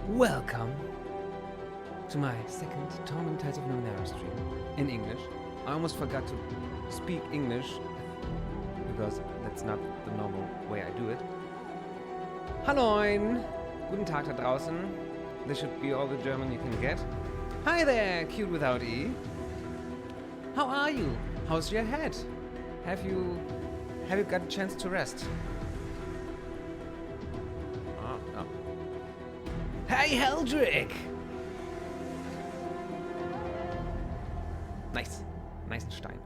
Welcome to my second Torment of Numenera stream in English. I almost forgot to speak English because that's not the normal way I do it. Halloin! Guten Tag da draußen. This should be all the German you can get. Hi there, cute without E. How are you? How's your head? Have you got a chance to rest? Oh, no. Hey, Heldrick! Nice Stein.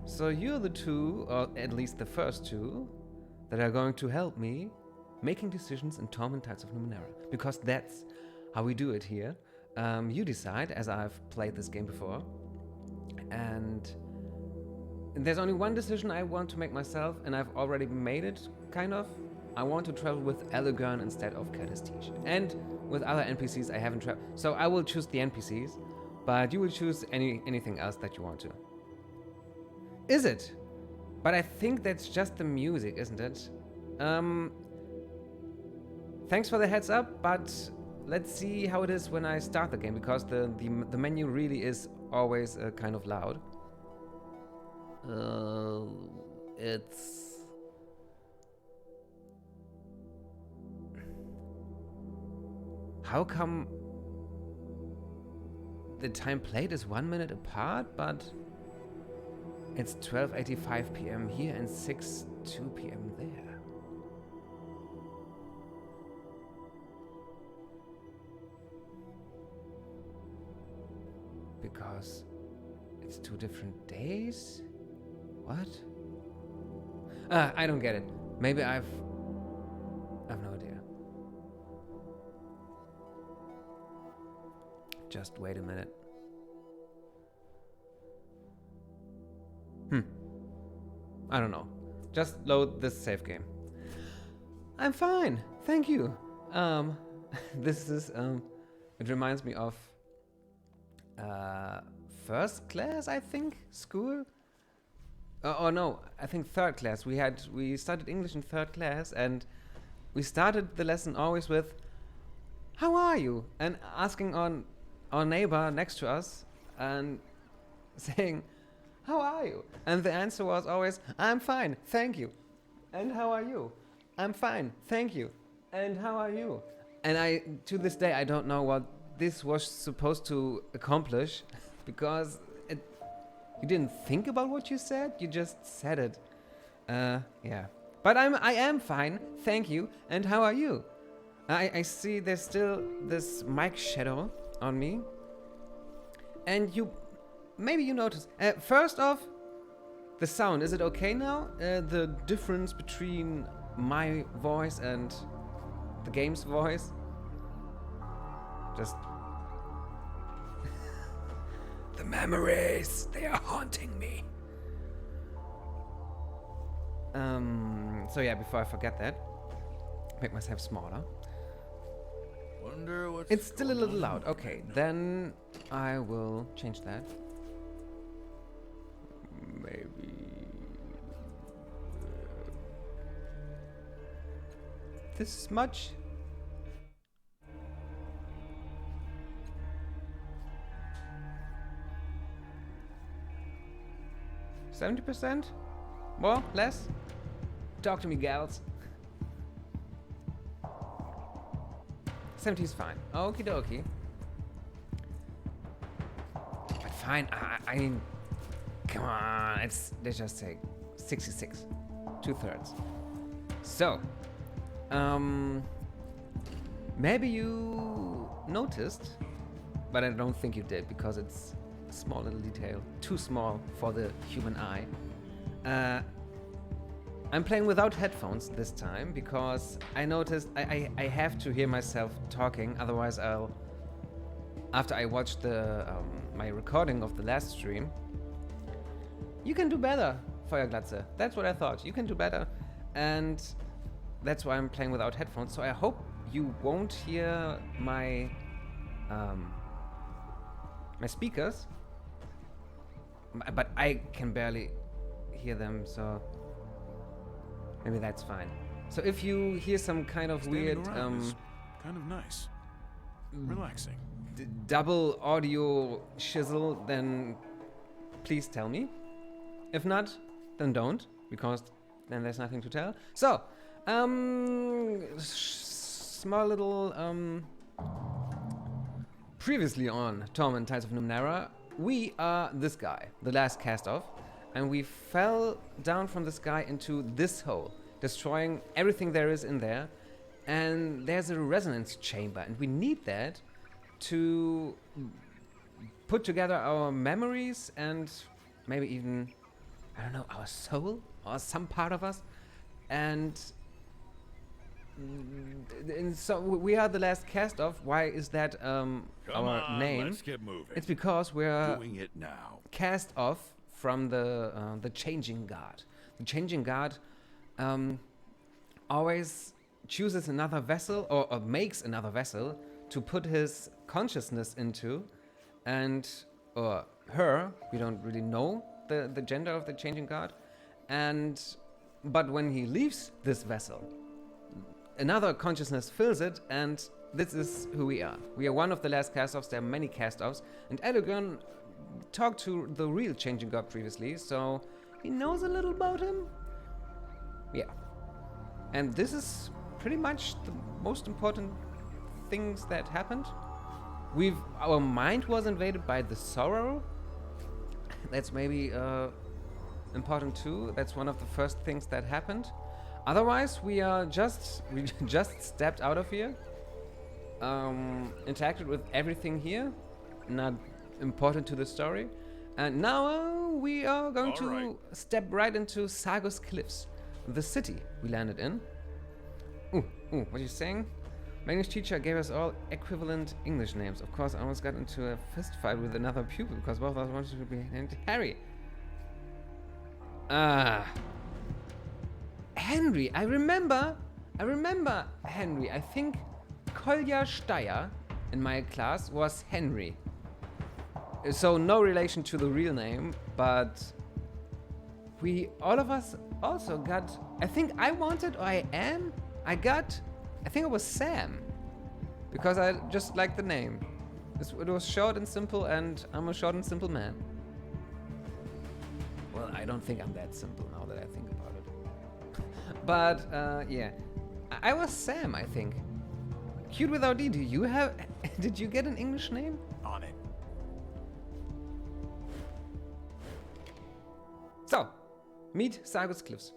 So you're the two, or at least the first two, that are going to help me making decisions in Torment of Numenera. Because that's how we do it here. You decide, as I've played this game before. And there's only one decision I want to make myself, and I've already made it, kind of. I want to travel with Aligern instead of Steristi. And with other NPCs I haven't traveled. So I will choose the NPCs, but you will choose anything else that you want to. Is it? But I think that's just the music, isn't it? Thanks for the heads up, but let's see how it is when I start the game, because the menu really is always kind of loud. It's... How come the time played is 1 minute apart, but it's 12:85 p.m. here and 6:02 p.m. there? Because it's 2 different days? What? I don't get it. Maybe I've no idea. Just wait a minute. I don't know. Just load this save game. I'm fine, thank you. This is it reminds me of first class, I think, school. Oh no, I think third class. We studied English in third class, and we started the lesson always with "How are you?" and asking on our neighbor next to us and saying, "How are you?" And the answer was always, "I'm fine, thank you." "And how are you?" "I'm fine, thank you." "And how are you?" And to this day, I don't know what this was supposed to accomplish, because you didn't think about what you said, you just said it. Yeah. But I am fine, thank you. And how are you? I see there's still this mic shadow on me. And maybe you noticed. First off, the sound, is it okay now? The difference between my voice and the game's voice? Just... The memories, they are haunting me. So yeah, before I forget that, make myself smaller. Wonder what's It's still a little loud. Okay, then I will change that. Maybe this much. %? More? Less? Talk to me, gals. 70 is fine. Okie dokie. But fine, I come on, let's just say 66. 2/3. So, maybe you noticed, but I don't think you did, because it's a small little detail. Too small for the human eye. I'm playing without headphones this time, because I noticed I have to hear myself talking, otherwise after I watched my recording of the last stream, you can do better, Feuerglatze. That's what I thought. You can do better, and that's why I'm playing without headphones. So I hope you won't hear my speakers, but I can barely hear them, so maybe that's fine. So if you hear some kind of weird Kind of nice. Relaxing. Double audio shizzle, then please tell me. If not, then don't, because then there's nothing to tell. So, small little, previously on Torment, Tides of Numenera, we are this guy, the last cast-off, and we fell down from the sky into this hole, destroying everything there is in there, and there's a resonance chamber, and we need that to put together our memories and maybe even, I don't know, our soul or some part of us. And so we are the last cast off. Why is that our name? Let's get moving. It's because we're doing it now. cast off from the changing guard. The changing guard always chooses another vessel or makes another vessel to put his consciousness into, and or her, we don't really know the gender of the changing guard, but when he leaves this vessel, another consciousness fills it, and this is who we are. We are one of the last cast-offs. There are many cast-offs, and Aligern talked to the real changing god previously, so he knows a little about him. Yeah. And this is pretty much the most important things that happened. Our mind was invaded by the sorrow. That's maybe important too. That's one of the first things that happened. Otherwise, we just stepped out of here, interacted with everything here, not important to the story, and now we are going to step right into Sargus Cliffs, the city we landed in. Ooh, what are you saying? My English teacher gave us all equivalent English names. Of course, I almost got into a fist fight with another pupil because both of us wanted to be named Harry. Henry, I remember Henry. I think Kolja Steyer in my class was Henry. So no relation to the real name, but all of us also got, I think I think it was Sam, because I just liked the name. It was short and simple, and I'm a short and simple man. Well, I don't think I'm that simple now that I think about it. But, yeah. I was Sam, I think. Cute without D. Did you get an English name? On it. So, meet Sargus Cliffs.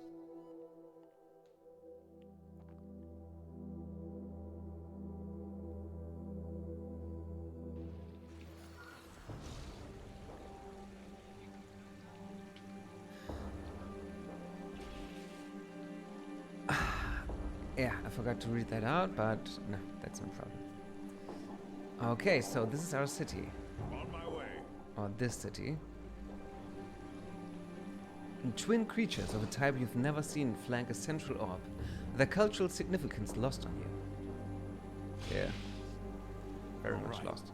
Yeah, I forgot to read that out, but no, that's no problem. Okay, so this is our city. On my way. Or this city. And twin creatures of a type you've never seen flank a central orb, their cultural significance lost on you. Yeah. Very much lost.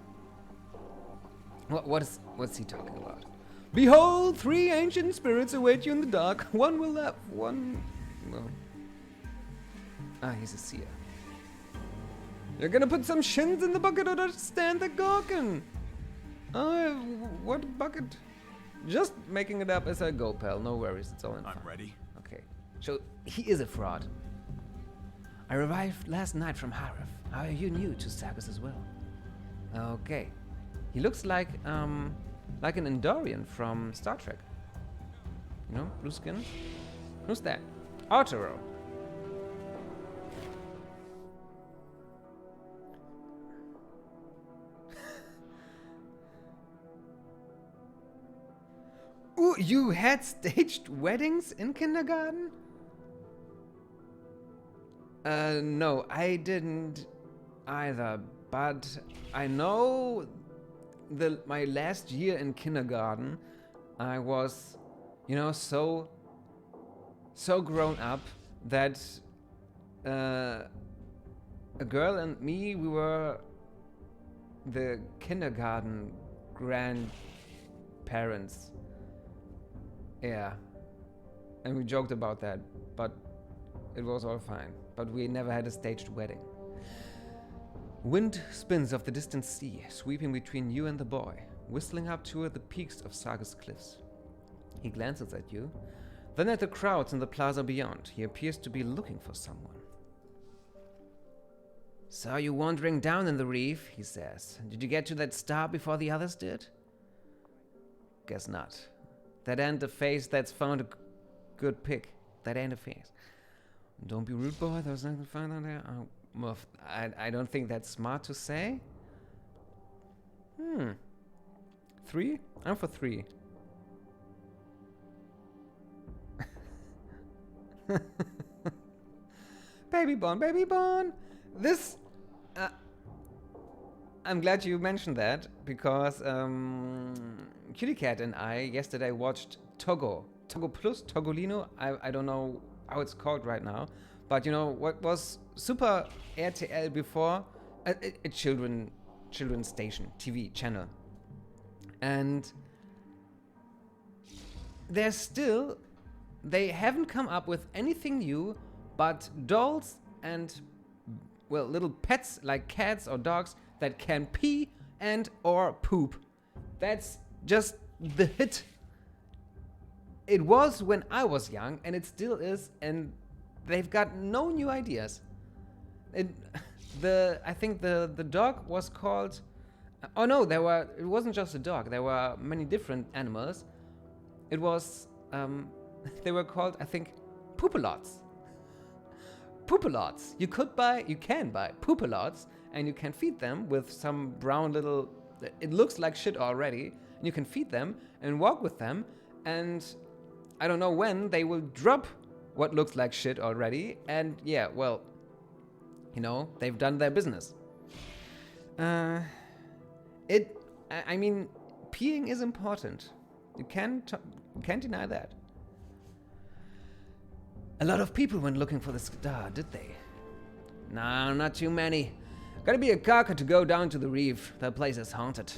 What's he talking about? Behold, 3 ancient spirits await you in the dark. One will laugh, one... Well... he's a seer. You're gonna put some shins in the bucket or stand the gawking. What bucket? Just making it up as I go, pal. No worries, it's all in fun. I'm ready. Okay. So, he is a fraud. I arrived last night from Harif. How are you new to Sargus as well? Okay. He looks like an Endorian from Star Trek. You know, blue skin. Who's that? Otero. Ooh, you had staged weddings in kindergarten? No, I didn't either, but I know my last year in kindergarten, I was, so grown up that a girl and me, we were the kindergarten grandparents. Yeah, and we joked about that, but it was all fine. But we never had a staged wedding. Wind spins of the distant sea, sweeping between you and the boy, whistling up toward the peaks of Sargus cliffs. He glances at you, then at the crowds in the plaza beyond. He appears to be looking for someone. Saw you wandering down in the reef, he says. Did you get to that star before the others did? Guess not. That ain't the face that's found a good pick. That ain't a face. Don't be rude, boy. There's nothing to find out there. Well, I don't think that's smart to say. 3? I'm for 3. Baby born. This... I'm glad you mentioned that, because Kitty Cat and I yesterday watched Togo Plus, Togolino. I don't know how it's called right now, but you know what was Super RTL before? A children's station, TV channel. And they haven't come up with anything new but dolls and, well, little pets like cats or dogs that can pee and or poop. That's just the hit. It was when I was young, and it still is, and they've got no new ideas. I think the dog was called... Oh no, it wasn't just a dog. There were many different animals. It was... they were called, I think, poopalots. Poopalots. You can buy poopalots, and you can feed them with some brown little... It looks like shit already. And you can feed them and walk with them, and I don't know when they will drop what looks like shit already. And yeah, well, you know, they've done their business. I mean, peeing is important. You can't deny that. A lot of people went looking for the star, did they? No, not too many. Gotta be a cocker to go down to the reef. That place is haunted.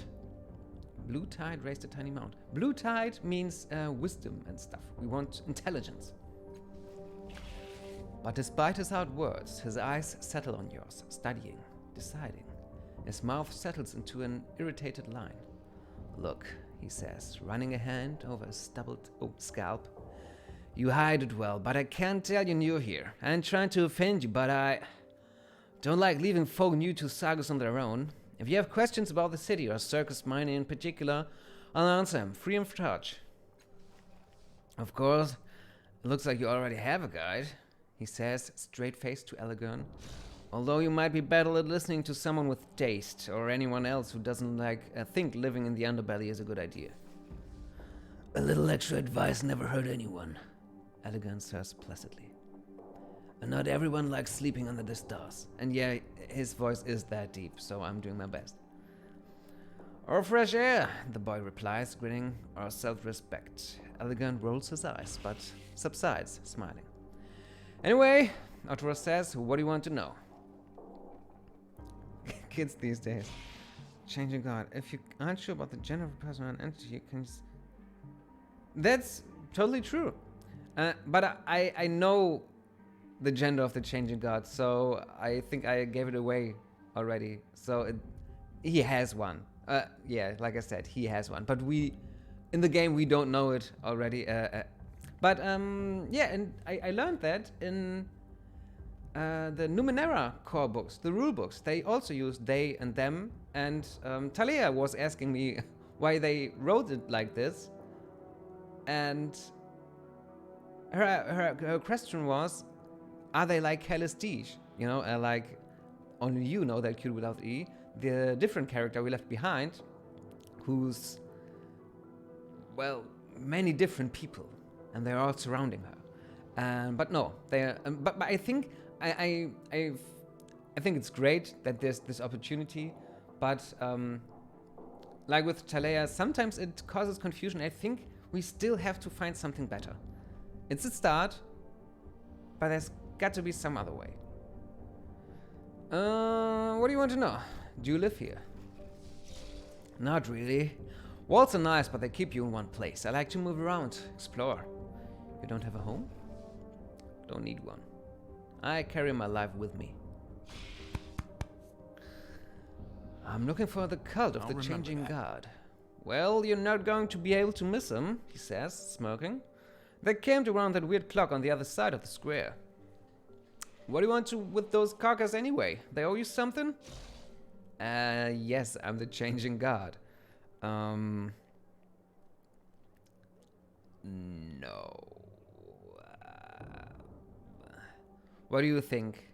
Blue Tide raised a tiny mound. Blue Tide means wisdom and stuff. We want intelligence. But despite his hard words, his eyes settle on yours, studying, deciding. His mouth settles into an irritated line. Look, he says, running a hand over his stubbled scalp. You hide it well, but I can't tell you new here. I ain't trying to offend you, but I don't like leaving folk new to Sargus on their own. If you have questions about the city or Circus Minor in particular, I'll answer them, free of charge. Of course, it looks like you already have a guide, he says, straight-faced to Aligern. Although you might be better at listening to someone with taste, or anyone else who doesn't think living in the underbelly is a good idea. A little extra advice never hurt anyone, Aligern says placidly. And not everyone likes sleeping under the stars. And yeah, his voice is that deep, so I'm doing my best. Or fresh air, the boy replies, grinning, or self-respect. Aligern rolls his eyes, but subsides, smiling. Anyway, Otero says, what do you want to know? Kids these days. Changing God. If you aren't sure about the gender of a person or an entity, you can just... That's totally true. But I know the gender of the changing god, so I think I gave it away already. So he has one. Yeah, like I said, he has one. But in the game, we don't know it already. But yeah, and I learned that in the Numenera core books, the rule books. They also use they and them. And Talia was asking me why they wrote it like this. And her question was, are they like Celestige? You know, like only you know that cute without E. The different character we left behind, who's, well, many different people, and they're all surrounding her. But no, they're. But I think I think it's great that there's this opportunity, but like with Talea, sometimes it causes confusion. I think we still have to find something better. It's a start, but there's got to be some other way. What do you want to know? Do you live here? Not really. Walls are nice, but they keep you in one place. I like to move around, explore. You don't have a home? Don't need one. I carry my life with me. I'm looking for the cult of I'll the remember changing that. guard. Well, you're not going to be able to miss them, he says, smirking. They camped around that weird clock on the other side of the square. What do you want to with those carcass anyway? They owe you something? Yes, I'm the changing guard. No. What do you think?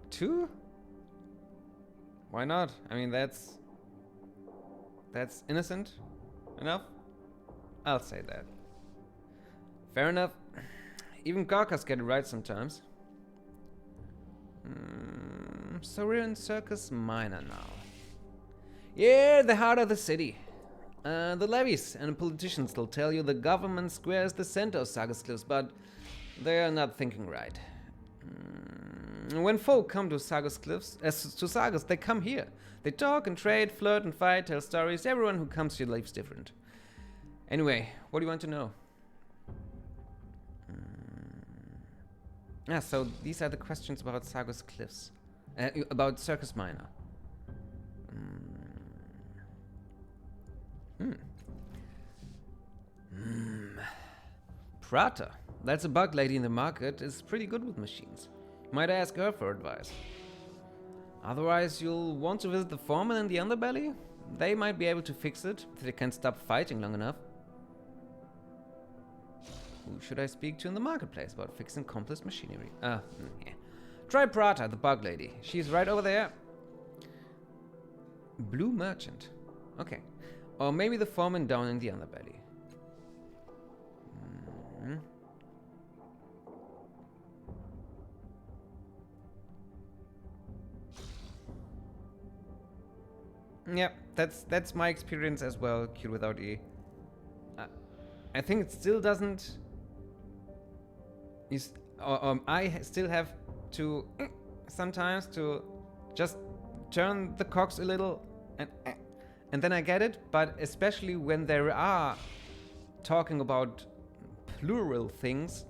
Two? Why not? I mean, that's innocent enough. I'll say that. Fair enough. Even carcass get it right sometimes. So we're in Circus Minor now. Yeah, the heart of the city. The levies and politicians will tell you the government square is the center of Circus Cliffs, but they are not thinking right. When folk come to Circus Cliffs, to Circus, they come here. They talk and trade, flirt and fight, tell stories. Everyone who comes here lives different. Anyway, what do you want to know? So these are the questions about Circus Cliffs. About Circus Minor. Prata, that's a bug lady in the market, is pretty good with machines. Might ask her for advice. Otherwise, you'll want to visit the foreman in the underbelly. They might be able to fix it if they can stop fighting long enough. Who should I speak to in the marketplace about fixing complex machinery? Yeah. Try Prata, the bug lady. She's right over there. Blue merchant. Okay. Or maybe the foreman down in the underbelly. Yeah, that's my experience as well, Q without E. I think it still doesn't... I still have to sometimes to just turn the cogs a little and then I get it, but especially when there are talking about plural things,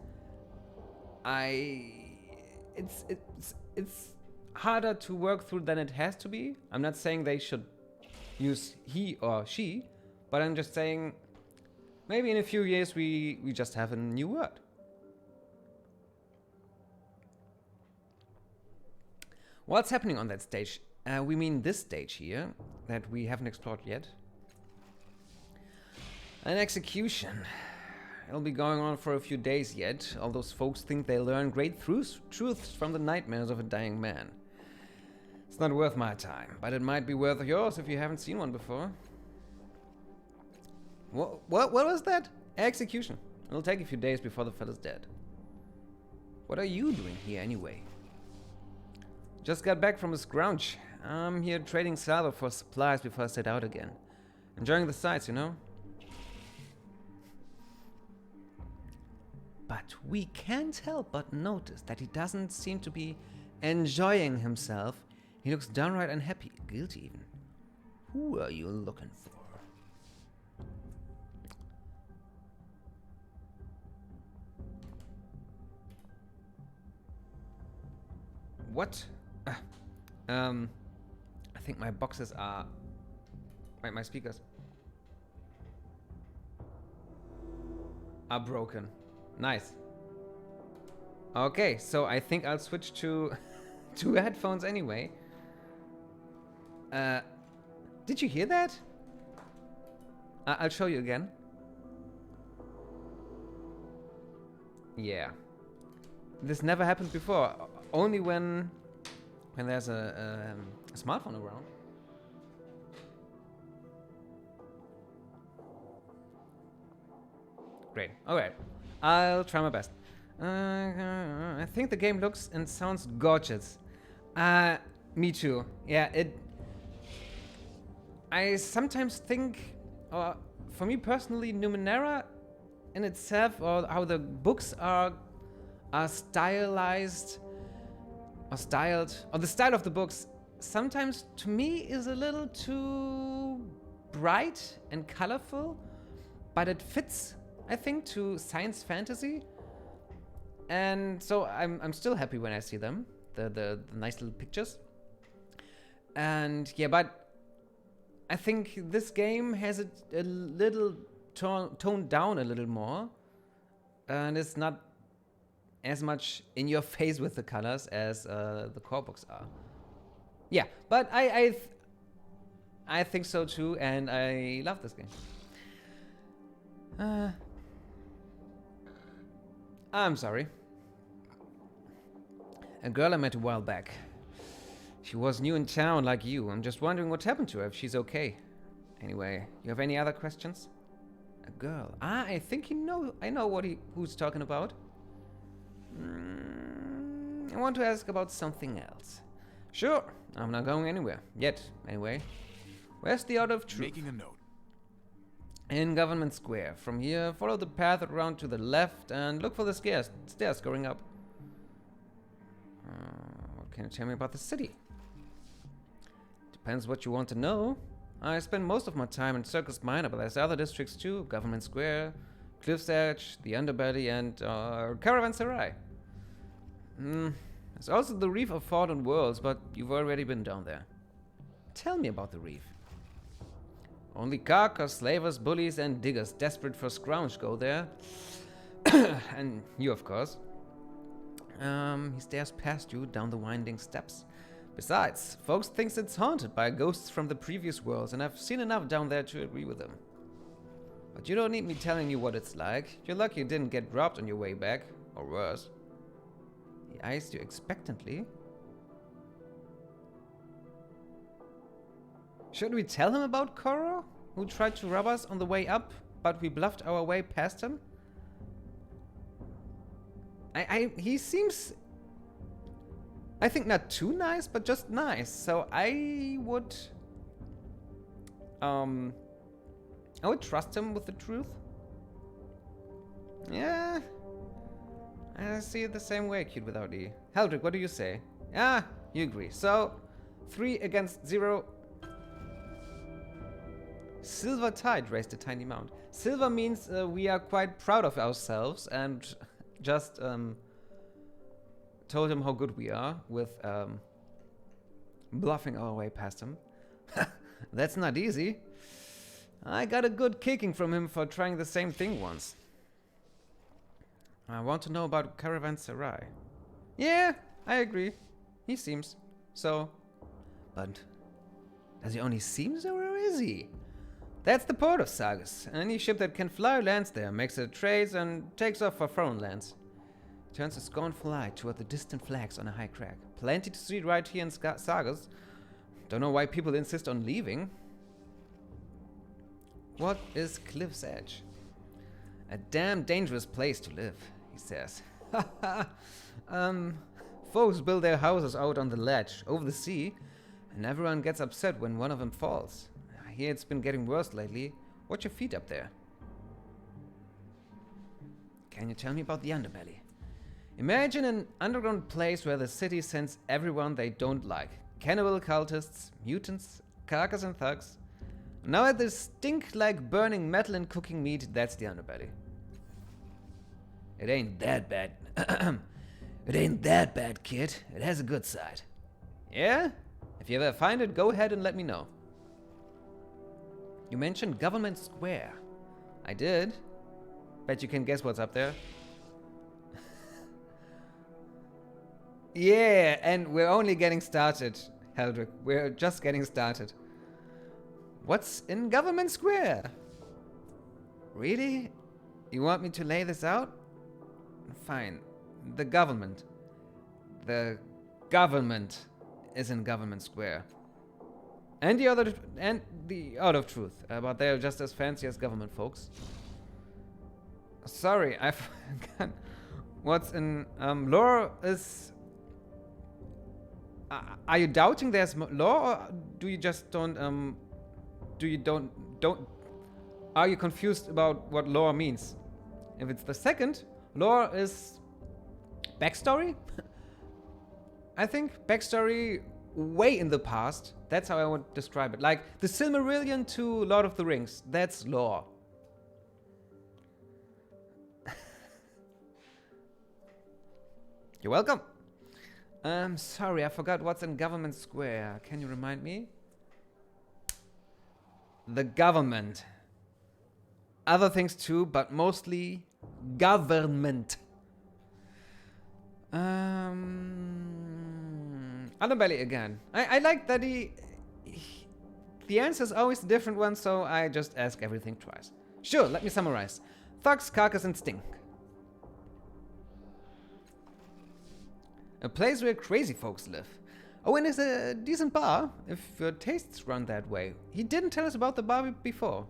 it's harder to work through than it has to be. I'm not saying they should use he or she, but I'm just saying maybe in a few years we just have a new word. What's happening on that stage? We mean this stage here, that we haven't explored yet. An execution. It'll be going on for a few days yet. All those folks think they learn great truths from the nightmares of a dying man. It's not worth my time, but it might be worth yours if you haven't seen one before. What was that? Execution. It'll take a few days before the fella's dead. What are you doing here anyway? Just got back from a scrounge. I'm here trading salvo for supplies before I set out again. Enjoying the sights, you know? But we can't help but notice that he doesn't seem to be enjoying himself. He looks downright unhappy, guilty even. Who are you looking for? What? I think my boxes are... Wait, my speakers are broken. Nice. Okay, so I think I'll switch to to headphones anyway. Did you hear that? I'll show you again. Yeah. This never happened before. Only when there's a smartphone around. Great. Alright. I'll try my best. I think the game looks and sounds gorgeous. Me too. Yeah, I sometimes think, for me personally, Numenera in itself, or how the books are stylized, or styled, or the style of the books, sometimes to me is a little too bright and colorful, but it fits, I think, to science fantasy. And so I'm still happy when I see them, the nice little pictures. And yeah, but I think this game has it a little toned down a little more, and it's not as much in your face with the colors as the core books are. Yeah, but I think so too, and I love this game. I'm sorry. A girl I met a while back. She was new in town like you. I'm just wondering what happened to her, if she's okay. Anyway, you have any other questions? A girl. Ah, I think I know who's talking about. I want to ask about something else. Sure, I'm not going anywhere. Yet, anyway. Where's the Order of Truth? Making a note. In Government Square. From here, follow the path around to the left and look for the stairs going up. What can you tell me about the city? Depends what you want to know. I spend most of my time in Circus Minor, but there's other districts too. Government Square, Cliff's Edge, the Underbelly, and Caravanserai. There's also the Reef of Fallen Worlds, but you've already been down there. Tell me about the Reef. Only carcass, slavers, bullies, and diggers desperate for scrounge go there. And you, of course. He stares past you down the winding steps. Besides, folks thinks it's haunted by ghosts from the previous worlds, and I've seen enough down there to agree with them. But you don't need me telling you what it's like. You're lucky you didn't get robbed on your way back, or worse. He eyes you expectantly. Should we tell him about Koro, who tried to rob us on the way up, but we bluffed our way past him? He seems, I think, not too nice, but just nice. So I would trust him with the truth. Yeah, I see it the same way, Cute Without E. Heldrick, what do you say? Ah, you agree. So 3 against 0. Silver Tide raised a tiny mound. Silver means we are quite proud of ourselves, and just told him how good we are with bluffing our way past him. That's not easy. I got a good kicking from him for trying the same thing once. I want to know about Caravanserai. Yeah, I agree. He seems so. But does he only seem so, or is he? That's the port of Sargus. Any ship that can fly lands there, makes a trade, and takes off for foreign lands. Turns a scornful eye toward the distant flags on a high crag. Plenty to see right here in Sargus. Don't know why people insist on leaving. What is Cliff's Edge? A damn dangerous place to live, he says. Folks build their houses out on the ledge, over the sea, and everyone gets upset when one of them falls. I hear it's been getting worse lately. Watch your feet up there. Can you tell me about the Underbelly? Imagine an underground place where the city sends everyone they don't like. Cannibal cultists, mutants, carcass and thugs. Now at the stink like burning metal and cooking meat, that's the Underbelly. It ain't that bad. It ain't that bad, kid. It has a good side. Yeah? If you ever find it, go ahead and let me know. You mentioned Government Square. I did. Bet you can guess what's up there. Yeah, and we're only getting started, Heldrick. We're just getting started. What's in Government Square? Really? You want me to lay this out? Fine. The government. The government is in Government Square. And the Order of Truth. But they're just as fancy as government folks. Sorry, I forgot. What's in lore is... are you doubting there's lore, or do you just don't are you confused about what lore means? If it's the second, lore is backstory. I think backstory way in the past. That's how I would describe it. Like the Silmarillion to Lord of the Rings. That's lore. You're welcome. Sorry, I forgot what's in Government Square. Can you remind me? The government. Other things too, but mostly government. Annabelle again. I like that the answer is always a different one, so I just ask everything twice. Sure, let me summarize. Thugs, carcass, and stink. A place where crazy folks live. Oh, and it's a decent bar, if your tastes run that way. He didn't tell us about the bar before.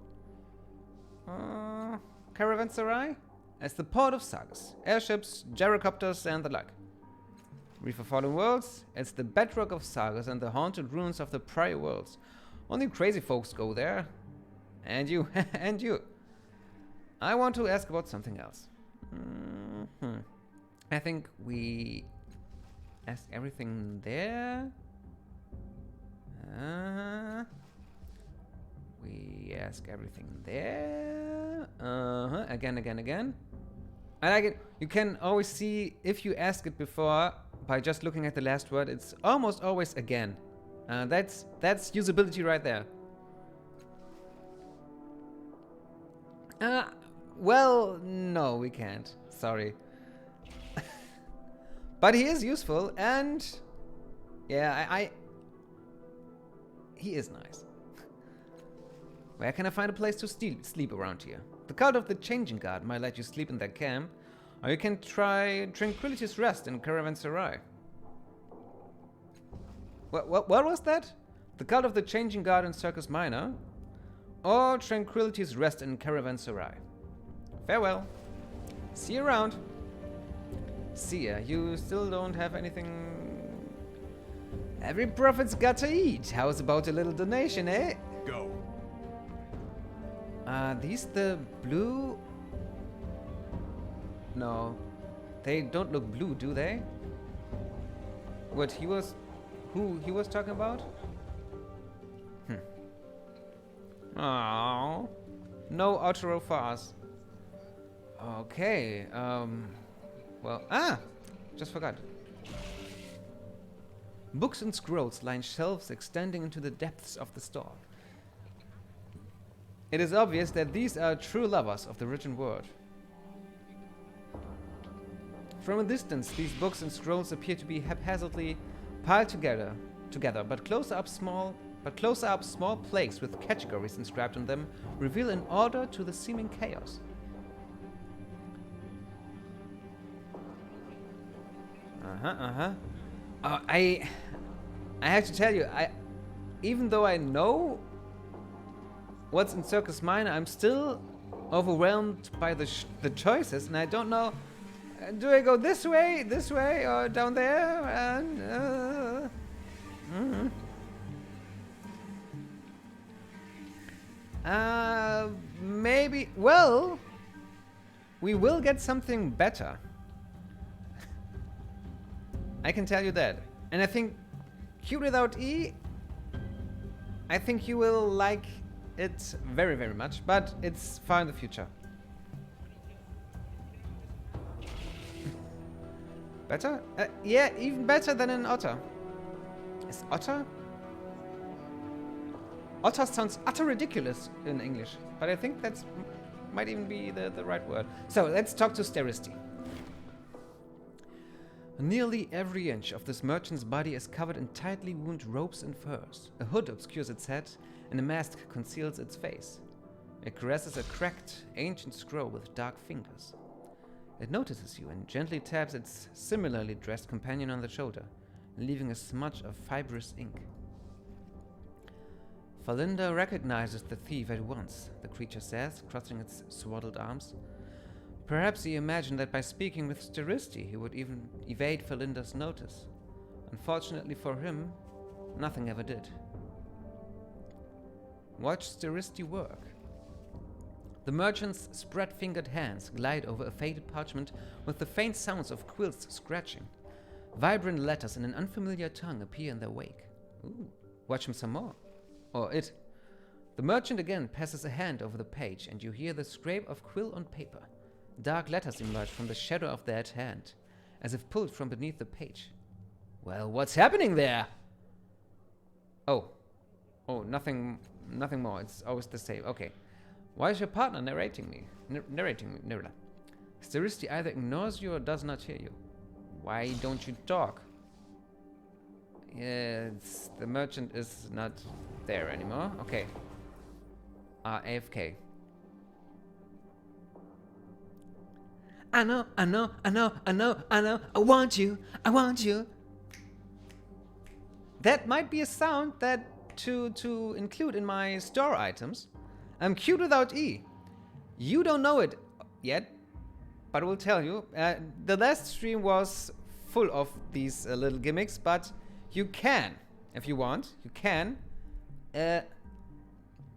Caravanserai? As the port of Sargus. Airships, gyrocopters, and the like. Reef of Fallen Worlds? It's the bedrock of Sargus and the haunted ruins of the prior worlds. Only crazy folks go there. And you, and you. I want to ask about something else. I think we ask everything there. We ask everything there. Again. I like it. You can always see if you ask it before by just looking at the last word. It's almost always again. That's usability right there. Well, no, we can't. Sorry. But he is useful, and yeah, he is nice. Where can I find a place to sleep around here? The cult of the Changing Guard might let you sleep in their camp, or you can try Tranquility's Rest in Caravanserai. What was that? The cult of the Changing Guard in Circus Minor, or Tranquility's Rest in Caravanserai. Farewell. See you around. See ya. You still don't have anything. Every prophet's got to eat. How's about a little donation, eh? Go. These the blue? No. They don't look blue, do they? What he was... Who he was talking about? Oh, no Otero for us. Okay, well, just forgot. Books and scrolls line shelves extending into the depths of the store. It is obvious that these are true lovers of the written word. From a distance, these books and scrolls appear to be haphazardly piled together, but closer up small plaques with categories inscribed on them reveal an order to the seeming chaos. I have to tell you, even though I know what's in Circus Minor, I'm still overwhelmed by the choices, and I don't know. Do I go this way, or down there? And maybe. Well, we will get something better. I can tell you that. And I think Q without E, I think you will like it very, very much, but it's far in the future. Better? Yeah, even better than an otter. Is otter? Otter sounds utter ridiculous in English, but I think that's might even be the right word. So let's talk to Steristi. Nearly every inch of this merchant's body is covered in tightly wound ropes and furs. A hood obscures its head, and a mask conceals its face. It caresses a cracked, ancient scroll with dark fingers. It notices you and gently taps its similarly dressed companion on the shoulder, leaving a smudge of fibrous ink. Falinda recognizes the thief at once, the creature says, crossing its swaddled arms. Perhaps he imagined that by speaking with Steristi he would even evade Falinda's notice. Unfortunately for him, nothing ever did. Watch Steristi work. The merchant's spread-fingered hands glide over a faded parchment with the faint sounds of quills scratching. Vibrant letters in an unfamiliar tongue appear in their wake. Ooh, watch him some more. Or it. The merchant again passes a hand over the page, and you hear the scrape of quill on paper. Dark letters emerge from the shadow of that hand. as if pulled from beneath the page. Well, what's happening there? Oh, nothing more. It's always the same. Okay. Why is your partner narrating me? Nirla. Steristi either ignores you or does not hear you. Why don't you talk? Yes, the merchant is not there anymore. Okay. AFK. I know, I want you. That might be a sound that to include in my store items. I'm cute without E. You don't know it yet, but I will tell you. The last stream was full of these little gimmicks, but you can, if you want,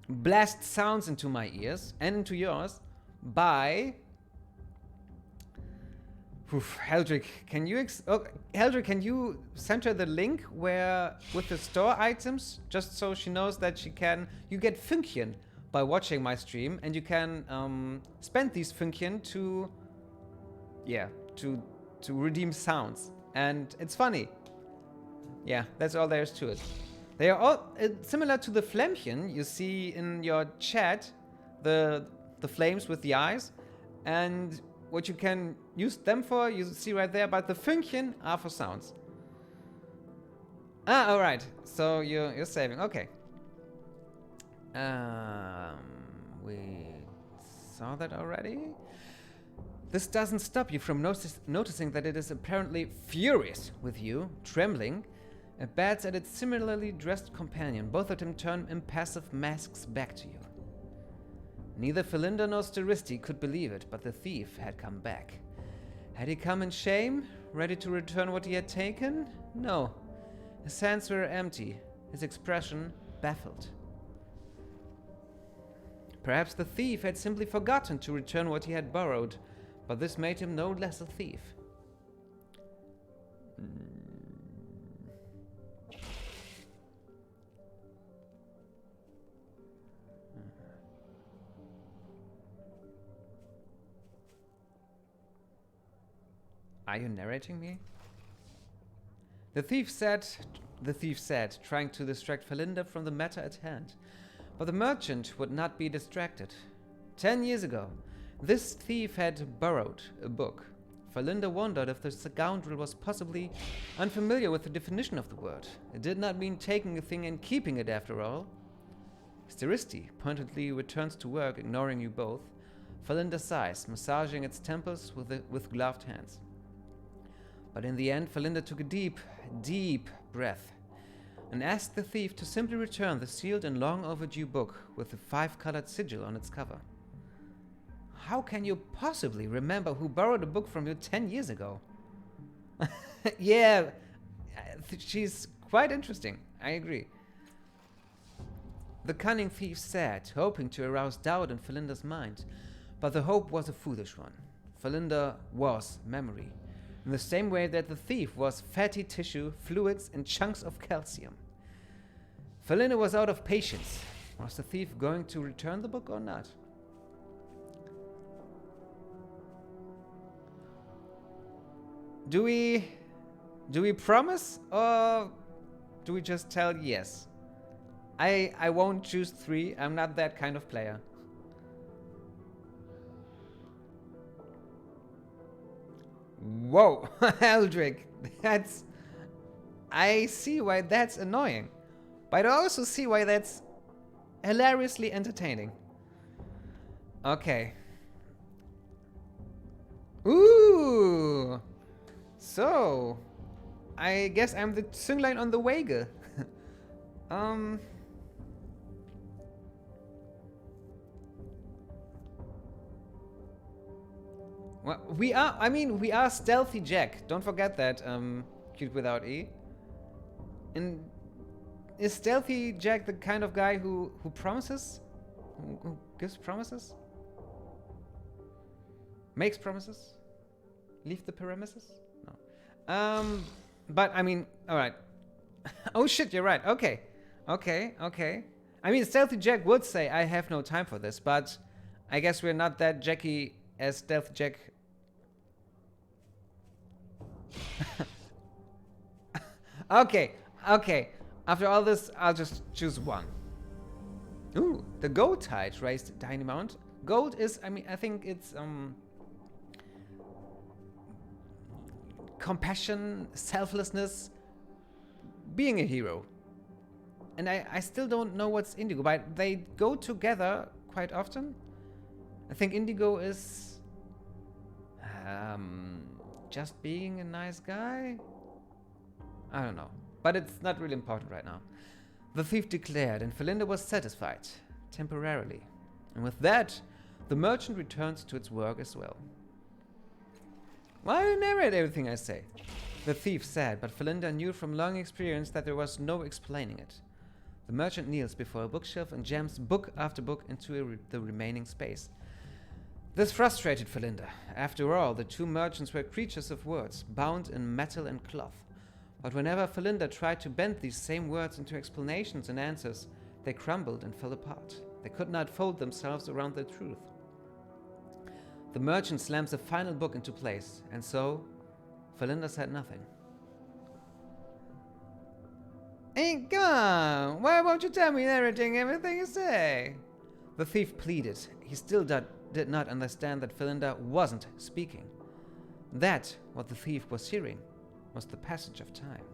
blast sounds into my ears and into yours by... Heldrick, can you Heldrick, can you send her the link where with the store items, just so she knows that you get Fünkchen by watching my stream, and you can spend these Fünkchen to redeem sounds, and it's funny. Yeah, that's all there is to it. They are all similar to the Flämmchen you see in your chat, the flames with the eyes, and what you can use them for, you see right there, but the Fünkchen are for sounds. Alright. So you're saving. Okay. We saw that already. This doesn't stop you from noticing that it is apparently furious with you, trembling. It bats at its similarly dressed companion. Both of them turn impassive masks back to you. Neither Falinda nor Steristi could believe it, but the thief had come back. Had he come in shame, ready to return what he had taken? No. His hands were empty, his expression baffled. Perhaps the thief had simply forgotten to return what he had borrowed, but this made him no less a thief. Are you narrating me? The thief said, trying to distract Falinda from the matter at hand. But the merchant would not be distracted. 10 years ago, this thief had borrowed a book. Falinda wondered if the scoundrel was possibly unfamiliar with the definition of the word. It did not mean taking a thing and keeping it after all. Steristi pointedly returns to work, ignoring you both. Falinda sighs, massaging its temples with gloved hands. But in the end, Falinda took a deep, deep breath and asked the thief to simply return the sealed and long overdue book with the 5-colored sigil on its cover. How can you possibly remember who borrowed a book from you 10 years ago? Yeah, she's quite interesting. I agree. The cunning thief sat, hoping to arouse doubt in Falinda's mind, but the hope was a foolish one. Falinda was memory, in the same way that the thief was fatty tissue, fluids, and chunks of calcium. Falinda was out of patience. Was the thief going to return the book or not? Do we promise, or do we just tell yes? I won't choose 3. I'm not that kind of player. Whoa, Eldrick, I see why that's annoying, but I also see why that's hilariously entertaining. Okay. Ooh, so I guess I'm the Zünglein on the Waage. Well, we are Stealthy Jack. Don't forget that, cute without E. And is Stealthy Jack the kind of guy who promises? Who gives promises? Makes promises? Leave the premises? No. But I mean, alright. Oh shit, you're right. Okay. I mean, Stealthy Jack would say, I have no time for this, but I guess we're not that Jacky as Stealthy Jack Okay, okay. After all this, I'll just choose one. Ooh, the gold tide raised a tiny amount. Gold is, I mean, I think it's compassion, selflessness, being a hero. And I still don't know what's indigo, but they go together quite often. I think indigo is just being a nice guy. I don't know, but it's not really important right now. The thief declared, and Falinda was satisfied, temporarily. And with that, the merchant returns to its work as well. Why do you narrate everything I say? The thief said, but Falinda knew from long experience that there was no explaining it. The merchant kneels before a bookshelf and jams book after book into the remaining space. This frustrated Falinda. After all, the two merchants were creatures of words, bound in metal and cloth. But whenever Falinda tried to bend these same words into explanations and answers, they crumbled and fell apart. They could not fold themselves around the truth. The merchant slams the final book into place, and so Falinda said nothing. Hey, come on! Why won't you tell me everything you say? The thief pleaded. He still did not understand that Falinda wasn't speaking. That, what the thief was hearing, was the passage of time.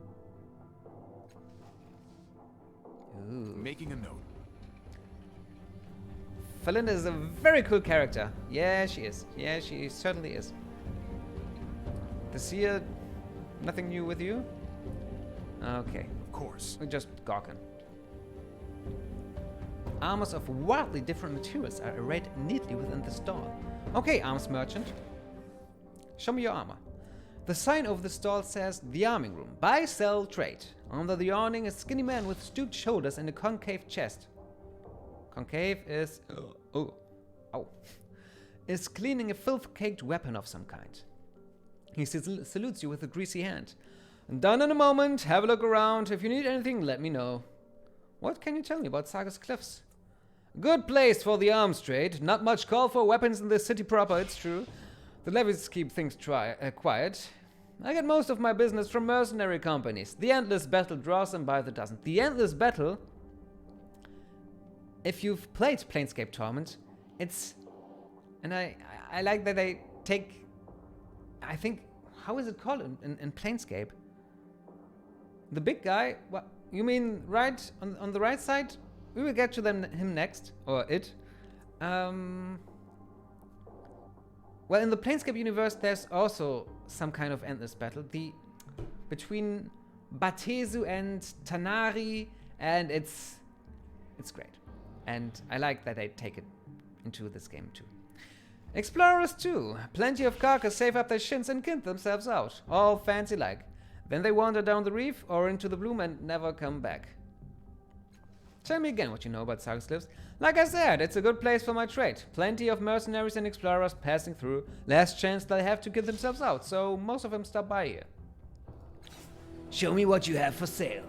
Ooh. Making a note. Falinda is a very cool character. Yeah, she is. Yeah, she certainly is. The seer, nothing new with you? Okay. Of course. We're just gawking. Armors of wildly different materials are arrayed neatly within the stall. Okay, arms merchant. Show me your armor. The sign over the stall says The Arming Room. Buy, sell, trade. Under the awning, a skinny man with stooped shoulders and a concave chest. Concave is... is cleaning a filth-caked weapon of some kind. He salutes you with a greasy hand. Done in a moment. Have a look around. If you need anything, let me know. What can you tell me about Sargus Cliffs? Good place for the arms trade. Not much call for weapons in the city proper, it's true. The levies keep things quiet. I get most of my business from mercenary companies. The Endless Battle draws them by the dozen. The Endless Battle, if you've played Planescape Torment, it's... And I like that they take... I think... How is it called in Planescape? The big guy... What, you mean right on the right side? We will get to him next. Or it. Well, in the Planescape universe, there's also some kind of endless battle. Between Batezu and Tanari, and it's great. And I like that they take it into this game too. Explorers too. Plenty of carcass save up their shins and kint themselves out. All fancy like. Then they wander down the reef or into the bloom and never come back. Tell me again what you know about Sargus Cliffs. Like I said, it's a good place for my trade. Plenty of mercenaries and explorers passing through. Last chance they'll have to get themselves out, so most of them stop by here. Show me what you have for sale.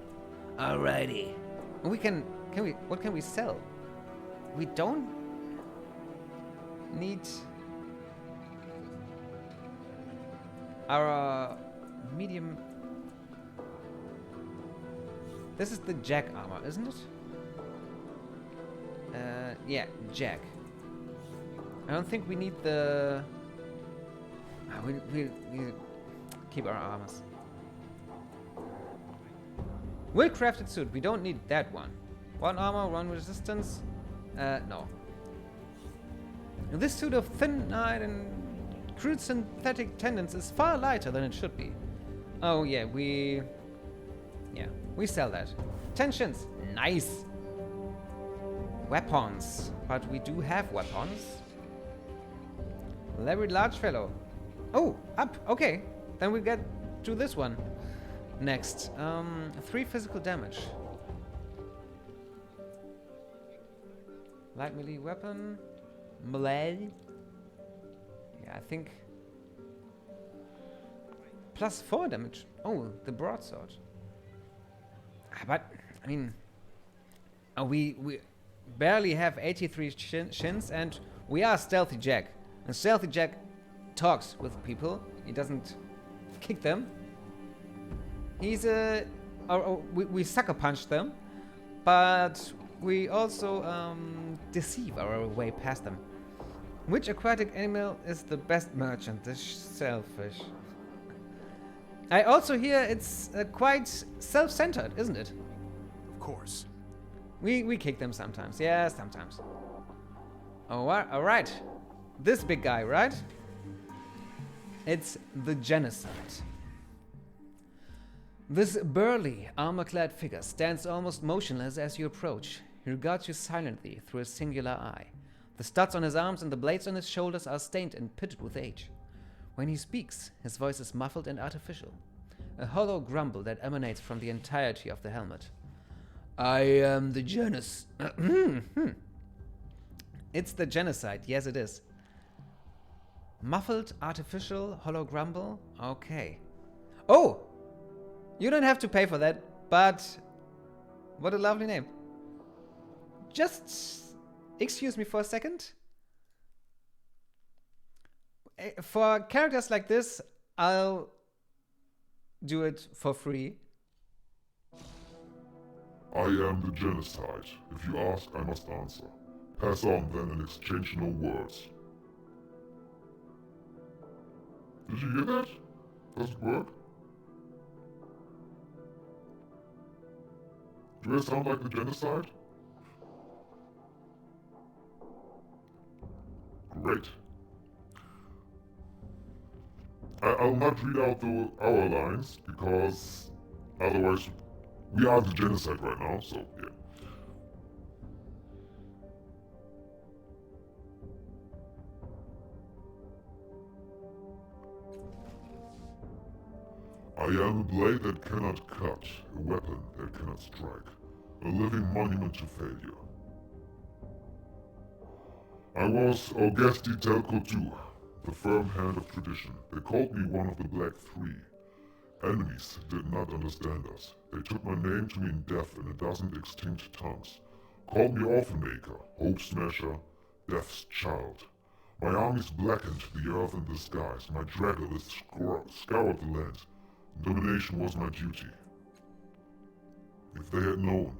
Alrighty. What can we sell? We don't need our medium. This is the Jack armor, isn't it? Yeah, Jack. I don't think we need the... we keep our armors. Well-crafted suit. We don't need that one. One armor, one resistance. No. This suit of thin hide and crude synthetic tendons is far lighter than it should be. Oh yeah, we sell that. 10 shins. Nice. Weapons. But we do have weapons. Very large fellow. Oh, up. Okay. Then we get to this one. Next. 3 physical damage. Light melee weapon. Melee. Yeah, I think. Plus 4 damage. Oh, the broadsword. But, I mean, we barely have 83 shins, and we are Stealthy Jack. And Stealthy Jack talks with people. He doesn't kick them. He's a... we sucker punch them, but we also deceive our way past them. Which aquatic animal is the best merchant? The shellfish. I also hear it's quite self-centered, isn't it? Of course. We kick them sometimes. Yeah, sometimes. Alright. This big guy, right? It's the Genocide. This burly, armor-clad figure stands almost motionless as you approach. He regards you silently through a singular eye. The studs on his arms and the blades on his shoulders are stained and pitted with age. When he speaks, his voice is muffled and artificial, a hollow grumble that emanates from the entirety of the helmet. I am the Genocide. It's the Genocide, yes it is. Muffled, artificial, hollow grumble? Okay. Oh! You don't have to pay for that, but... What a lovely name. Just... Excuse me for a second. For characters like this, I'll do it for free. I am the Genocide. If you ask, I must answer. Pass on then and exchange no words. Did you hear that? Does it work? Do I sound like the Genocide? Great. I'll not read out our lines, because otherwise we are the Genocide right now, so yeah. I am a blade that cannot cut, a weapon that cannot strike, a living monument to failure. I was Augesti Telco too, the firm hand of tradition. They called me one of the Black Three. Enemies did not understand us. They took my name to mean death in a dozen extinct tongues. Called me Orphan Maker, Hope Smasher, Death's Child. My armies blackened the earth and the skies. My draggers scoured the land. Domination was my duty. If they had known,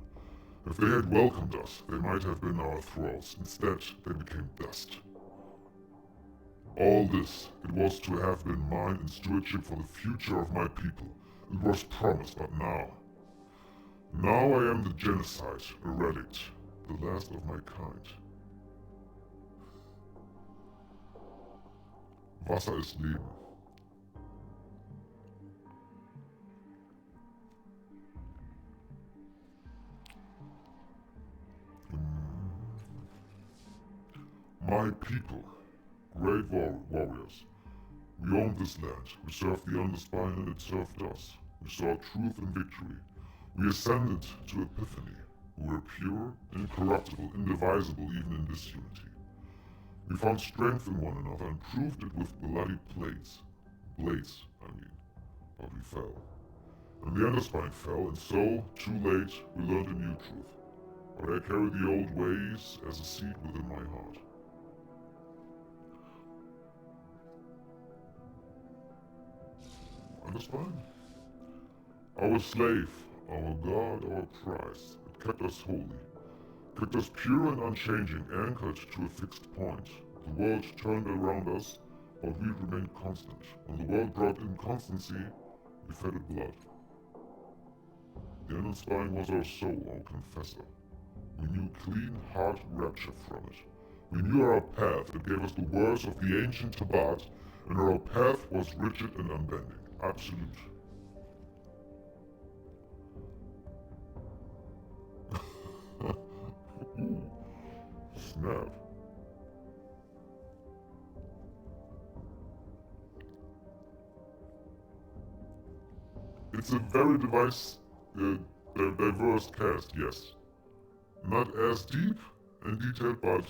if they had welcomed us, they might have been our thralls. Instead, they became dust. All this, it was to have been mine in stewardship for the future of my people. It was promised, but now... Now I am the Genocide, a relict, the last of my kind. Wasser ist Leben. My people, great warriors, we owned this land, we served the Underspine and it served us. We saw truth and victory. We ascended to Epiphany. We were pure, incorruptible, indivisible even in disunity. We found strength in one another and proved it with bloody blades, but we fell. And the Underspine fell, and so, too late, we learned a new truth. But I carry the old ways as a seed within my heart. Underspine? Our slave, our god, our prize. It kept us holy, kept us pure and unchanging, anchored to a fixed point. The world turned around us, but we remained constant. When the world brought inconstancy, we fed it blood. The Unspine was our soul, our confessor. We knew clean, hard rapture from it. We knew our path. It gave us the words of the ancient Tabat, and our path was rigid and unbending. Absolute. Ooh, snap. It's a very diverse cast, yes. Not as deep and detailed, but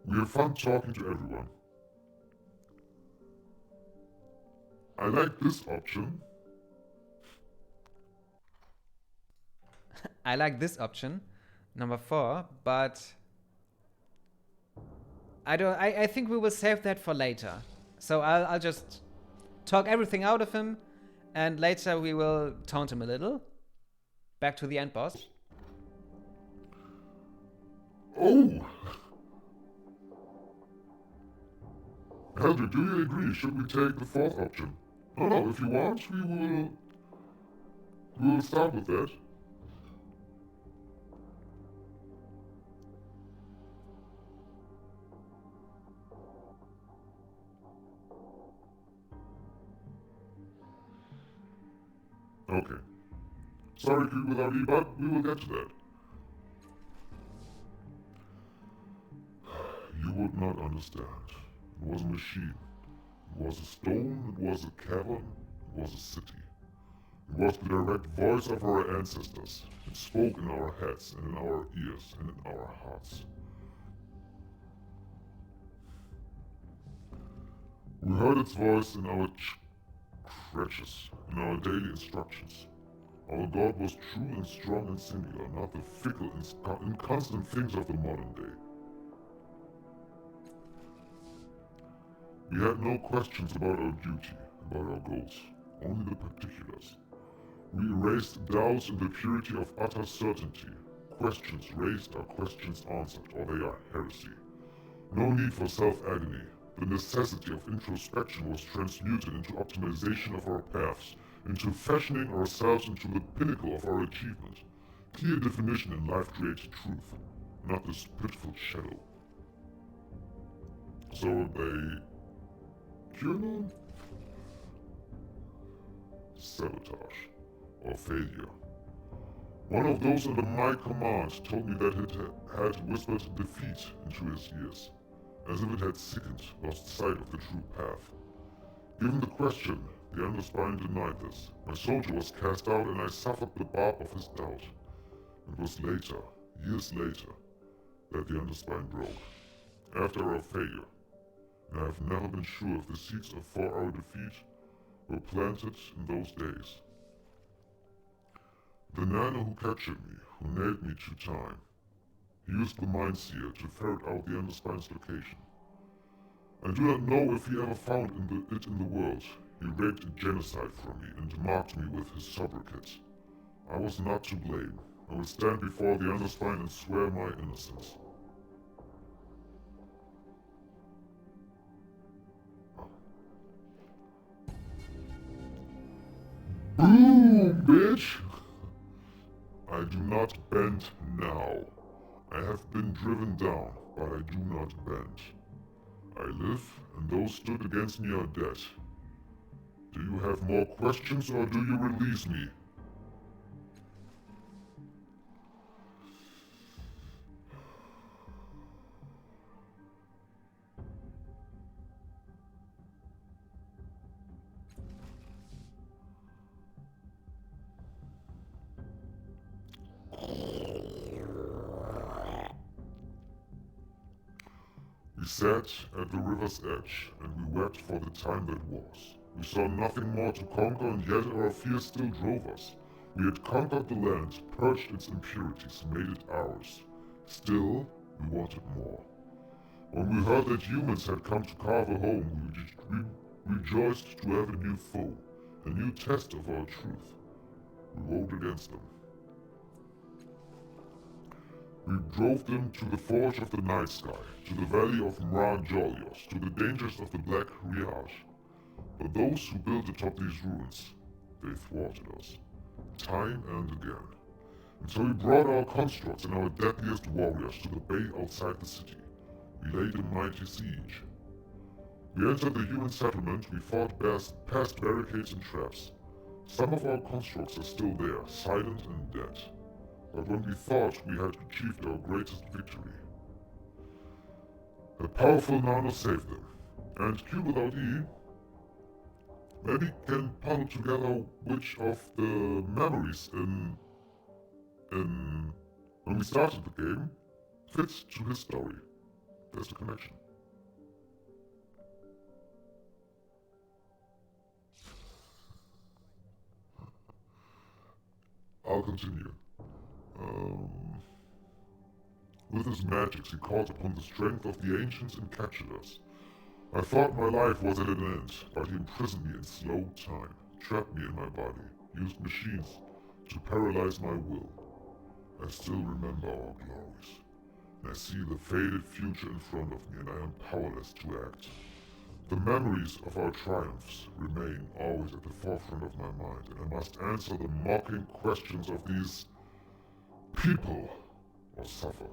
we have fun talking to everyone. I like this option. I like this option, number 4, but I think we will save that for later. So I'll just talk everything out of him, And later we will taunt him a little. Back to the end boss. Oh! Eldrick, do you agree? Should we take the fourth option? No, if you want, we will start with that. Okay. Sorry, Q without E, but we will get to that. You would not understand. It was a machine. It was a stone, it was a cavern, it was a city. It was the direct voice of our ancestors. It spoke in our heads and in our ears and in our hearts. We heard its voice in our crutches, in our daily instructions. Our God was true and strong and singular, not the fickle and inconstant things of the modern day. We had no questions about our duty, about our goals, only the particulars. We erased doubts in the purity of utter certainty. Questions raised are questions answered, or they are heresy. No need for self-agony. The necessity of introspection was transmuted into optimization of our paths, into fashioning ourselves into the pinnacle of our achievement. Clear definition in life creates truth, not this pitiful shadow. So they killed him? Sabotage, or failure. One of those under my command told me that it had whispered defeat into his ears, as if it had sickened, lost sight of the true path. Given the question, the Underspine denied this. My soldier was cast out and I suffered the barb of his doubt. It was later, years later, that the Underspine broke. After our failure. And I have never been sure if the seeds for our defeat were planted in those days. The nano who captured me, who nailed me to time, he used the Mind Seer to ferret out the Underspine's location. I do not know if he ever found it in the world. He raped Genocide from me and marked me with his sobriquet. I was not to blame. I will stand before the Underspine and swear my innocence. Boom, bitch! I do not bend now. I have been driven down, but I do not bend. I live, and those stood against me are dead. Do you have more questions, or do you release me? We sat at the river's edge, and we wept for the time that was. We saw nothing more to conquer, and yet our fear still drove us. We had conquered the land, purged its impurities, made it ours. Still, we wanted more. When we heard that humans had come to carve a home, we rejoiced to have a new foe, a new test of our truth. We rode against them. We drove them to the forge of the night sky, to the valley of Mra Jolios, to the dangers of the Black Riage. But those who built atop these ruins, they thwarted us, time and again. And so we brought our constructs and our deadliest warriors to the bay outside the city. We laid a mighty siege. We entered the human settlement, we fought past barricades and traps. Some of our constructs are still there, silent and dead. But when we thought we had achieved our greatest victory, a powerful nano saved them. And Q without E maybe can puzzle together which of the memories in when we started the game fits to his story. There's a connection. I'll continue. With his magics, he called upon the strength of the ancients and captured us. I thought my life was at an end, but he imprisoned me in slow time. trapped me in my body, used machines to paralyze my will. I still remember our glories, and I see the faded future in front of me, and I am powerless to act. The memories of our triumphs remain always at the forefront of my mind, and I must answer the mocking questions of these people or suffer.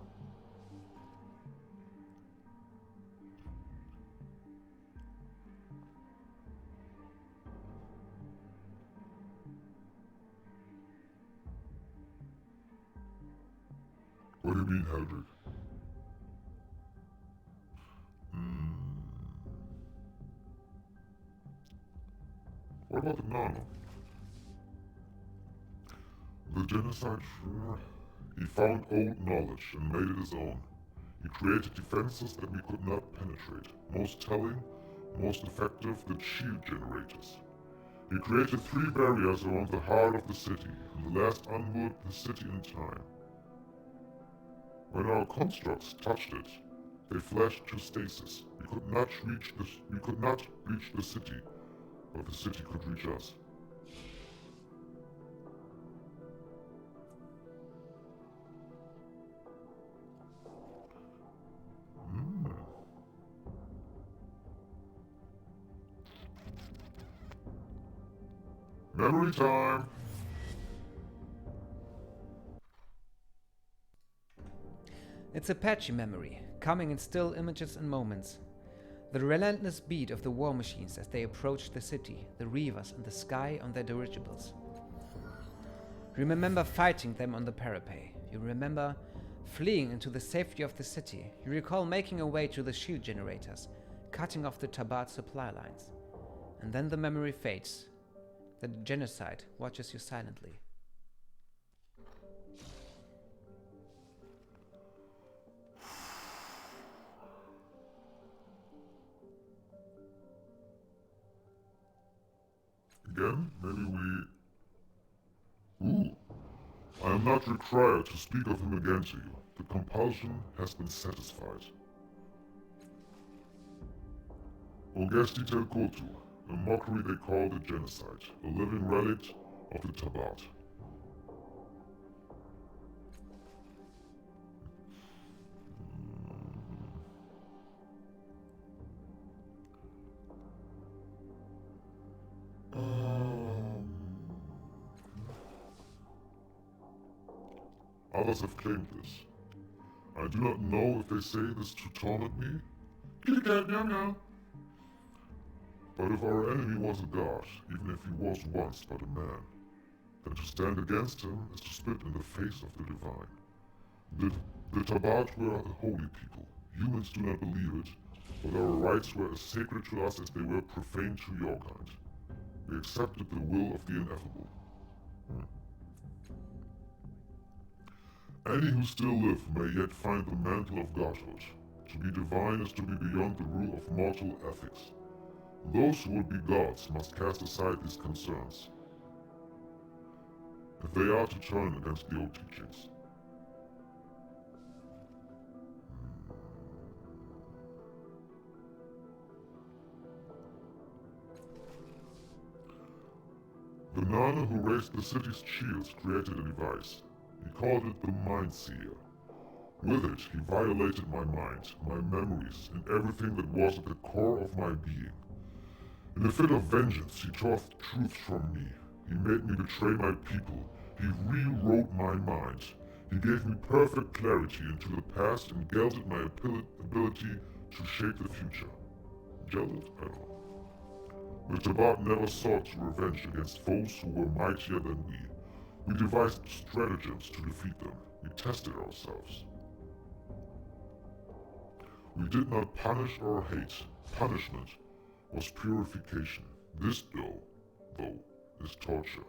What do you mean, Heldrick? What about the Nano? The Genocide, he found old knowledge and made it his own. He created defenses that we could not penetrate. Most telling, most effective, the shield generators. He created 3 barriers around the heart of the city, and the last unmoored the city in time. When our constructs touched it, they flashed to stasis. We could not reach the city, but the city could reach us. Memory time! It's a patchy memory, coming in still images and moments. The relentless beat of the war machines as they approached the city, the reavers and the sky on their dirigibles. You remember fighting them on the parapet. You remember fleeing into the safety of the city. You recall making a way to the shield generators, cutting off the Tybir supply lines. And then the memory fades. The genocide watches you silently. Again, maybe we... Ooh. I am not required to speak of him again to you. The compulsion has been satisfied. Ogesti Telkotu, a mockery they call the Genocide, a living relic of the Tybir. Others have claimed this. I do not know if they say this to torment me. Kitty cat, meow meow. But if our enemy was a god, even if he was once but a man, then to stand against him is to spit in the face of the divine. The Tybir were a holy people. Humans do not believe it, but our rights were as sacred to us as they were profane to your kind. We accepted the will of the ineffable. Any who still live may yet find the mantle of godhood. To be divine is to be beyond the rule of mortal ethics. Those who would be gods must cast aside these concerns, if they are to turn against the old teachings. The Nana who raised the city's shields created a device. He called it the Mind Seer. With it, he violated my mind, my memories, and everything that was at the core of my being. In a fit of vengeance, he tore truth from me. He made me betray my people. He rewrote my mind. He gave me perfect clarity into the past and gelded my ability to shape the future. Gelded? I don't know. The Tybir never sought revenge against foes who were mightier than we. We devised stratagems to defeat them. We tested ourselves. We did not punish or hate. Punishment was purification. This, though, is torture.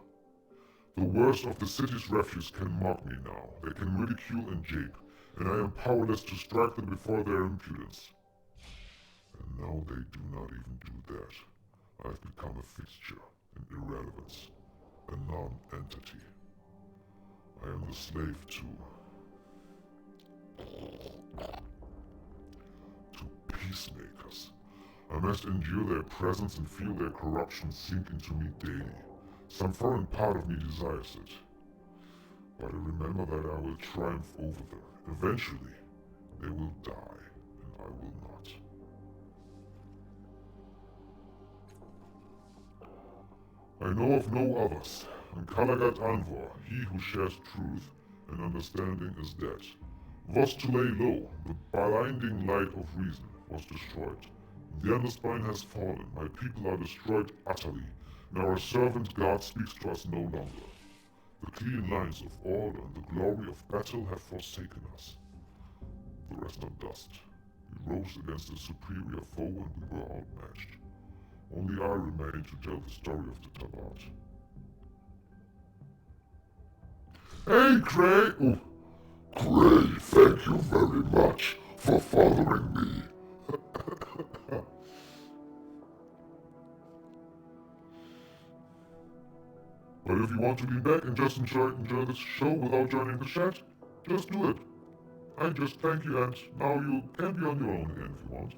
The worst of the city's refuse can mock me now. They can ridicule and jape, and I am powerless to strike them before their impudence. And now they do not even do that. I've become a fixture, an irrelevance, a non-entity. I am the slave to peacemakers. I must endure their presence and feel their corruption sink into me daily. Some foreign part of me desires it. But I remember that I will triumph over them. Eventually, they will die, and I will not. I know of no others, and Kalagat Anvor, he who shares truth and understanding, is dead. Was to lay low, the blinding light of reason was destroyed. The Underspine has fallen, my people are destroyed utterly, and our servant God speaks to us no longer. The clean lines of order and the glory of battle have forsaken us. The rest are dust. We rose against a superior foe and we were outmatched. Only I remain to tell the story of the Tabat. Hey, Cray! Oh, Cray, thank you very much for following me. But if you want to be back and just enjoy this show without joining the chat, just do it. I just thank you, and now you can be on your own again if you want.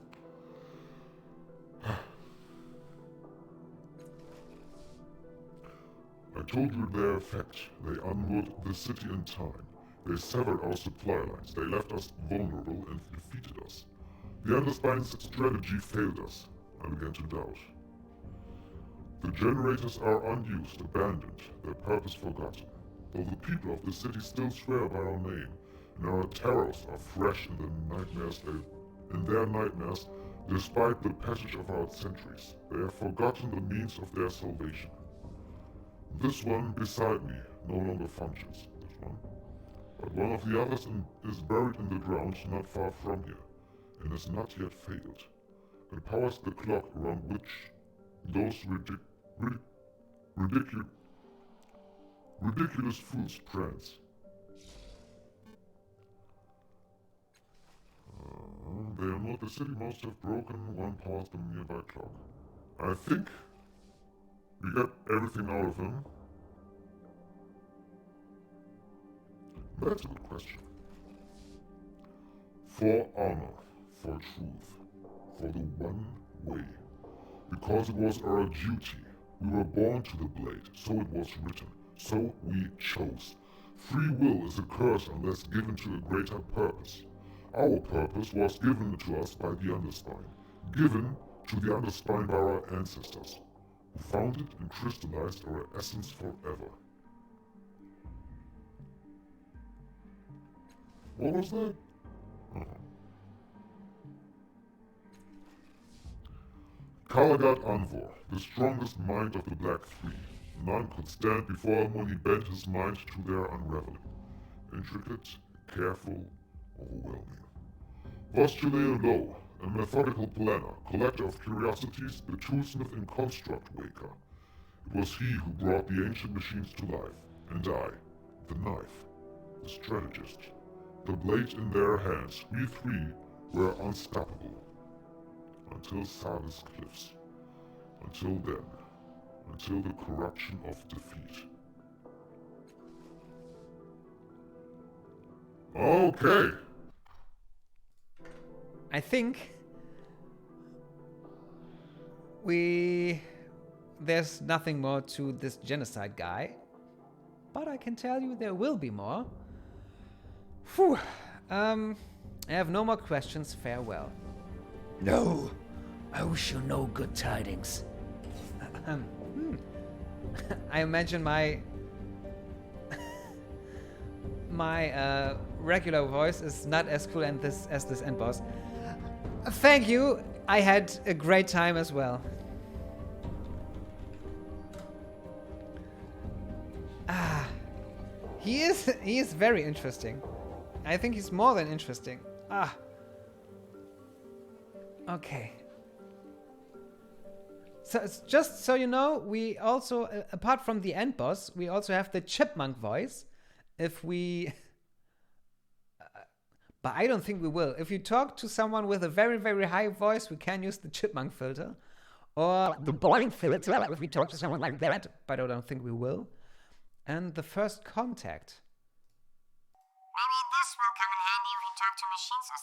I told you their effect. They unmoored the city in time. They severed our supply lines. They left us vulnerable and defeated us. The Underspine's strategy failed us. I began to doubt. The generators are unused, abandoned, their purpose forgotten. Though the people of the city still swear by our name, and our terrors are fresh in their nightmares, despite the passage of our centuries, they have forgotten the means of their salvation. This one beside me no longer functions, this one. But one of the others is buried in the ground not far from here, and has not yet failed. It powers the clock around which those ridiculous fools prance. They unload the city, most have broken, one powers the nearby clock. I think we got everything out of him. That's a good question. For honor, for truth, for the one way. Because it was our duty. We were born to the blade, so it was written. So we chose. Free will is a curse unless given to a greater purpose. Our purpose was given to us by the Underspine. Given to the Underspine by our ancestors, who founded and crystallized our essence forever. What was that? Kalagat Anvor, the strongest mind of the Black Three. None could stand before him when he bent his mind to their unraveling. Intricate, careful, overwhelming. Postulator Low, a methodical planner, collector of curiosities, the toolsmith and construct waker. It was he who brought the ancient machines to life, and I, the knife, the strategist. The blade in their hands, we three were unstoppable. Until Sardis cliffs. Until then. Until the corruption of defeat. Okay. I think there's nothing more to this genocide guy, but I can tell you there will be more. Phew. I have no more questions. Farewell. No, I wish you no good tidings. I imagine my regular voice is not as cool as this end boss. Thank you. I had a great time as well. He is very interesting. I think he's more than interesting. Okay. So it's just so you know, we also, apart from the end boss, we also have the chipmunk voice. If we... but I don't think we will. If you talk to someone with a very, very high voice, we can use the chipmunk filter. Or the blind filter if we talk to someone like that. But I don't think we will. And the first contact. Maybe this will come in handy if you talk to machines or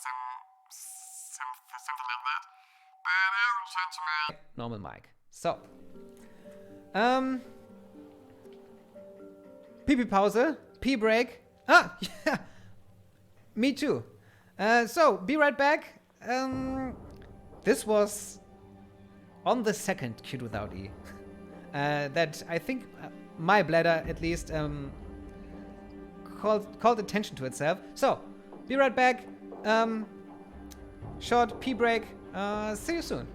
something like that. But I'll return to my normal mic. So, Pee pause. Pee break. Ah, yeah. Me too. So, be right back. This was on the second cute without E. That I think my bladder at least called attention to itself. So, be right back. Short pee break. See you soon.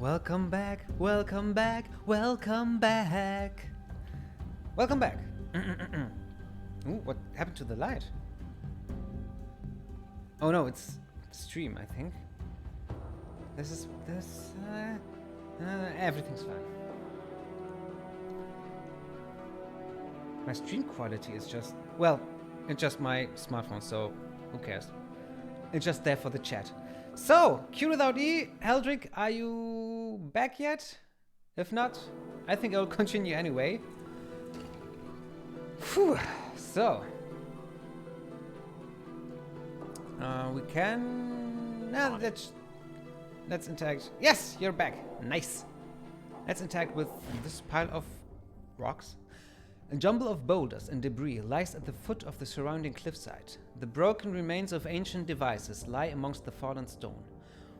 Welcome back, welcome back, welcome back. Welcome back. Ooh, what happened to the light? Oh no, it's stream, I think. Everything's fine. My stream quality is just, well, it's just my smartphone, so who cares? It's just there for the chat. So, Q without E, Heldrick, are you back yet? If not, I think I'll continue anyway. Phew. So, we can. Let's interact. Yes, you're back. Nice. Let's interact with this pile of rocks. A jumble of boulders and debris lies at the foot of the surrounding cliffside. The broken remains of ancient devices lie amongst the fallen stone,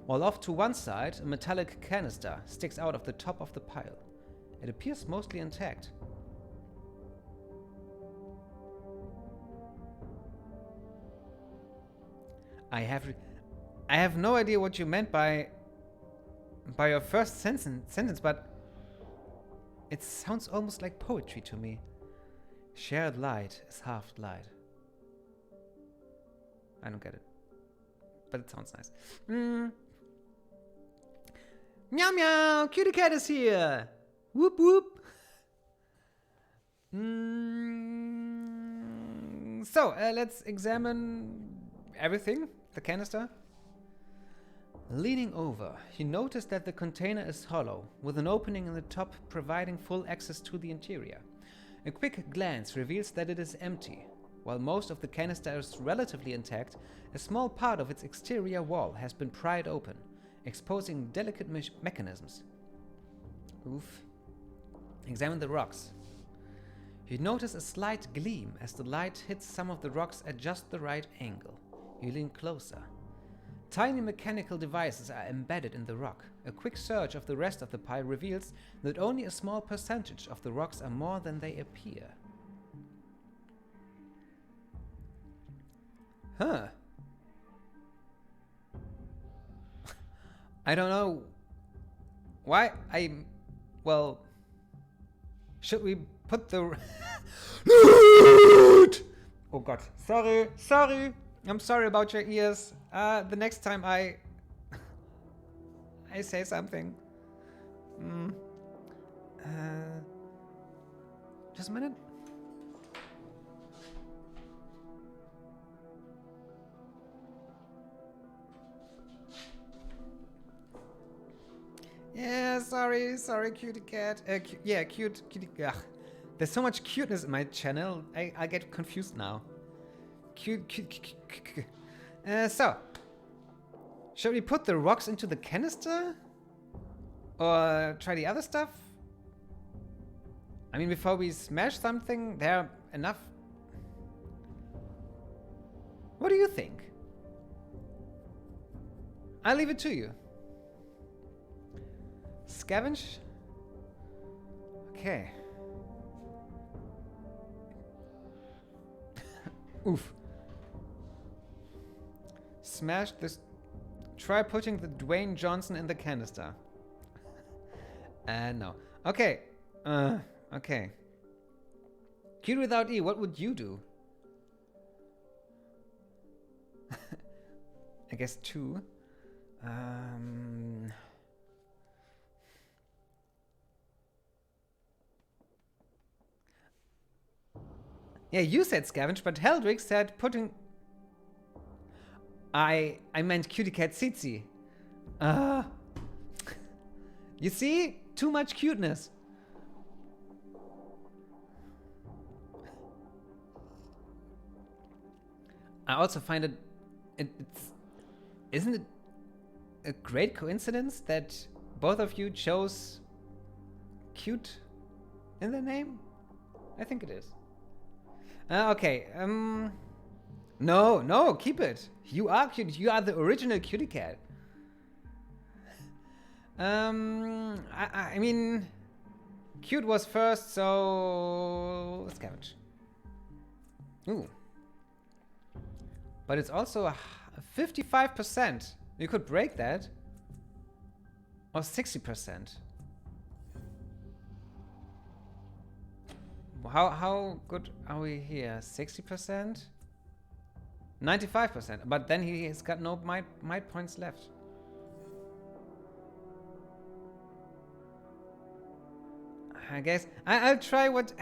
while off to one side, a metallic canister sticks out of the top of the pile. It appears mostly intact. I have no idea what you meant by your first sentence, but it sounds almost like poetry to me. Shared light is half light. I don't get it, but it sounds nice. Meow meow, cutie cat is here. Whoop whoop. So let's examine everything. The canister. Leaning over, you notice that the container is hollow, with an opening in the top providing full access to the interior. A quick glance reveals that it is empty. While most of the canister is relatively intact, a small part of its exterior wall has been pried open, exposing delicate mechanisms. Oof. Examine the rocks. You notice a slight gleam as the light hits some of the rocks at just the right angle. You lean closer. Tiny mechanical devices are embedded in the rock. A quick search of the rest of the pile reveals that only a small percentage of the rocks are more than they appear. Huh. I don't know why well, should we put the Loot! Oh god, sorry. I'm sorry about your ears. The next time I say something. Just a minute. Yeah, sorry, cutie cat. Cutie. Ugh. There's so much cuteness in my channel. I get confused now. Cute. So, should we put the rocks into the canister? Or try the other stuff? I mean, before we smash something, there are enough. What do you think? I'll leave it to you. Scavenge? Okay. Oof. Smash this. Try putting the Dwayne Johnson in the canister. No. Okay. Okay. Q without E, what would you do? I guess 2. Yeah, you said scavenge, but Heldrick said putting... I meant cutie cat Tsitsi. You see? Too much cuteness. I also find isn't it a great coincidence that both of you chose cute in the name? I think it is. Okay. No, keep it. You are cute. You are the original cutie cat. I mean, cute was first, so scavenge. Ooh. But it's also a 55%. You could break that. Or 60%. How good are we here? 60%? 95%. But then he has got no might points left. I guess I'll try what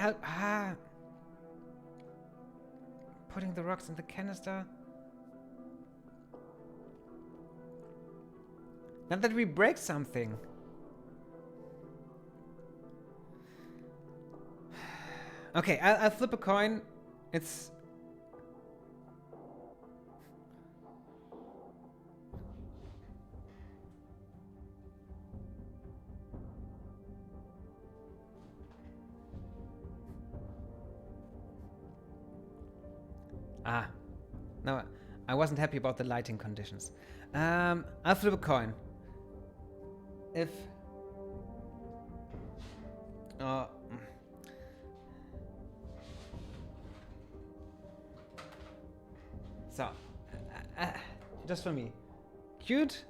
putting the rocks in the canister. Not that we break something. Okay, I'll flip a coin. It's... No, I wasn't happy about the lighting conditions. I'll flip a coin. If... So, just for me. Cute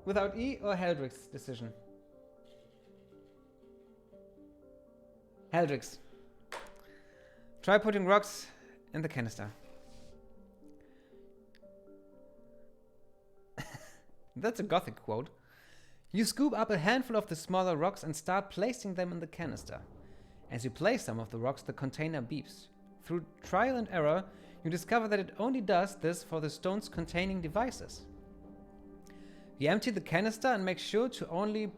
without E or Heldrick's decision? Heldrick's. Try putting rocks in the canister. That's a gothic quote. You scoop up a handful of the smaller rocks and start placing them in the canister. As you place some of the rocks, the container beeps. Through trial and error, you discover that it only does this for the stones containing devices. You empty the canister and make sure to only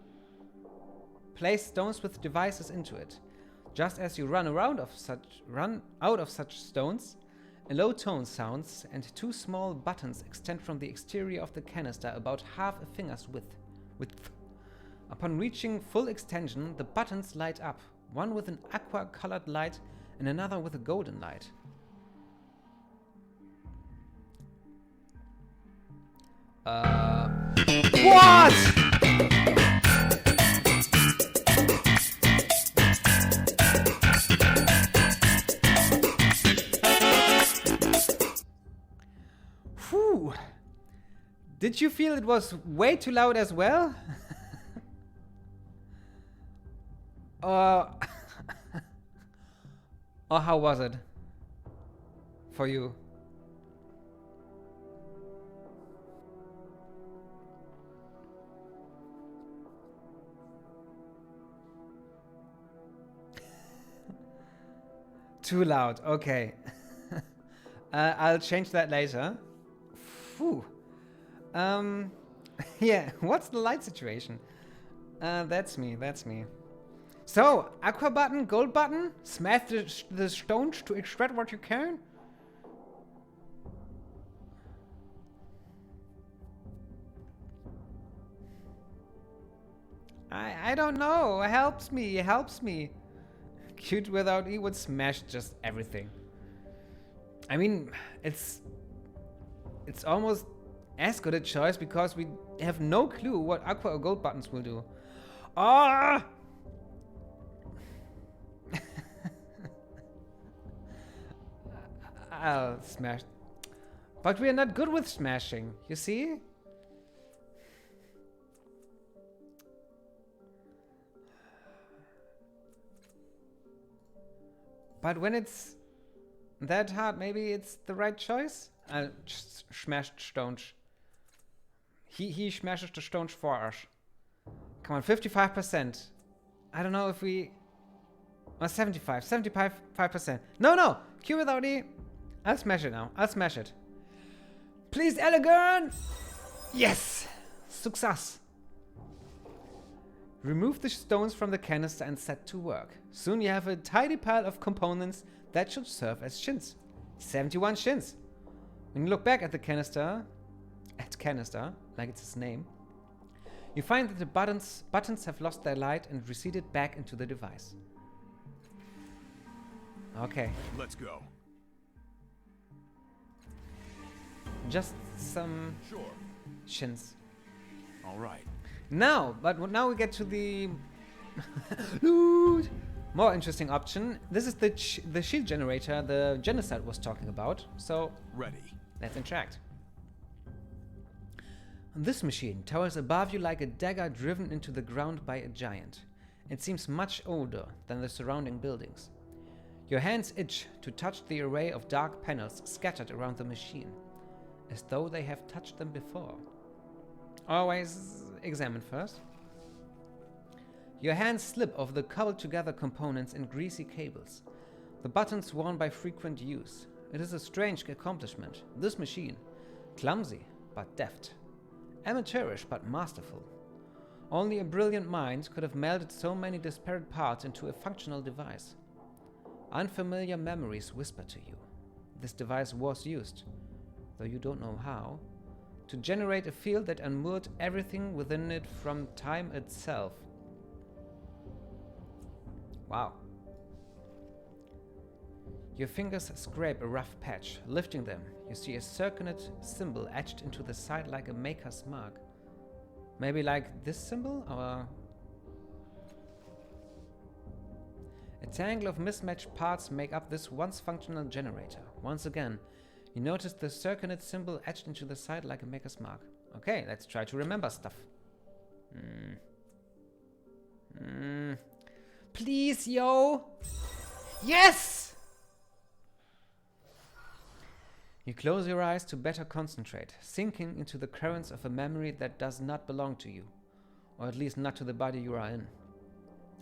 place stones with devices into it. Just as you run out of such stones, a low tone sounds and two small buttons extend from the exterior of the canister about half a finger's width. Upon reaching full extension, the buttons light up, one with an aqua-colored light and another with a golden light. What?! Whew. Did you feel it was way too loud as well? Or how was it for you? Too loud, okay. I'll change that later. Phew. Yeah, what's the light situation? That's me. So, aqua button, gold button, smash the stones to extract what you can. I don't know. It helps me. Cute without E would smash just everything. I mean, it's almost as good a choice because we have no clue what aqua or gold buttons will do. Ah! I'll smash. But we are not good with smashing, you see? But when it's that hard, maybe it's the right choice? I'll smash stones. He smashes the stones for us. Come on, 55%. I don't know if we... Or 75%. No! Q without E. I'll smash it now. I'll smash it. Please, Aligern! Yes! Success! Remove the stones from the canister and set to work. Soon you have a tidy pile of components that should serve as shins. 71 shins. When you look back at the canister, like it's his name, You find that the buttons have lost their light and receded back into the device. Okay. Let's go. Just some Sure. shins. All right. Now we get to the more interesting option. This is the shield generator the Genocide was talking about. So Ready. let's interact. This machine towers above you like a dagger driven into the ground by a giant. It seems much older than the surrounding buildings. Your hands itch to touch the array of dark panels scattered around the machine, as though they have touched them before. Always examine first. Your hands slip over the cobbled together components and greasy cables, the buttons worn by frequent use. It is a strange accomplishment. This machine, clumsy but deft, amateurish but masterful. Only a brilliant mind could have melded so many disparate parts into a functional device. Unfamiliar memories whisper to you. This device was used, though you don't know how, to generate a field that unmoored everything within it from time itself. Wow. Your fingers scrape a rough patch. Lifting them, you see a circular symbol etched into the side like a maker's mark. Maybe like this symbol, or... A tangle of mismatched parts make up this once functional generator. Once again, you notice the circular symbol etched into the side like a maker's mark. Okay, let's try to remember stuff. Please, yo! Yes! You close your eyes to better concentrate, sinking into the currents of a memory that does not belong to you, or at least not to the body you are in.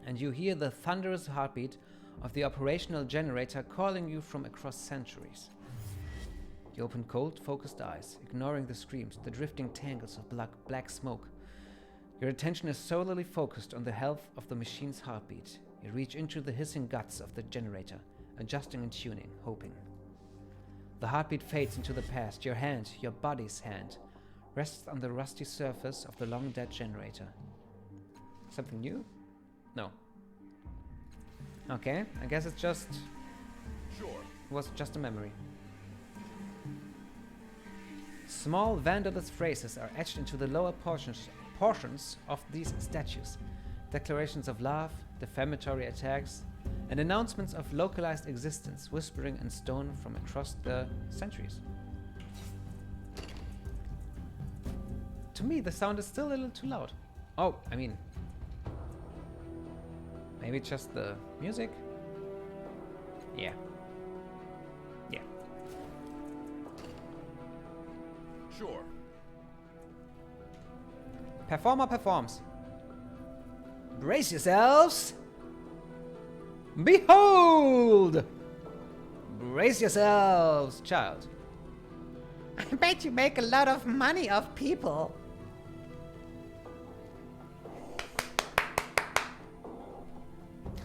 And you hear the thunderous heartbeat of the operational generator calling you from across centuries. You open cold, focused eyes, ignoring the screams, the drifting tangles of black smoke. Your attention is solely focused on the health of the machine's heartbeat. You reach into the hissing guts of the generator, adjusting and tuning, hoping. The heartbeat fades into the past. Your hand, your body's hand, rests on the rusty surface of the long-dead generator. Something new? No. Okay, I guess it's just... Sure. It was just a memory. Small vandalist phrases are etched into the lower portions of these statues. Declarations of love, defamatory attacks, and announcements of localized existence whispering in stone from across the centuries. To me, the sound is still a little too loud. Oh, I mean... Maybe just the music? Yeah. Yeah. Sure. Performer performs. Brace yourselves! Behold! Brace yourselves, child. I bet you make a lot of money off people.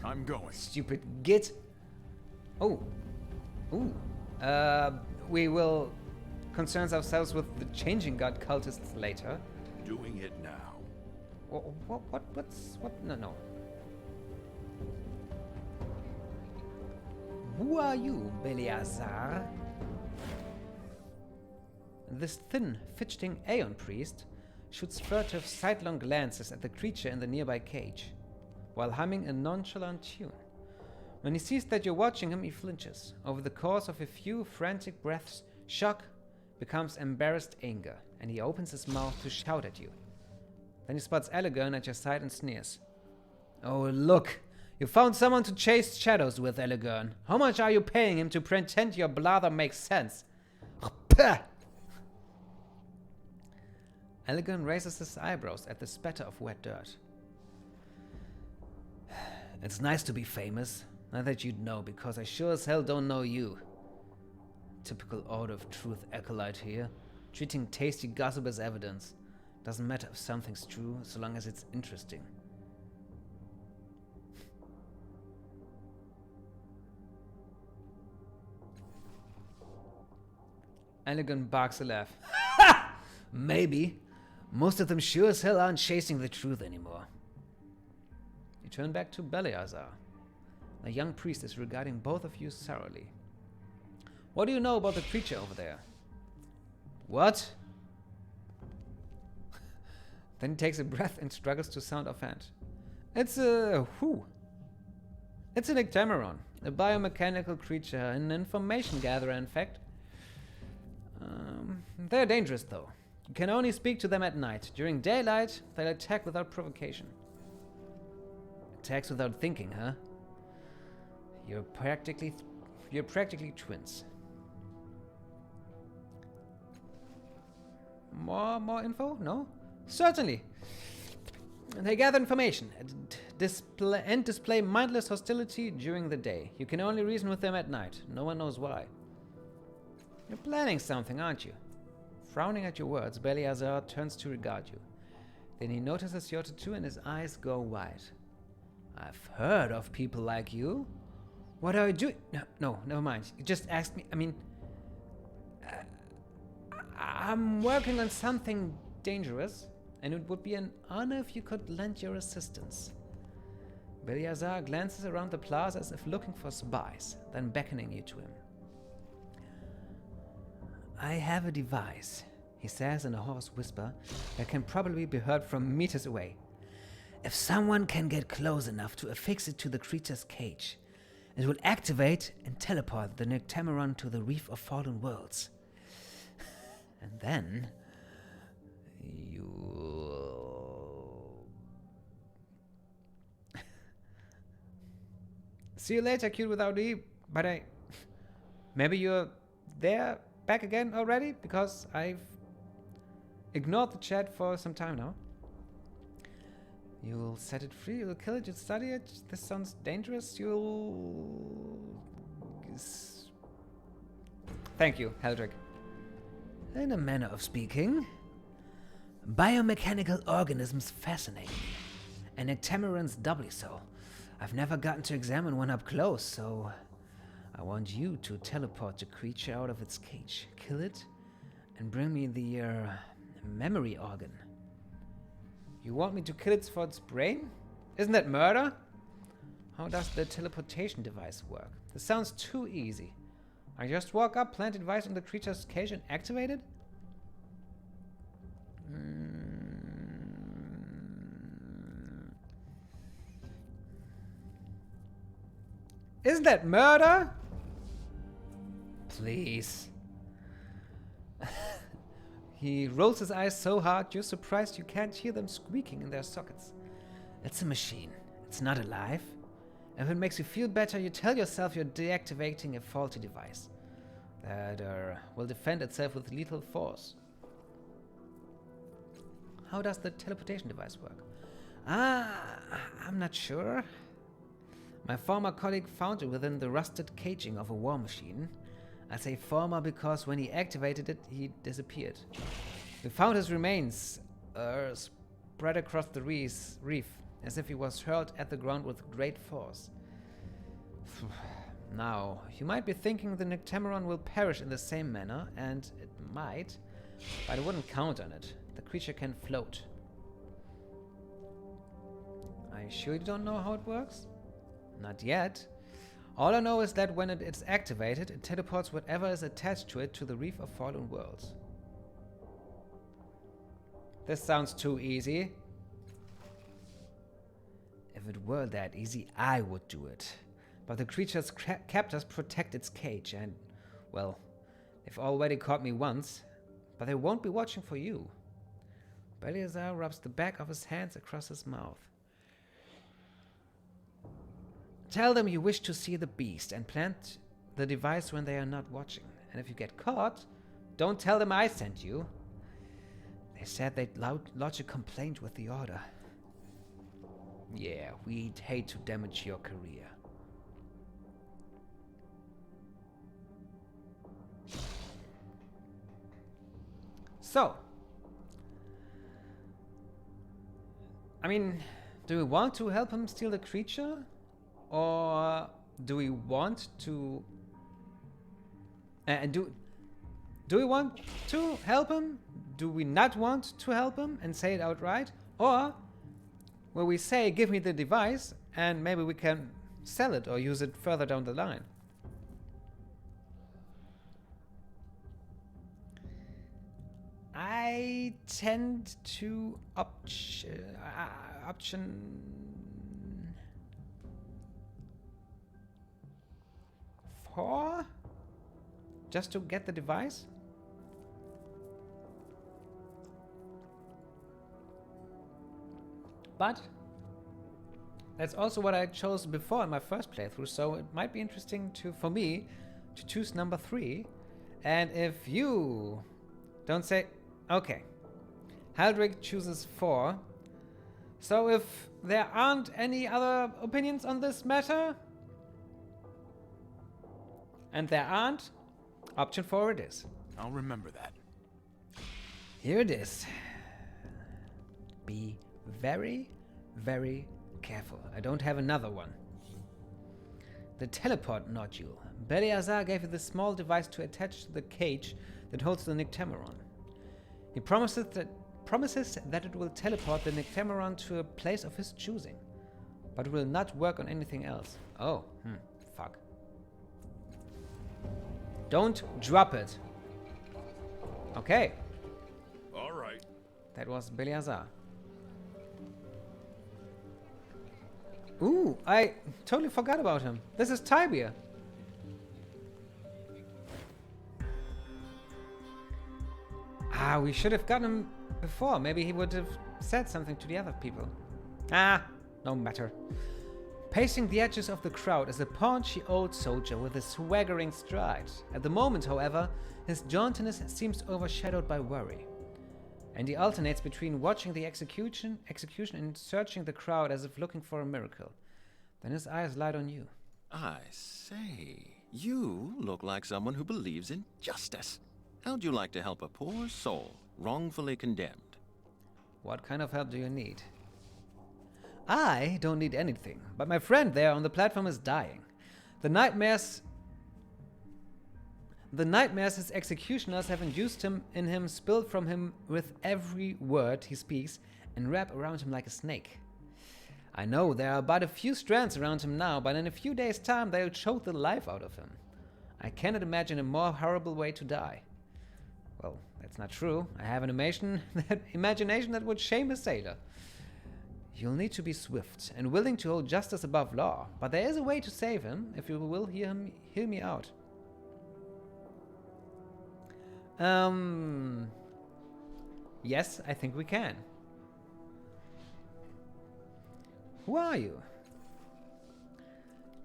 I'm going. Stupid git. Oh. Ooh. We will concern ourselves with the changing god cultists later. Doing it now. What? No. Who are you, Beleazar? This thin, fidgeting Aeon priest shoots furtive, sidelong glances at the creature in the nearby cage, while humming a nonchalant tune. When he sees that you're watching him, he flinches. Over the course of a few frantic breaths, shock becomes embarrassed anger, and he opens his mouth to shout at you. Then he spots Aligern at your side and sneers. Oh, look! You found someone to chase shadows with, Aligern. How much are you paying him to pretend your blather makes sense? Aligern raises his eyebrows at the spatter of wet dirt. It's nice to be famous. Not that you'd know, because I sure as hell don't know you. Typical Order of Truth acolyte here, treating tasty gossip as evidence. Doesn't matter if something's true, so long as it's interesting. Aligern barks a laugh. Ha! Maybe. Most of them sure as hell aren't chasing the truth anymore. You turn back to Beleazar. The young priest is regarding both of you thoroughly. What do you know about the creature over there? What? Then he takes a breath and struggles to sound offhand. It's a who? It's an Ectameron, a biomechanical creature, an information gatherer, in fact. They're dangerous, though. You can only speak to them at night. During daylight, they'll attack without provocation. Attacks without thinking, huh? You're practically twins. More info? No? Certainly. They gather information and display mindless hostility during the day. You can only reason with them at night. No one knows why. You're planning something, aren't you? Frowning at your words, Beleazar turns to regard you. Then he notices your tattoo and his eyes go wide. I've heard of people like you. What are you doing? No, never mind. You just asked me. I mean, I'm working on something dangerous, and it would be an honor if you could lend your assistance. Beleazar glances around the plaza as if looking for spies, then beckoning you to him. I have a device, he says in a hoarse whisper that can probably be heard from meters away. If someone can get close enough to affix it to the creature's cage, it will activate and teleport the Ectameron to the Reef of Fallen Worlds. And then See you later, cute without E. But maybe you're back again already? Because I've ignored the chat for some time now. You'll set it free, you'll kill it, you'll study it. This sounds dangerous. Thank you, Heldrick. In a manner of speaking, biomechanical organisms fascinate me, and Ectamerons doubly so. I've never gotten to examine one up close, so I want you to teleport the creature out of its cage, kill it, and bring me the memory organ. You want me to kill it for its brain? Isn't that murder? How does the teleportation device work? This sounds too easy. I just walk up, plant a device on the creature's cage, and activate it? Isn't that murder? Please. He rolls his eyes so hard you're surprised you can't hear them squeaking in their sockets. It's a machine. It's not alive. If it makes you feel better, you tell yourself you're deactivating a faulty device that will defend itself with lethal force. How does the teleportation device work? I'm not sure. My former colleague found it within the rusted caging of a war machine. I say former because when he activated it, he disappeared. We found his remains spread across the reef, as if he was hurled at the ground with great force. Now, you might be thinking the Ectameron will perish in the same manner, and it might, but I wouldn't count on it. The creature can float. Are you sure you don't know how it works? Not yet. All I know is that when it's activated, it teleports whatever is attached to it to the Reef of Fallen Worlds. This sounds too easy. If it were that easy, I would do it. But the creature's captors protect its cage and, well, they've already caught me once, but they won't be watching for you. Beleazar rubs the back of his hands across his mouth. Tell them you wish to see the beast and plant the device when they are not watching. And if you get caught, don't tell them I sent you. They said they'd lodge a complaint with the Order. Yeah, we'd hate to damage your career. So, I mean, do we want to help him steal the creature? Or do we want to do we want to help him? do we not want to help him and say it outright? Or will we say, give me the device, and maybe we can sell it or use it further down the line? I tend to option 4 just to get the device. But that's also what I chose before in my first playthrough, so it might be interesting for me to choose number 3. And if you don't say, okay, Haldrick chooses 4. So if there aren't any other opinions on this matter, and there aren't, option 4 it is. I'll remember that. Here it is. Be very, very careful. I don't have another one. The teleport nodule. Beleazar gave you this small device to attach to the cage that holds the Nyctemeron. He promises that it will teleport the Nyctemeron to a place of his choosing, but will not work on anything else. Oh, fuck. Don't drop it. Okay. All right. That was Beleazar. Ooh, I totally forgot about him. This is Tybir. Ah, we should have gotten him before. Maybe he would have said something to the other people. Ah, no matter. Pacing the edges of the crowd is a paunchy old soldier with a swaggering stride. At the moment, however, his jauntiness seems overshadowed by worry, and he alternates between watching the execution and searching the crowd as if looking for a miracle. Then his eyes light on you. I say, you look like someone who believes in justice. How'd you like to help a poor soul wrongfully condemned? What kind of help do you need? I don't need anything, but my friend there on the platform is dying. The nightmares his executioners have induced in him spill from him with every word he speaks and wrap around him like a snake. I know there are but a few strands around him now, but in a few days' time they'll choke the life out of him. I cannot imagine a more horrible way to die. Well, that's not true. I have an imagination that would shame a sailor. You'll need to be swift and willing to hold justice above law, but there is a way to save him, if you will hear me out. Yes, I think we can. Who are you?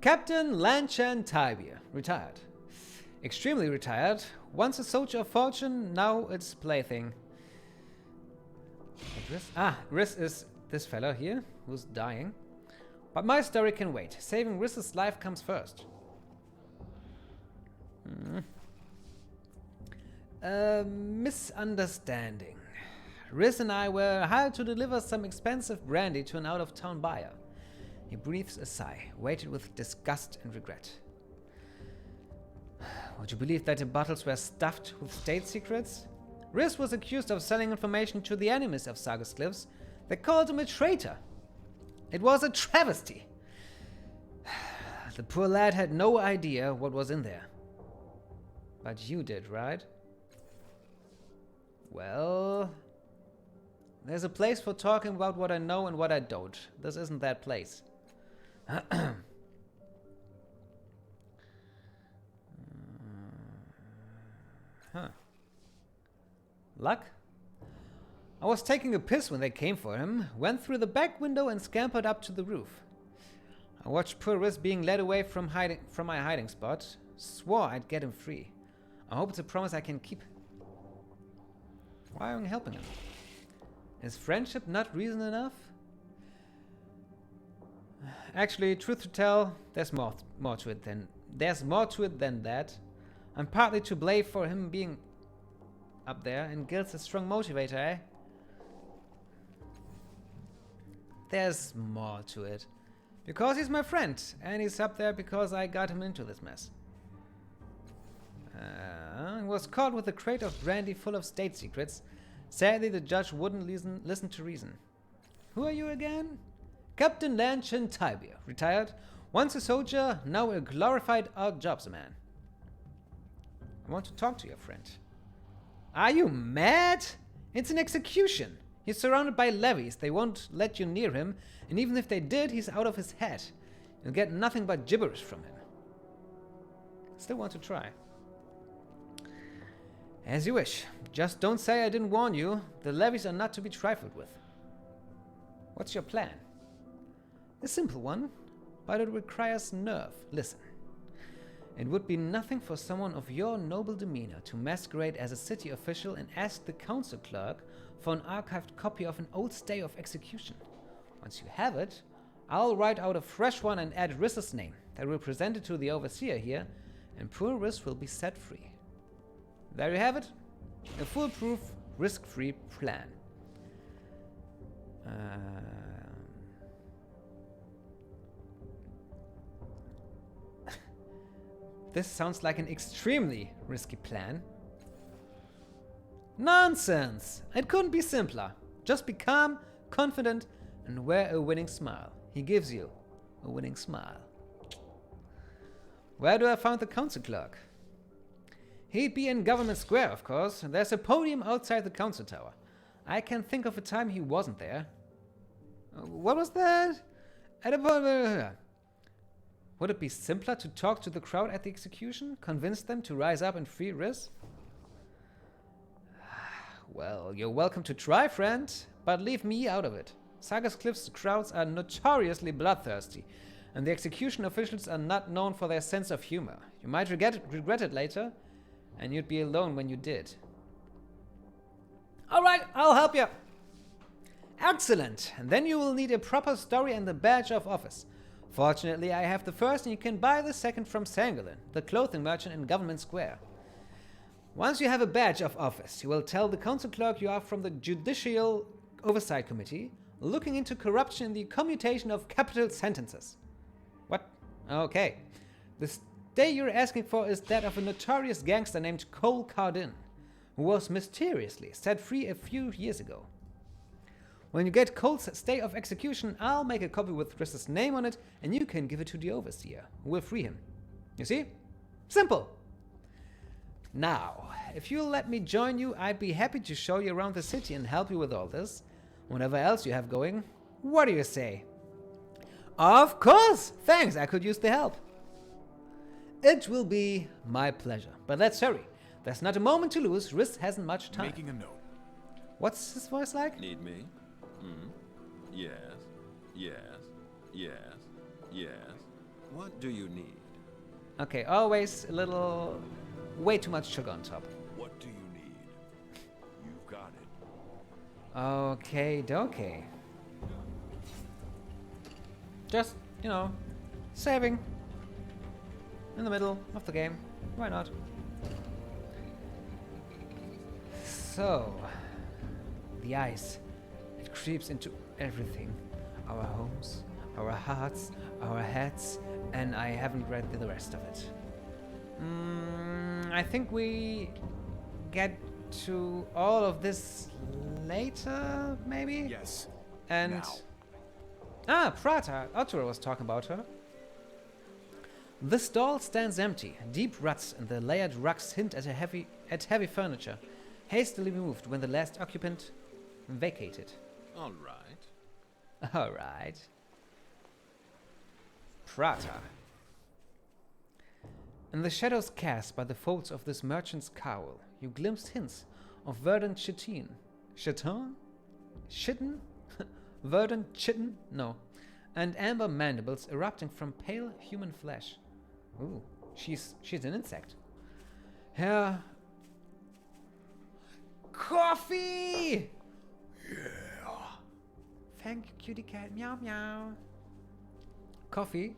Captain Lanchan Tybir, retired. Extremely retired. Once a soldier of fortune, now it's plaything. Riss is this fella here, who's dying. But my story can wait. Saving Riss's life comes first. Misunderstanding. Riss and I were hired to deliver some expensive brandy to an out-of-town buyer. He breathes a sigh, weighted with disgust and regret. Would you believe that the bottles were stuffed with state secrets? Riss was accused of selling information to the enemies of Sargus Cliffs. They called him a traitor. It was a travesty. The poor lad had no idea what was in there. But you did, right? Well, there's a place for talking about what I know and what I don't. This isn't that place. Luck? I was taking a piss when they came for him, went through the back window and scampered up to the roof. I watched poor Riss being led away from my hiding spot, swore I'd get him free. I hope it's a promise I can keep. Why am I helping him? Is friendship not reason enough? Actually, truth to tell, there's more to it than that. I'm partly to blame for him being up there, and guilt's a strong motivator, eh? There's more to it. Because he's my friend, and he's up there because I got him into this mess. He was caught with a crate of brandy full of state secrets, Sadly, the judge wouldn't listen to reason. Who are you again? Captain Lanchin Tybir, retired. Once a soldier, now a glorified odd jobs man. I want to talk to your friend. Are you mad? It's an execution. He's surrounded by levies. They won't let you near him, and even if they did, he's out of his head. You'll get nothing but gibberish from him. Still want to try. As you wish. Just don't say I didn't warn you. The levies are not to be trifled with. What's your plan? A simple one, but it requires nerve. Listen. It would be nothing for someone of your noble demeanor to masquerade as a city official and ask the council clerk for an archived copy of an old stay of execution. Once you have it, I'll write out a fresh one and add Riss's name. I will present it to the overseer here, and poor Riss will be set free. There you have it. A foolproof, risk-free plan. This sounds like an extremely risky plan. Nonsense! It couldn't be simpler. Just be calm, confident, and wear a winning smile. He gives you a winning smile. Where do I find the council clerk? He'd be in Government Square, of course. There's a podium outside the council tower. I can think of a time he wasn't there. What was that? Would it be simpler to talk to the crowd at the execution? Convince them to rise up and free Riss? Well, you're welcome to try, friend, but leave me out of it. Sagas Cliff's crowds are notoriously bloodthirsty, and the execution officials are not known for their sense of humor. You might regret it later, and you'd be alone when you did. All right, I'll help you. Excellent. And then you will need a proper story and the badge of office. Fortunately, I have the first, and you can buy the second from Sangolin, the clothing merchant in Government Square. Once you have a badge of office, you will tell the council clerk you are from the Judicial Oversight Committee, looking into corruption in the commutation of capital sentences. What? Okay. The stay you're asking for is that of a notorious gangster named Cole Cardin, who was mysteriously set free a few years ago. When you get Cole's stay of execution, I'll make a copy with Riss's name on it, and you can give it to the overseer, who will free him. You see? Simple. Now, if you'll let me join you, I'd be happy to show you around the city and help you with all this. Whatever else you have going. What do you say? Of course! Thanks, I could use the help. It will be my pleasure. But let's hurry. There's not a moment to lose. Riss hasn't much time. Making a note. What's his voice like? Need me? Yes. Yes. Yes. Yes. What do you need? Okay, always a little... way too much sugar on top. What do you need? You've got it. Okay, dokie. Just, saving. In the middle of the game. Why not? So... the ice. It creeps into everything. Our homes, our hearts, our heads, and I haven't read the rest of it. I think we get to all of this later, maybe? Yes. And... now. Prata. Otero was talking about her. The stall stands empty. Deep ruts and the layered rugs hint at heavy furniture, hastily moved when the last occupant vacated. All right. All right. Prata. In the shadows cast by the folds of this merchant's cowl, you glimpsed hints of verdant chitin. Chitin? Chitten? Verdant chitin? No. And amber mandibles erupting from pale human flesh. Ooh, she's an insect. Her... Coffee! Yeah. Thank you, cutie cat. Meow meow. Coffee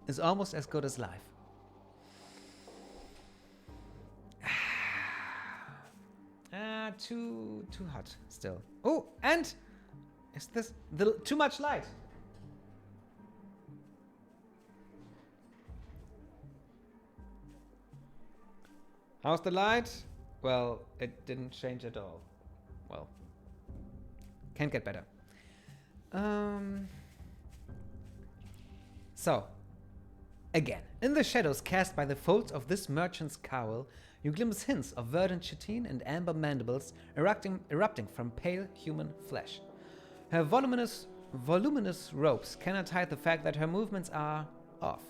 is almost as good as life. Too hot still. Oh, and is this too much light? How's the light? Well, it didn't change at all. Can't get better. So, again, in the shadows cast by the folds of this merchant's cowl, you glimpse hints of verdant chitin and amber mandibles erupting from pale human flesh. Her voluminous robes cannot hide the fact that her movements are off,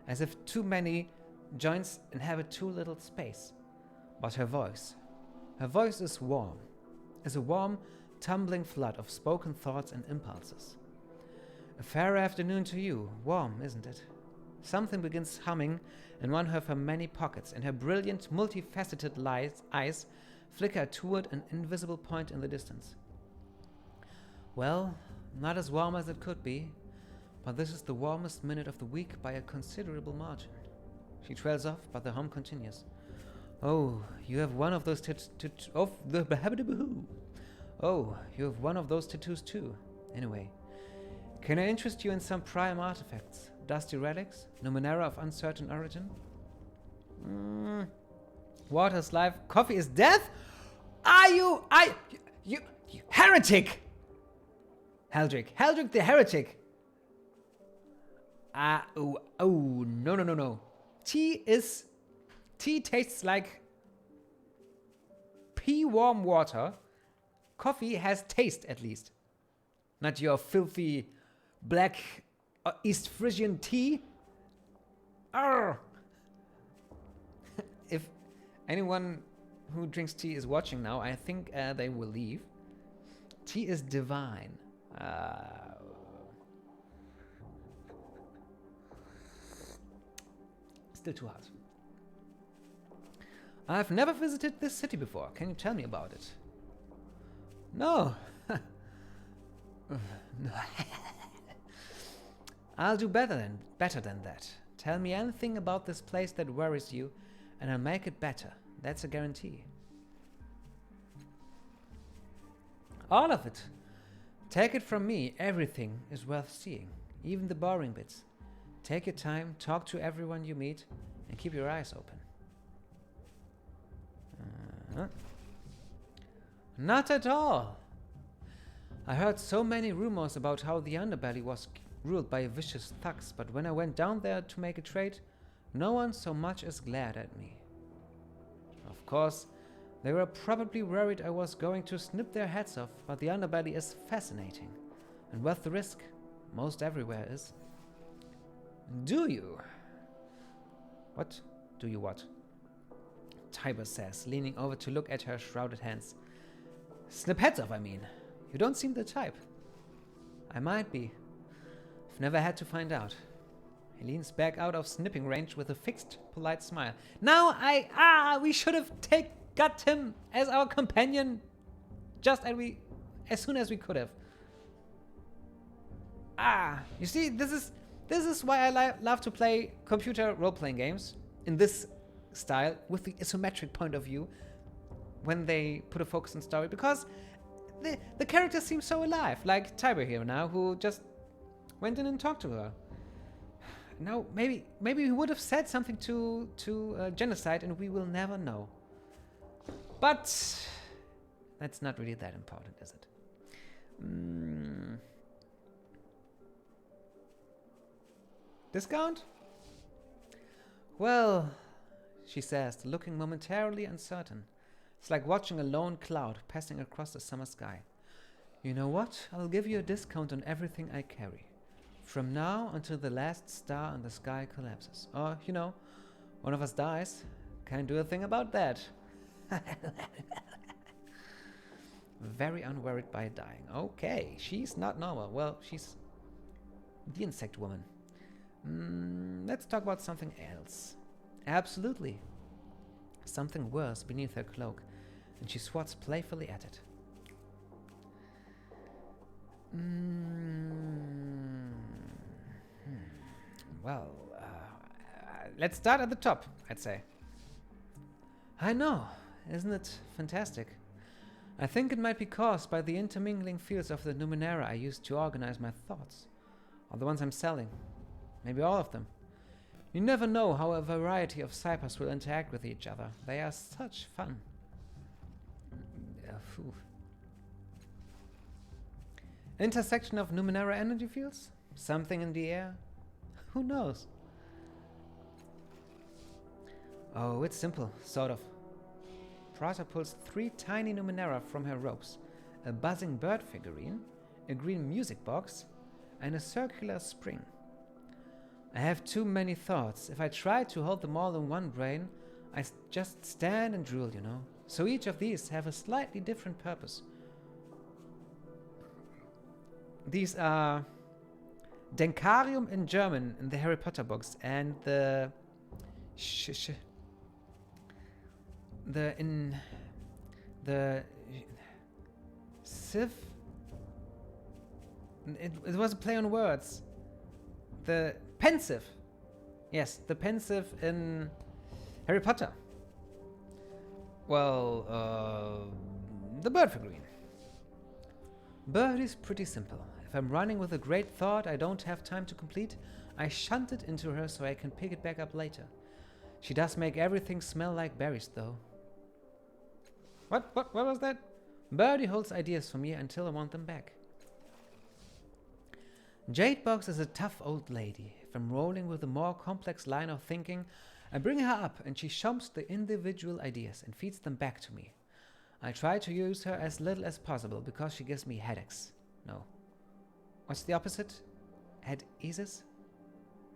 as if too many joints inhabit too little space. But her voice is warm, as a warm, tumbling flood of spoken thoughts and impulses. A fair afternoon to you, warm, isn't it? Something begins humming in one of her many pockets, and her brilliant, multifaceted eyes flicker toward an invisible point in the distance. Well, not as warm as it could be, but this is the warmest minute of the week by a considerable margin. She trails off, but the hum continues. Oh, you have one of those Oh, you have one of those tattoos too. Anyway, can I interest you in some prime artifacts? Dusty relics? Numenera of uncertain origin? Water is life, coffee is death? You heretic! Heldrick the heretic! No. Tea tastes like pea warm water. Coffee has taste, at least. Not your filthy black East Frisian tea. Arr! If anyone who drinks tea is watching now, I think they will leave. Tea is divine. Still too hot. I've never visited this city before. Can you tell me about it? No. No. I'll do better than that. Tell me anything about this place that worries you, and I'll make it better. That's a guarantee. All of it. Take it from me, everything is worth seeing, even the boring bits. Take your time, talk to everyone you meet, and keep your eyes open. Not at all. I heard so many rumors about how the underbelly was ruled by vicious thugs, but when I went down there to make a trade, no one so much as glared at me. Of course, they were probably worried I was going to snip their heads off, but the underbelly is fascinating, and worth the risk. Most everywhere is. Do you? What? Do you what? Tybir says, leaning over to look at her shrouded hands. Snip heads off, I mean. You don't seem the type. I might be. I've never had to find out. He leans back out of snipping range with a fixed, polite smile. Now we should have got him as our companion just as soon as we could have. You see, this is why I love to play computer role-playing games in this style with the isometric point of view when they put a focus on story, because the characters seem so alive, like Tybir here now, who just went in and talked to her. Now, maybe he would have said something to Genocide, and we will never know. But that's not really that important, is it? Discount? Well, she says, looking momentarily uncertain. It's like watching a lone cloud passing across the summer sky. You know what? I'll give you a discount on everything I carry. From now until the last star in the sky collapses. Or, one of us dies. Can't do a thing about that. Very unworried by dying. Okay, she's not normal. Well, she's the insect woman. Let's talk about something else. Absolutely. Something worse beneath her cloak, and she swats playfully at it. Well, let's start at the top, I'd say. I know, isn't it fantastic? I think it might be caused by the intermingling fields of the Numenera I used to organize my thoughts, or the ones I'm selling. Maybe all of them. You never know how a variety of ciphers will interact with each other. They are such fun. Intersection of Numenera energy fields? Something in the air? Who knows? Oh, it's simple, sort of. Prata pulls 3 tiny Numenera from her ropes. A buzzing bird figurine, a green music box, and a circular spring. I have too many thoughts. If I try to hold them all in one brain, I just stand and drool, you know. So each of these have a slightly different purpose. These are Denkarium in German in the Harry Potter books, and the Civ. It was a play on words. The pensive. Yes, the pensive in Harry Potter. Well, the bird figurine. Bird is pretty simple. If I'm running with a great thought I don't have time to complete, I shunt it into her so I can pick it back up later. She does make everything smell like berries, though. What was that? Birdie holds ideas for me until I want them back. Jadebox is a tough old lady. If I'm rolling with a more complex line of thinking, I bring her up and she chomps the individual ideas and feeds them back to me. I try to use her as little as possible because she gives me headaches. No. What's the opposite? Headaches?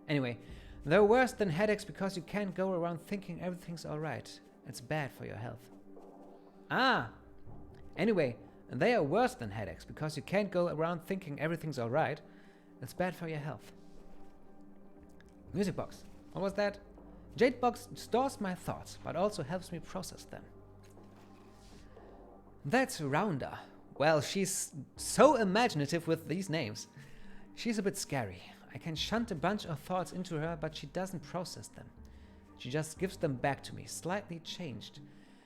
Anyway, they're worse than headaches because you can't go around thinking everything's alright. It's bad for your health. Ah! Anyway, they are worse than headaches because you can't go around thinking everything's alright. It's bad for your health. Music box. What was that? Jadebox stores my thoughts, but also helps me process them. That's Rounder. Well, she's so imaginative with these names. She's a bit scary. I can shunt a bunch of thoughts into her, but she doesn't process them. She just gives them back to me, slightly changed,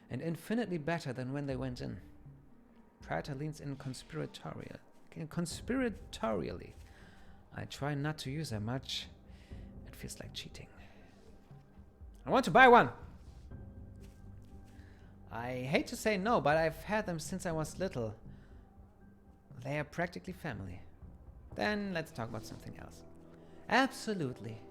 and infinitely better than when they went in. Prata leans in conspiratorially. I try not to use her much. It feels like cheating. I want to buy one! I hate to say no, but I've had them since I was little. They are practically family. Then let's talk about something else. Absolutely.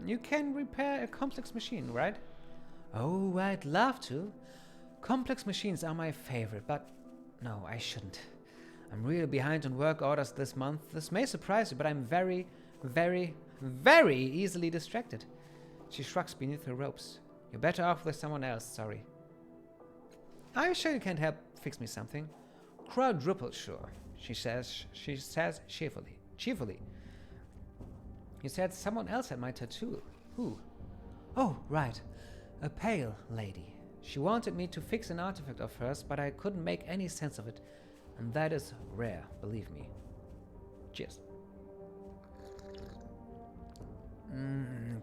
You can repair a complex machine, right? Oh, I'd love to. Complex machines are my favorite, but no, I shouldn't. I'm really behind on work orders this month. This may surprise you, but I'm very, very, very easily distracted. She shrugs beneath her ropes. You're better off with someone else, sorry. Are you sure you can't help fix me something? Quadruple sure, she says cheerfully. You said someone else had my tattoo. Who? Oh, right. A pale lady. She wanted me to fix an artifact of hers, but I couldn't make any sense of it. And that is rare, believe me. Cheers.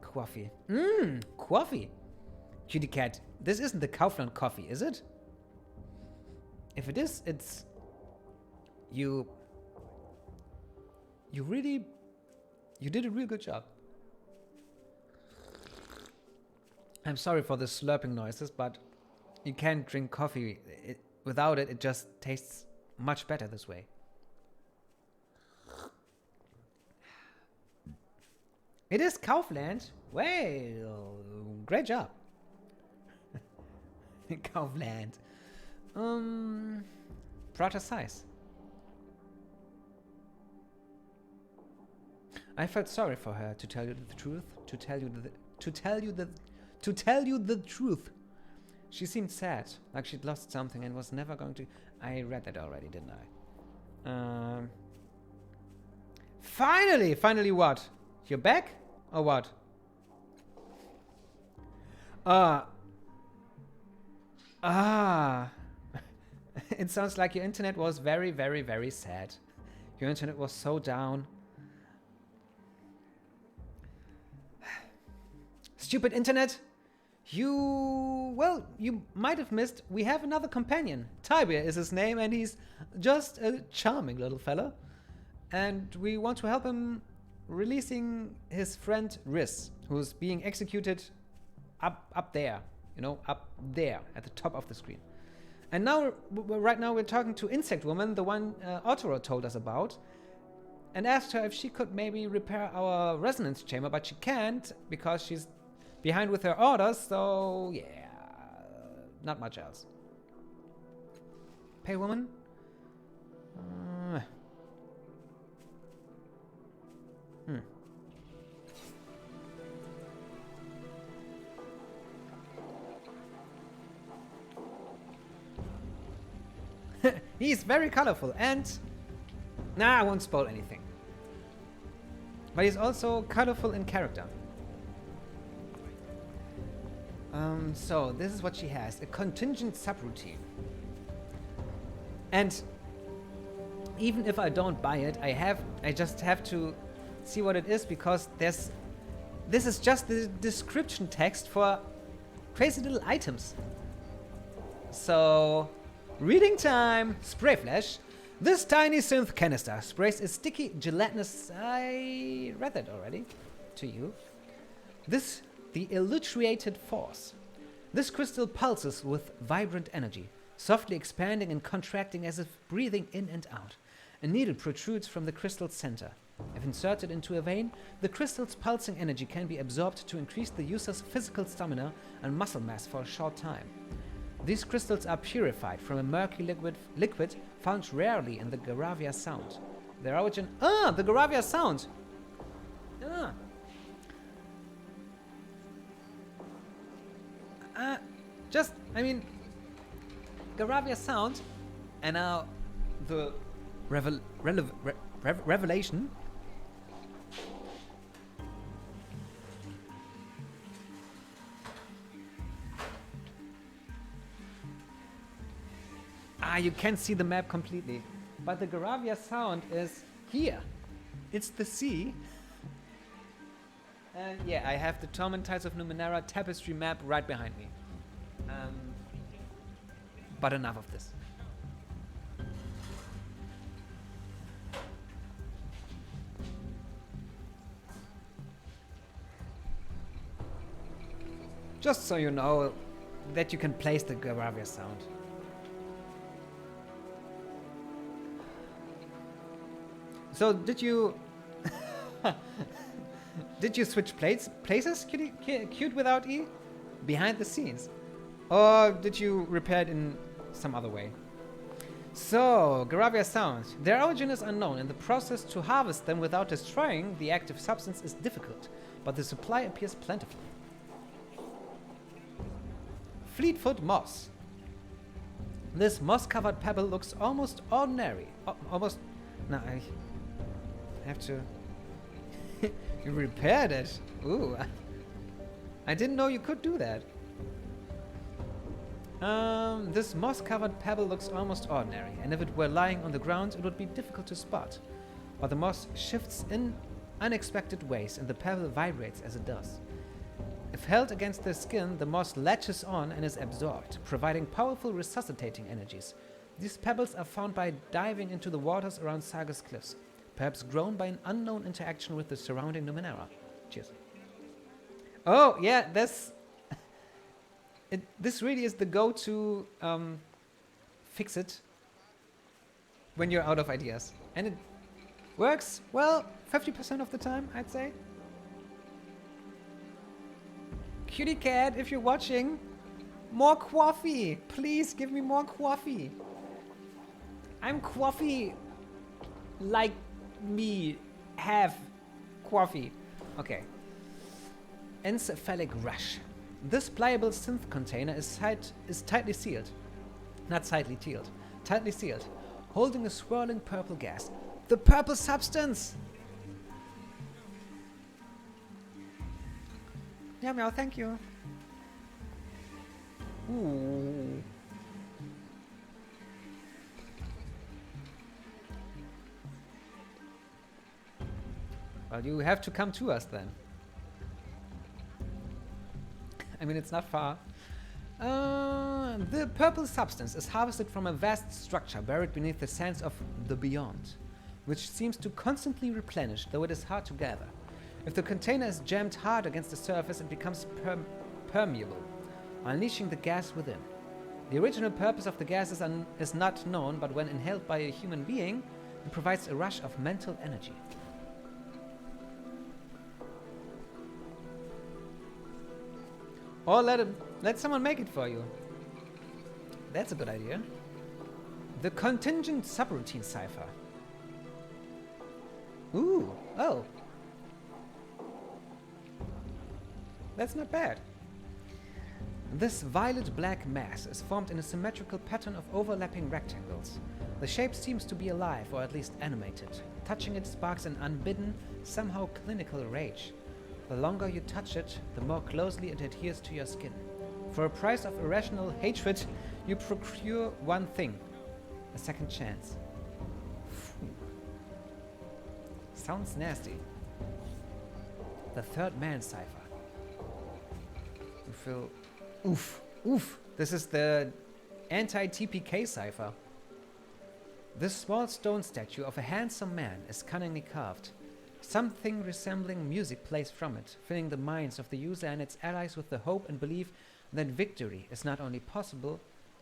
Coffee. Coffee. Cutie cat, this isn't the Kaufland coffee, is it? If it is, it's... You did a real good job. I'm sorry for the slurping noises, but you can't drink coffee. Without it, it just tastes much better this way. It is Kaufland. Well, great job. Kaufland. Prata size. I felt sorry for her, to tell you the truth. To tell you the truth. She seemed sad, like she'd lost something and was never going to... I read that already, didn't I? Finally what? You're back? Or what? It sounds like your internet was very, very, very sad. Your internet was so down. Stupid internet! You might have missed, we have another companion. Tybir is his name, and he's just a charming little fella. And we want to help him releasing his friend Riz, who's being executed up there. You know, up there, at the top of the screen. And now, right now, we're talking to Insect Woman, the one Otero told us about, and asked her if she could maybe repair our resonance chamber, but she can't because she's behind with her orders, so yeah, not much else. Pale Woman? He's very colorful and... Nah, I won't spoil anything. But he's also colorful in character. So, this is what she has. A contingent subroutine. And even if I don't buy it, I just have to see what it is, because this is just the description text for crazy little items. So... Reading time! Spray flash. This tiny synth canister sprays a sticky, gelatinous... I read that already. To you. This, the illiterated force. This crystal pulses with vibrant energy, softly expanding and contracting as if breathing in and out. A needle protrudes from the crystal's center. If inserted into a vein, the crystal's pulsing energy can be absorbed to increase the user's physical stamina and muscle mass for a short time. These crystals are purified from a murky liquid found rarely in the Garavia Sound. Their origin... the Garavia Sound! Garavia Sound, and now the revelation. You can't see the map completely. But the Garavia Sound is here. It's the sea. And yeah, I have the Torment Tides of Numenera tapestry map right behind me. But enough of this. Just so you know that you can place the Garavia Sound. So did you switch places, cute without E, behind the scenes, or did you repair it in some other way? So Garavia Sound, their origin is unknown, and the process to harvest them without destroying the active substance is difficult, but the supply appears plentiful. Fleetfoot moss. This moss-covered pebble looks almost ordinary. I have to... You repaired it. Ooh. I didn't know you could do that. This moss-covered pebble looks almost ordinary, and if it were lying on the ground, it would be difficult to spot. But the moss shifts in unexpected ways, and the pebble vibrates as it does. If held against the skin, the moss latches on and is absorbed, providing powerful resuscitating energies. These pebbles are found by diving into the waters around Sargus cliffs, perhaps grown by an unknown interaction with the surrounding Numenera. Cheers. Oh, yeah, this really is the go-to fix-it when you're out of ideas. And it works, well, 50% of the time, I'd say. Cutie cat, if you're watching, more coffee. Please give me more coffee. I'm coffee like me have coffee. Okay. Encephalic rush. This pliable synth container is tightly sealed. Not tightly sealed. Tightly sealed. Holding a swirling purple gas. The purple substance! Meow meow, thank you. Ooh. Well, you have to come to us then. I mean, it's not far. The purple substance is harvested from a vast structure buried beneath the sands of the Beyond, which seems to constantly replenish, though it is hard to gather. If the container is jammed hard against the surface, it becomes permeable, unleashing the gas within. The original purpose of the gas is not known, but when inhaled by a human being, it provides a rush of mental energy. Or let someone make it for you. That's a good idea. The contingent subroutine cipher. Ooh, oh. That's not bad. This violet-black mass is formed in a symmetrical pattern of overlapping rectangles. The shape seems to be alive, or at least animated. Touching it sparks an unbidden, somehow clinical rage. The longer you touch it, the more closely it adheres to your skin. For a price of irrational hatred, you procure one thing: a second chance. Phew. Sounds nasty. The third man cipher. You feel... Oof. Oof. This is the anti-TPK cipher. This small stone statue of a handsome man is cunningly carved. Something resembling music plays from it, filling the minds of the user and its allies with the hope and belief that victory is not only possible,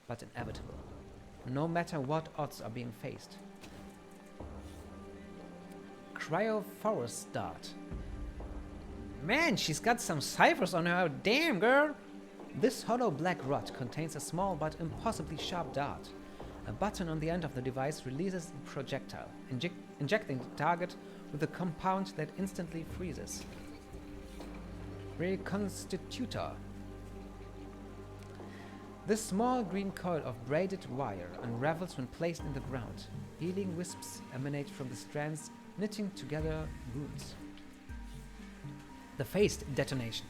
but inevitable, no matter what odds are being faced. Cryophorus dart. Man, she's got some ciphers on her. Damn, girl! This hollow black rod contains a small but impossibly sharp dart. A button on the end of the device releases a projectile, injecting the target with a compound that instantly freezes. Reconstitutor. This small green coil of braided wire unravels when placed in the ground. Healing wisps emanate from the strands, knitting together runes. The phased detonation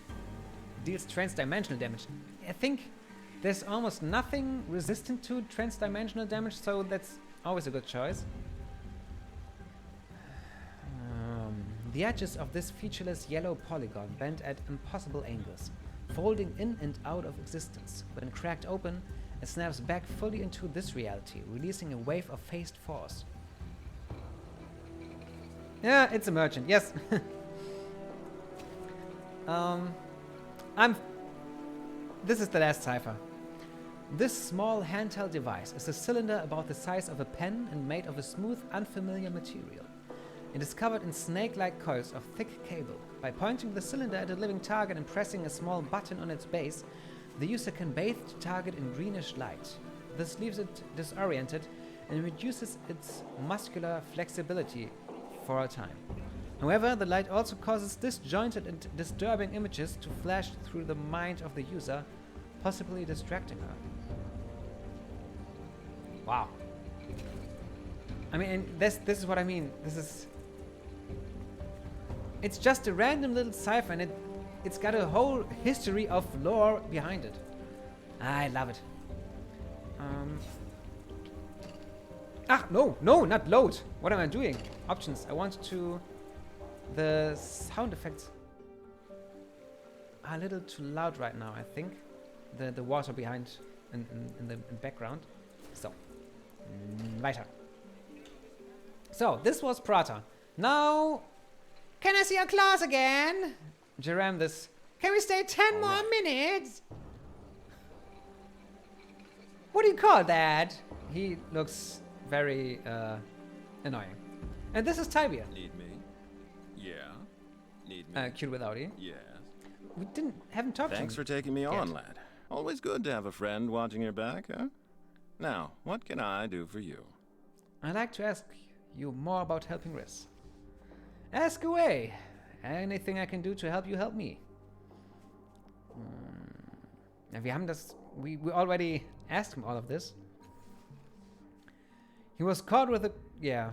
deals transdimensional damage. I think there's almost nothing resistant to transdimensional damage, so that's always a good choice. The edges of this featureless yellow polygon bend at impossible angles, folding in and out of existence. When cracked open, it snaps back fully into this reality, releasing a wave of phased force. Yeah, it's a merchant, yes. This is the last cipher. This small handheld device is a cylinder about the size of a pen and made of a smooth, unfamiliar material. It is covered in snake-like coils of thick cable. By pointing the cylinder at a living target and pressing a small button on its base, the user can bathe the target in greenish light. This leaves it disoriented and reduces its muscular flexibility for a time. However, the light also causes disjointed and disturbing images to flash through the mind of the user, possibly distracting her. Wow. I mean, and this is what I mean. It's just a random little cipher, and it's got a whole history of lore behind it. I love it. No, not load. What am I doing? Options. I want to... The sound effects are a little too loud right now, I think. The water behind in the background. So, weiter. So, this was Prata. Now, can I see your claws again? Jherem, this... Can we stay 10 more minutes? What do you call that? He looks very annoying. And this is Tybir. Need me? Yeah. Need me? Cute without you. Yes. We haven't talked to him. Thanks for taking me on, lad. Always good to have a friend watching your back, huh? Now, what can I do for you? I'd like to ask you more about helping Riz. Ask away. Anything I can do to help you, help me. We already asked him all of this. He was caught with a... Yeah.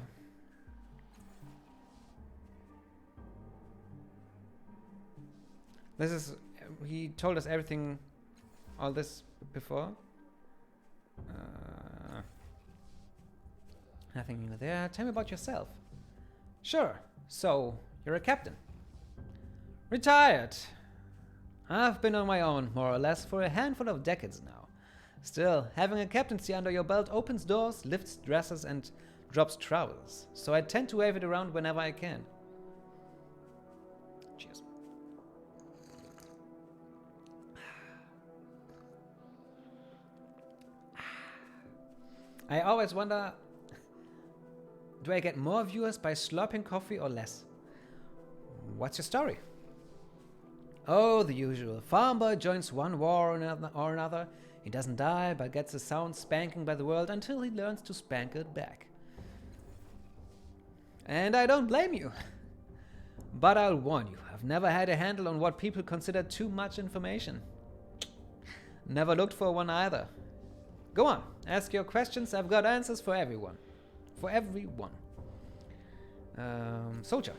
This is... He told us everything... All this before. Nothing new there. Tell me about yourself. Sure. So, you're a captain. Retired. I've been on my own, more or less, for a handful of decades now. Still, having a captaincy under your belt opens doors, lifts dresses, and drops trowels. So I tend to wave it around whenever I can. Cheers. I always wonder, do I get more viewers by slurping coffee or less? What's your story? Oh, the usual. Farm boy joins one war or another. He doesn't die, but gets a sound spanking by the world until he learns to spank it back. And I don't blame you. But I'll warn you, I've never had a handle on what people consider too much information. Never looked for one either. Go on, ask your questions. I've got answers for everyone. For everyone. Soldier.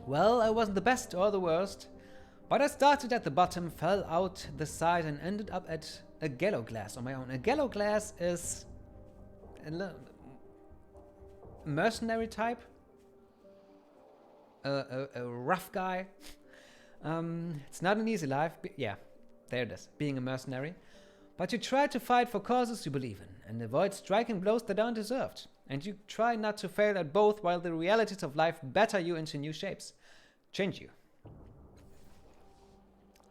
Well, I wasn't the best or the worst, but I started at the bottom, fell out the side, and ended up at a Gallowglass on my own. A Gallowglass is a mercenary type. A rough guy. It's not an easy life. Yeah, there it is, being a mercenary. But you try to fight for causes you believe in and avoid striking blows that aren't deserved. And you try not to fail at both while the realities of life batter you into new shapes. Change you.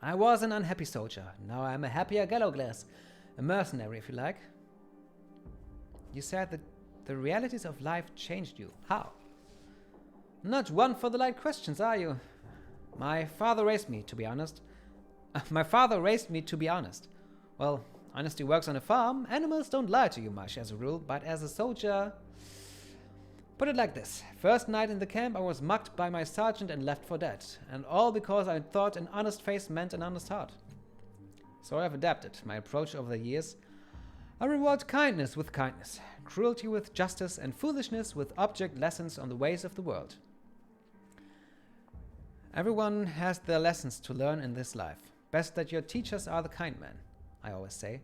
I was an unhappy soldier. Now I'm a happier Gallowglass. A mercenary, if you like. You said that the realities of life changed you. How? Not one for the light questions, are you? My father raised me, to be honest. Well, honesty works on a farm. Animals don't lie to you much as a rule, but as a soldier... Put it like this. First night in the camp, I was mugged by my sergeant and left for dead. And all because I thought an honest face meant an honest heart. So I've adapted my approach over the years. I reward kindness with kindness, cruelty with justice, and foolishness with object lessons on the ways of the world. Everyone has their lessons to learn in this life. Best that your teachers are the kind men, I always say.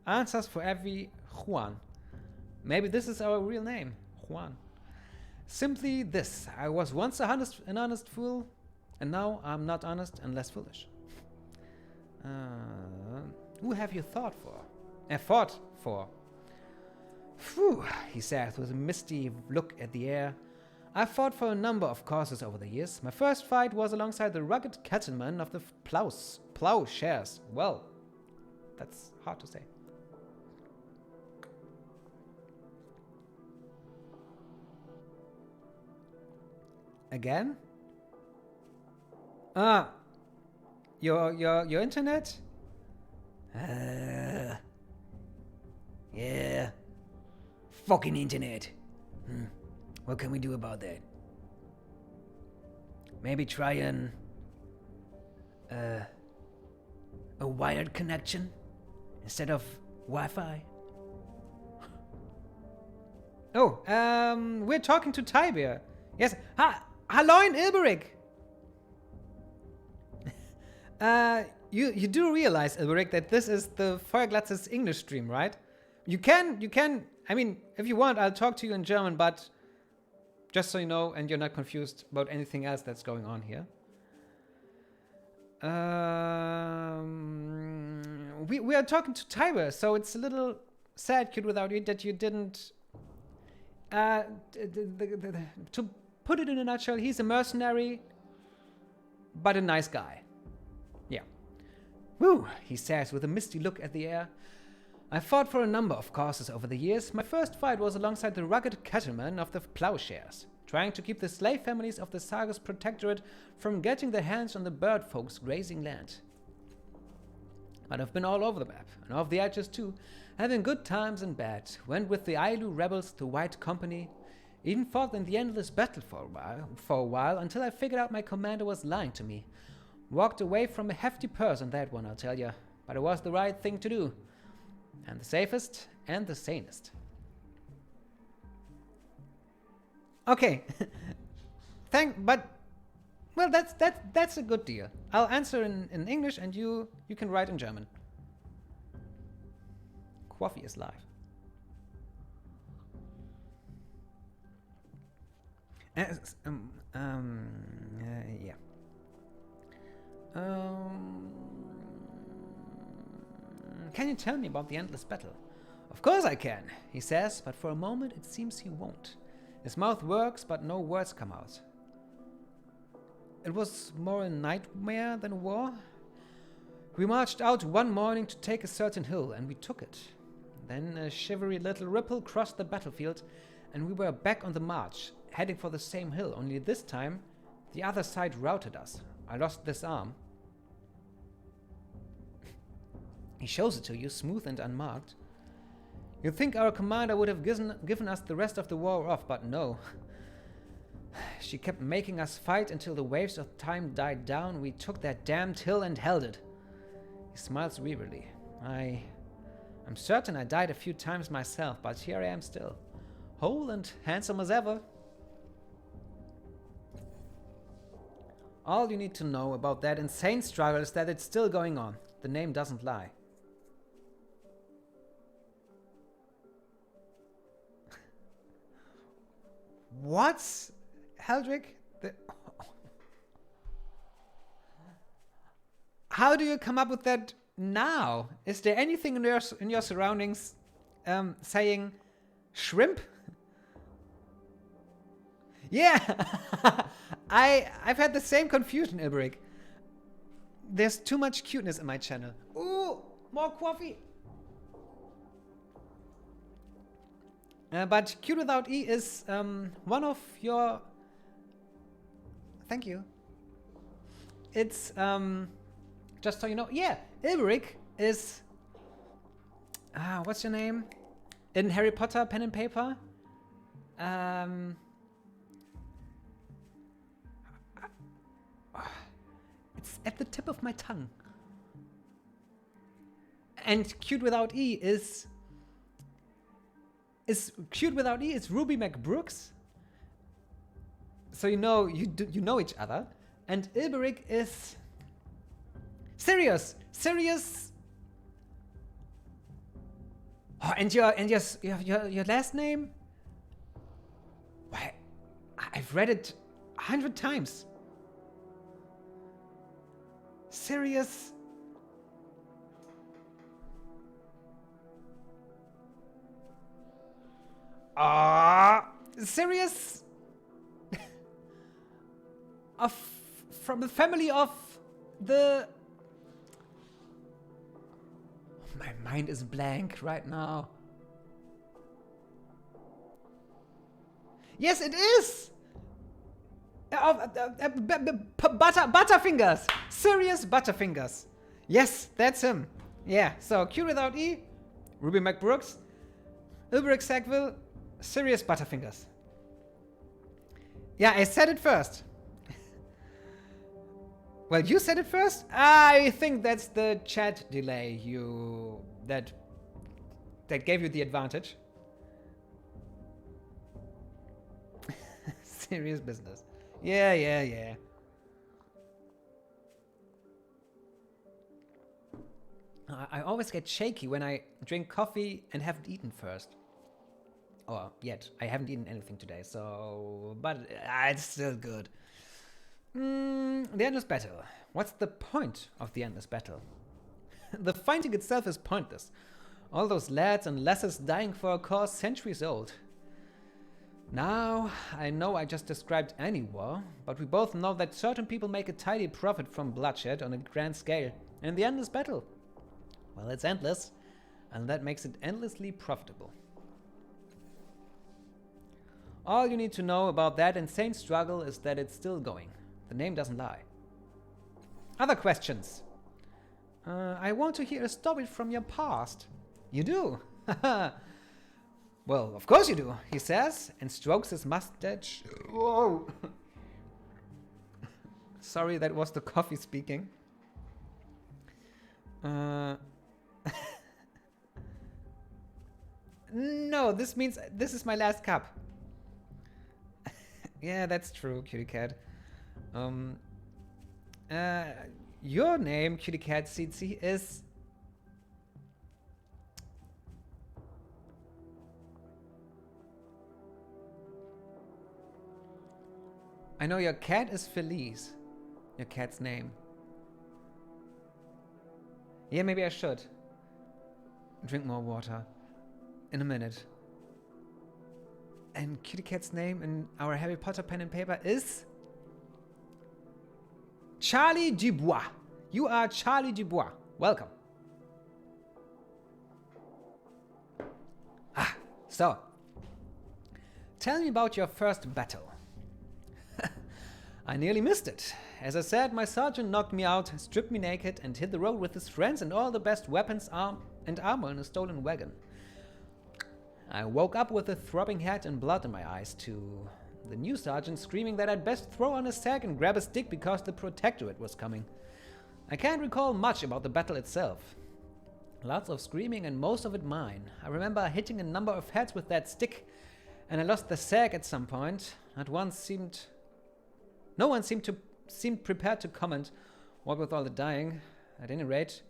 Answers for every Juan. Maybe this is our real name, Juan. Simply this. I was once an honest fool, and now I'm not honest and less foolish. Who have you fought for? Phew, he said with a misty look at the air. I fought for a number of causes over the years. My first fight was alongside the rugged cattlemen of the plowshares. Well, that's hard to say. Again? Your internet? Yeah. Fucking internet. What can we do about that? Maybe try a wired connection instead of Wi-Fi. Oh, we're talking to Tybir. Yes. Hallo in Ilberic. You do realize, Ilberic, that this is the Feuerglatz's English stream, right? You can. I mean, if you want, I'll talk to you in German, but just so you know, and you're not confused about anything else that's going on here. We are talking to Tybir, so it's a little sad, Kid Without You, that you didn't. To put it in a nutshell, he's a mercenary, but a nice guy. Yeah. Woo, he says with a misty look at the air. I fought for a number of causes over the years. My first fight was alongside the rugged cattlemen of the plowshares, trying to keep the slave families of the Sargus Protectorate from getting their hands on the bird folks grazing land. But I've been all over the map, and off the edges too, having good times and bad. Went with the Ailu rebels to White Company, even fought in the endless battle for a while until I figured out my commander was lying to me. Walked away from a hefty purse on that one, I'll tell ya, but it was the right thing to do. And the safest and the sanest. Okay. Well, that's a good deal. I'll answer in English and you can write in German. Coffee is live. Yeah. Can you tell me about the endless battle? Of course I can, he says, but for a moment it seems he won't. His mouth works, but no words come out. It was more a nightmare than a war. We marched out one morning to take a certain hill, and we took it. Then a shivery little ripple crossed the battlefield, and we were back on the march, heading for the same hill, only this time the other side routed us. I lost this arm. He shows it to you, smooth and unmarked. You'd think our commander would have given us the rest of the war off, but no. She kept making us fight until the waves of time died down. We took that damned hill and held it. He smiles wearily. I'm certain I died a few times myself, but here I am still, whole and handsome as ever. All you need to know about that insane struggle is that it's still going on. The name doesn't lie. What's Heldrick? How do you come up with that now? Is there anything in your surroundings saying shrimp? Yeah, I've had the same confusion, Ilbrick. There's too much cuteness in my channel. Ooh, more coffee. But cute without E is one of your... Thank you. It's, just so you know, yeah, Ilbrick is... what's your name? In Harry Potter, pen and paper? It's at the tip of my tongue. And cute without E is cute without E is Ruby McBrooks. So you know each other. And Ilberic is Sirius. Oh, and your last name? Why, I've read it 100 times. Sirius. Sirius. From the family of the... My mind is blank right now. Yes, it is! Butterfingers! Sirius Butterfingers. Yes, that's him. Yeah, so Q without E, Ruby McBrooks, Ilbrick Sackville, Sirius Butterfingers. Yeah, I said it first. Well, you said it first? I think that's the chat delay that gave you the advantage. Serious business. Yeah. I always get shaky when I drink coffee and haven't eaten first. Or yet. I haven't eaten anything today, so... But it's still good. The endless battle. What's the point of the endless battle? The fighting itself is pointless. All those lads and lasses dying for a cause centuries old. Now, I know I just described any war, but we both know that certain people make a tidy profit from bloodshed on a grand scale. And the endless battle? Well, it's endless, and that makes it endlessly profitable. All you need to know about that insane struggle is that it's still going. The name doesn't lie. Other questions? I want to hear a story from your past. You do? Well, of course you do, he says, and strokes his mustache. Whoa! Sorry, that was the coffee speaking. No, this means this is my last cup. Yeah, that's true, Cutie Cat. Your name, Cutie Cat CC, is... I know your cat is Felice. Your cat's name. Yeah, maybe I should. Drink more water. In a minute. And Cutie Cat's name in our Harry Potter pen and paper is... Charlie Dubois. You are Charlie Dubois. Welcome. So, tell me about your first battle. I nearly missed it. As I said, my sergeant knocked me out, stripped me naked, and hit the road with his friends and all the best weapons and armor in a stolen wagon. I woke up with a throbbing head and blood in my eyes, to the new sergeant screaming that I'd best throw on a sack and grab a stick because the protectorate was coming. I can't recall much about the battle itself. Lots of screaming and most of it mine. I remember hitting a number of heads with that stick, and I lost the sack at some point. No one seemed prepared to comment, what with all the dying. At any rate,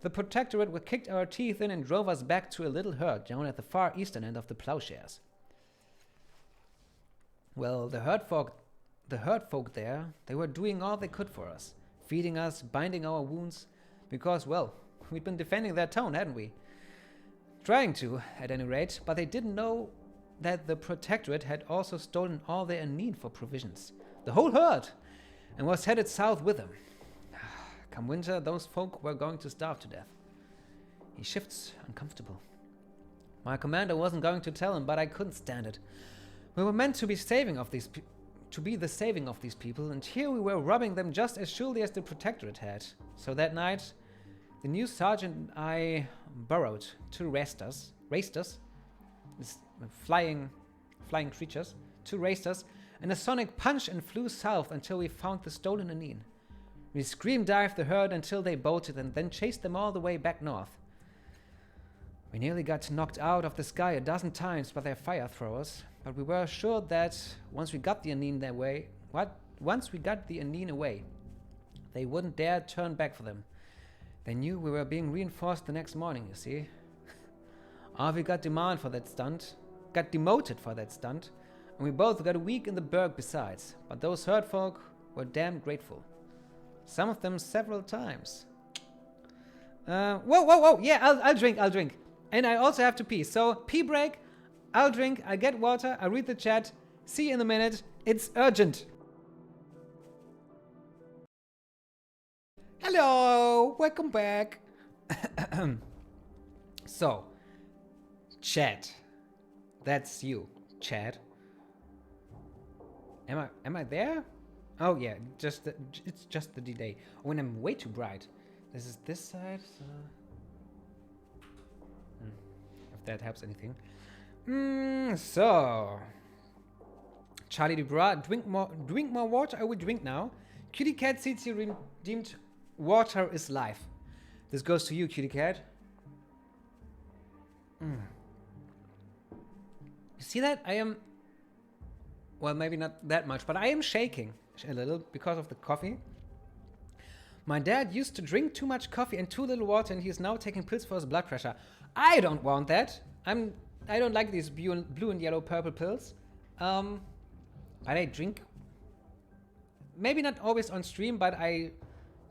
the protectorate kicked our teeth in and drove us back to a little herd down at the far eastern end of the plowshares. Well, the herd folk there, they were doing all they could for us, feeding us, binding our wounds, because, well, we'd been defending their town, hadn't we? Trying to, at any rate, but they didn't know that the protectorate had also stolen all their need for provisions. The whole herd! And was headed south with them. Come winter, those folk were going to starve to death. He shifts, uncomfortable. My commander wasn't going to tell him, but I couldn't stand it. We were meant to be the saving of these people, and here we were robbing them just as surely as the protectorate had. So that night, the new sergeant and I burrowed to raced flying creatures, to raced and a sonic punch and flew south until we found the stolen Anine. We scream-dived the herd until they bolted and then chased them all the way back north. We nearly got knocked out of the sky a dozen times by their fire throwers, but we were assured that once we got the Anine away, they wouldn't dare turn back for them. They knew we were being reinforced the next morning, you see. Arvi got demoted for that stunt, and we both got a week in the Burg besides, but those herd folk were damn grateful. Some of them several times. Whoa, yeah, I'll drink. And I also have to pee, so pee break, I'll drink, I'll get water, I'll read the chat, see you in a minute, it's urgent. Hello, welcome back. So, chat. That's you, chat. Am I there? Oh yeah, it's just the delay. When I'm way too bright. This is this side. So if that helps anything. So Charlie Dubra, drink more water. I will drink now. Cutie Cat sees you redeemed. Water is life. This goes to you, Cutie Cat. You see that? I am... Well, maybe not that much, but I am shaking a little because of the coffee. My dad used to drink too much coffee and too little water, and he is now taking pills for his blood pressure. I don't want that. I don't like these blue and yellow purple pills. But I drink... Maybe not always on stream, but I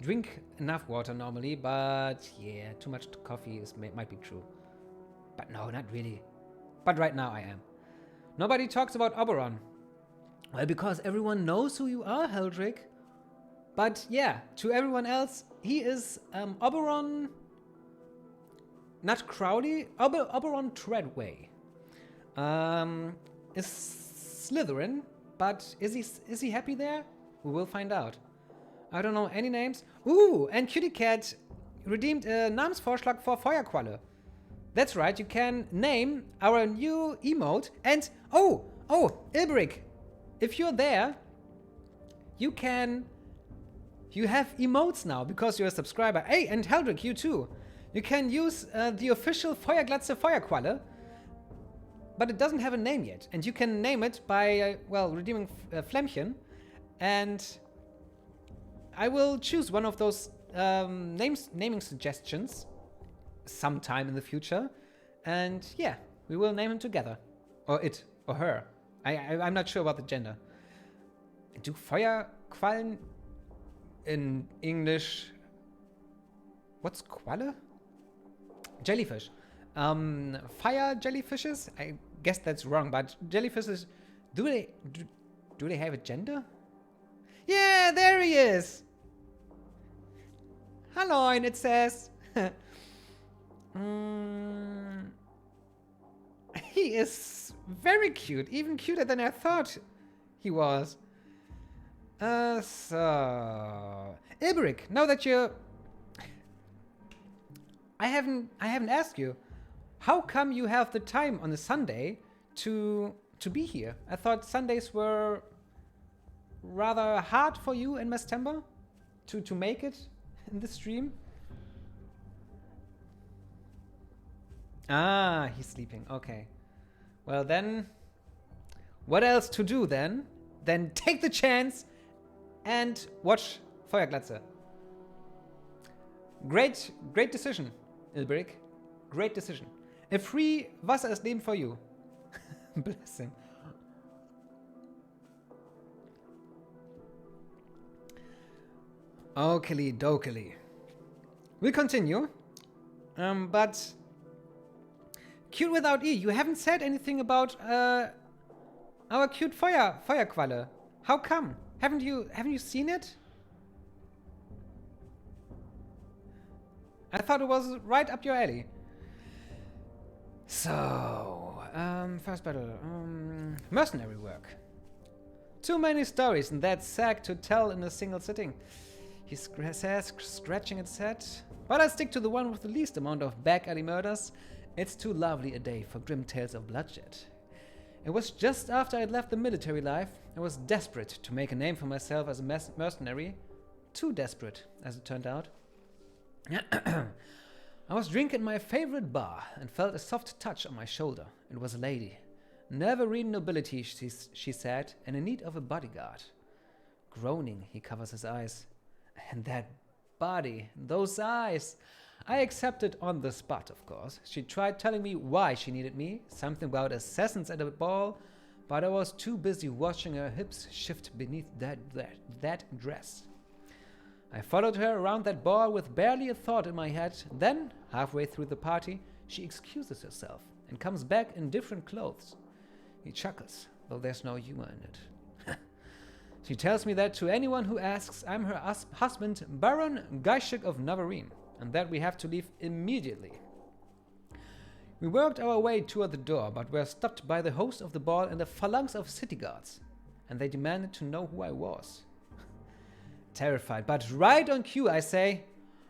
drink enough water normally. But yeah, too much coffee might be true. But no, not really. But right now I am. Nobody talks about Oberon. Well, because everyone knows who you are, Heldrick. But yeah, to everyone else, he is Oberon... Not Crowley, Oberon Treadway. Is Slytherin, but is he happy there? We will find out. I don't know any names. Ooh, and Cutie Cat redeemed a Namensvorschlag for Feuerqualle. That's right, you can name our new emote. And oh, Ilbrick, if you're there, you have emotes now because you're a subscriber. Hey, and Heldrick, you too. You can use the official Feuerglatze Feuerqualle, but it doesn't have a name yet. And you can name it by, redeeming Flämmchen. And I will choose one of those naming suggestions sometime in the future. And yeah, we will name him together. Or it, or her. I'm not sure about the gender. Do Feuerquallen in English... What's Qualle? Jellyfish. Fire jellyfishes? I guess that's wrong, but jellyfishes... Do they have a gender? Yeah, there he is! Halloin, it says. He is very cute, even cuter than I thought he was. So Ilberic, now that you're... I haven't asked you. How come you have the time on a Sunday to be here? I thought Sundays were rather hard for you and Mestember to make it in the stream. Ah, he's sleeping. Okay. Well then, what else to do then? Then take the chance and watch Feuerglatze. Great decision, Ilberic. Great decision. A free Wasser ist Leben for you. Bless him. Okey dokey. We'll continue. But cute without E, you haven't said anything about our cute Feuerqualle. How come? Haven't you seen it? I thought it was right up your alley. So, first battle. Mercenary work. Too many stories in that sack to tell in a single sitting. He says, scratching its head. But I stick to the one with the least amount of back alley murders. It's too lovely a day for grim tales of bloodshed. It was just after I'd left the military life. I was desperate to make a name for myself as a mercenary. Too desperate, as it turned out. I was drinking my favorite bar and felt a soft touch on my shoulder. It was a lady. Neverine nobility, she said, and in need of a bodyguard. Groaning, he covers his eyes. And that body, those eyes. I accepted on the spot, of course. She tried telling me why she needed me, something about assassins at a ball, but I was too busy watching her hips shift beneath that dress. I followed her around that bar with barely a thought in my head. Then, halfway through the party, she excuses herself and comes back in different clothes. He chuckles, though there's no humor in it. She tells me that to anyone who asks, I'm her husband, Baron Gaishik of Navarine, and that we have to leave immediately. We worked our way toward the door, but were stopped by the host of the ball and a phalanx of city guards, and they demanded to know who I was. Terrified, but right on cue, I say,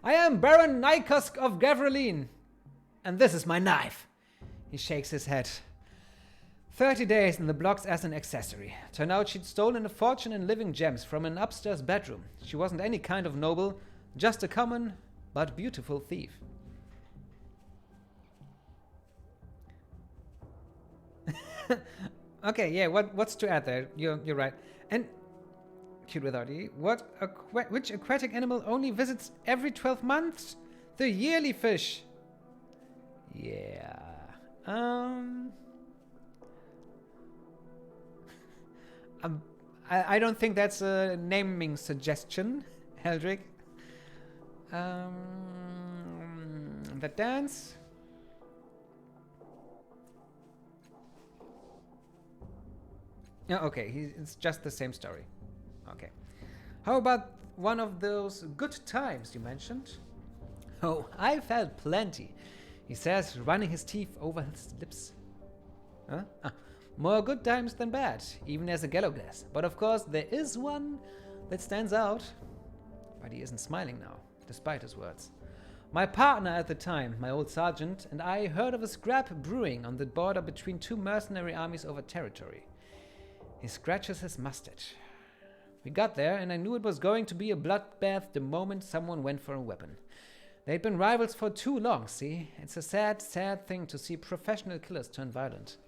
I am Baron Nykosk of Gavraline, and this is my knife. He shakes his head. 30 days in the blocks as an accessory. Turned out she'd stolen a fortune in living gems from an upstairs bedroom. She wasn't any kind of noble, just a common but beautiful thief. Okay, yeah, what's to add there? You're right. And cute without E. Which aquatic animal only visits every 12 months? The yearly fish. Yeah. I don't think that's a naming suggestion, Heldrick. The dance. Yeah, okay, it's just the same story. Okay. How about one of those good times you mentioned? Oh, I felt plenty, he says, running his teeth over his lips. Huh? More good times than bad, even as a Gallowglass. But of course, there is one that stands out. But he isn't smiling now, despite his words. My partner at the time, my old sergeant, and I heard of a scrap brewing on the border between two mercenary armies over territory. He scratches his mustache. We got there, and I knew it was going to be a bloodbath the moment someone went for a weapon. They'd been rivals for too long, see? It's a sad, sad thing to see professional killers turn violent.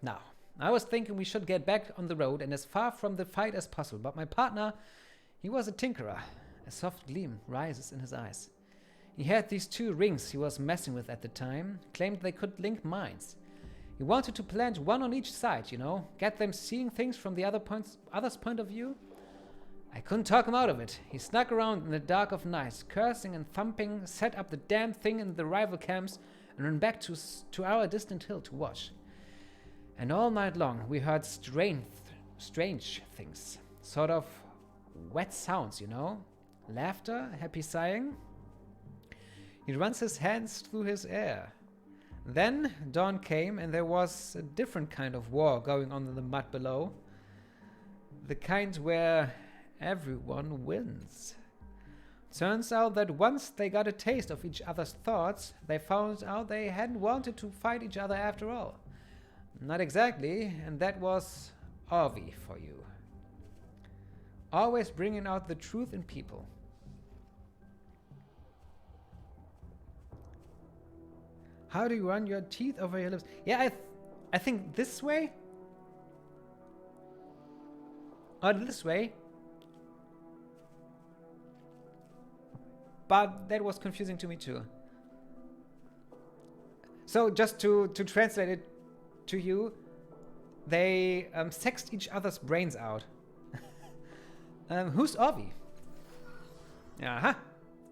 Now, I was thinking we should get back on the road and as far from the fight as possible, but my partner, he was a tinkerer. A soft gleam rises in his eyes. He had these two rings he was messing with at the time, claimed they could link minds. He wanted to plant one on each side, you know, get them seeing things from the other's point of view. I couldn't talk him out of it. He snuck around in the dark of night, cursing and thumping, set up the damn thing in the rival camps, and ran back to our distant hill to watch. And all night long we heard strange things, sort of wet sounds, you know, laughter, happy sighing. He runs his hands through his hair. Then dawn came and there was a different kind of war going on in the mud below. The kind where everyone wins. Turns out that once they got a taste of each other's thoughts, they found out they hadn't wanted to fight each other after all. Not exactly, and that was Orvi for you. Always bringing out the truth in people. How do you run your teeth over your lips? Yeah, I think this way? Or this way? But that was confusing to me too. So just to translate it to you, they sexed each other's brains out. Who's Orvi? Aha.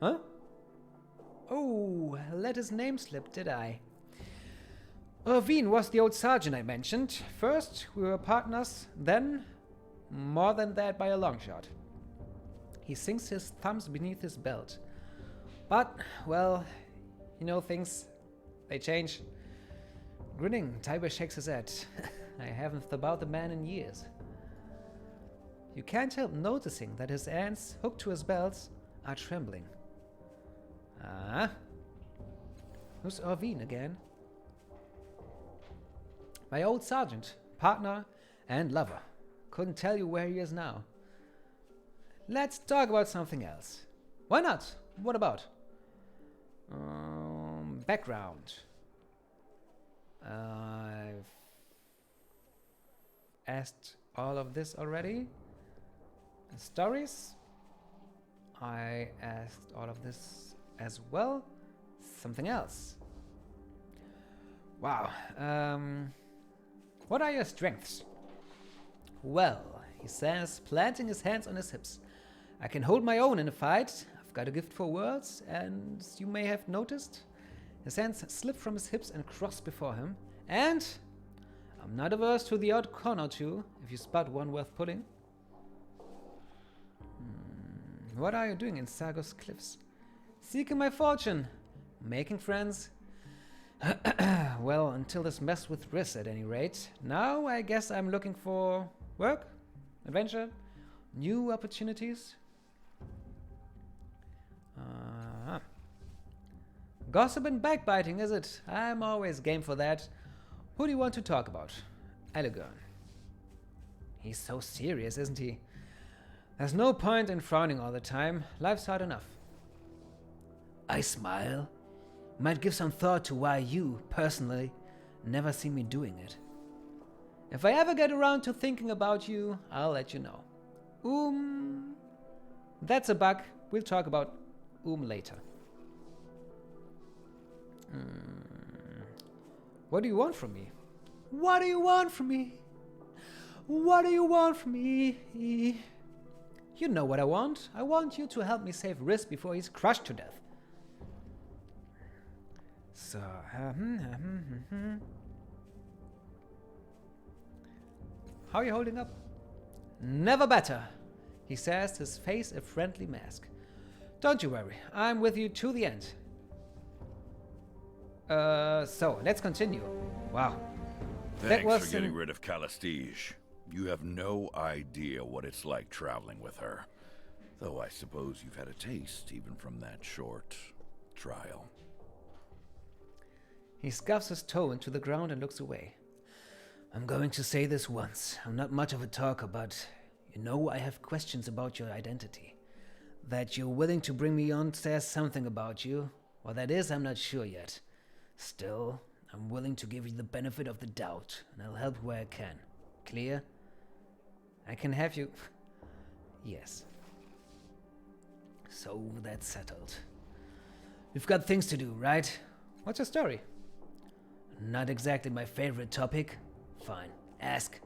Huh? Oh, let his name slip, did I? Orvine was the old sergeant I mentioned. First, we were partners, then more than that by a long shot. He sinks his thumbs beneath his belt. But, well, you know things, they change. Grinning, Tybir shakes his head. I haven't thought about the man in years. You can't help noticing that his hands, hooked to his belts, are trembling. Ah. Who's Orvine again? My old sergeant, partner, and lover. Couldn't tell you where he is now. Let's talk about something else. Why not? What about? Background. I've asked all of this already. Stories. I asked all of this as well. Something else. Wow. What are your strengths? Well, he says, planting his hands on his hips. I can hold my own in a fight. I've got a gift for words, and you may have noticed, his hands slip from his hips and cross before him. And I'm not averse to the odd con or two, if you spot one worth pulling. What are you doing in Sargos Cliffs? Seeking my fortune. Making friends. Well, until this mess with Riss at any rate. Now I guess I'm looking for work, adventure, new opportunities. Gossip and backbiting, is it? I'm always game for that. Who do you want to talk about? Aligern. He's so serious, isn't he? There's no point in frowning all the time. Life's hard enough. I smile. Might give some thought to why you, personally, never see me doing it. If I ever get around to thinking about you, I'll let you know. That's a bug. We'll talk about later. What do you want from me? What do you want from me? What do you want from me? You know what I want. I want you to help me save Riss before he's crushed to death. So, how are you holding up? Never better, he says, his face a friendly mask. Don't you worry, I'm with you to the end. So, let's continue. Wow. Thanks for getting rid of Calestige. You have no idea what it's like traveling with her. Though I suppose you've had a taste even from that short trial. He scuffs his toe into the ground and looks away. I'm going to say this once. I'm not much of a talker, but you know I have questions about your identity. That you're willing to bring me on says something about you. What that is, I'm not sure yet. Still, I'm willing to give you the benefit of the doubt, and I'll help where I can. Clear? I can have you... Yes. So that's settled. We've got things to do, right? What's your story? Not exactly my favorite topic. Fine, ask.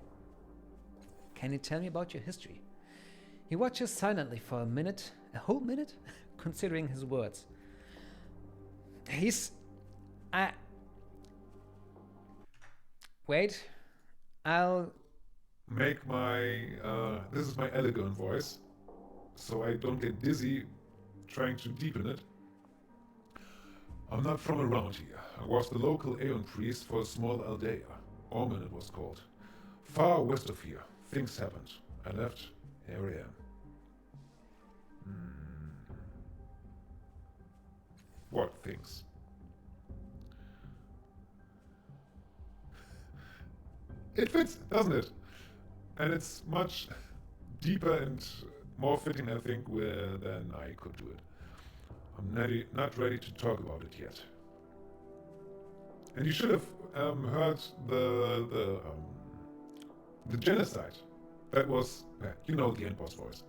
Can you tell me about your history? He watches silently for a minute, a whole minute, considering his words. Wait, I'll... Make my, this is my Aligern voice, so I don't get dizzy trying to deepen it. I'm not from around here. I was the local Aeon priest for a small Aldea. Orman it was called. Far west of here. Things happened. I left. Here I am. What things? It fits, doesn't it? And it's much deeper and more fitting, I think, than I could do it. I'm not ready to talk about it yet. And you should have heard the genocide. That was, you know, the end boss voice.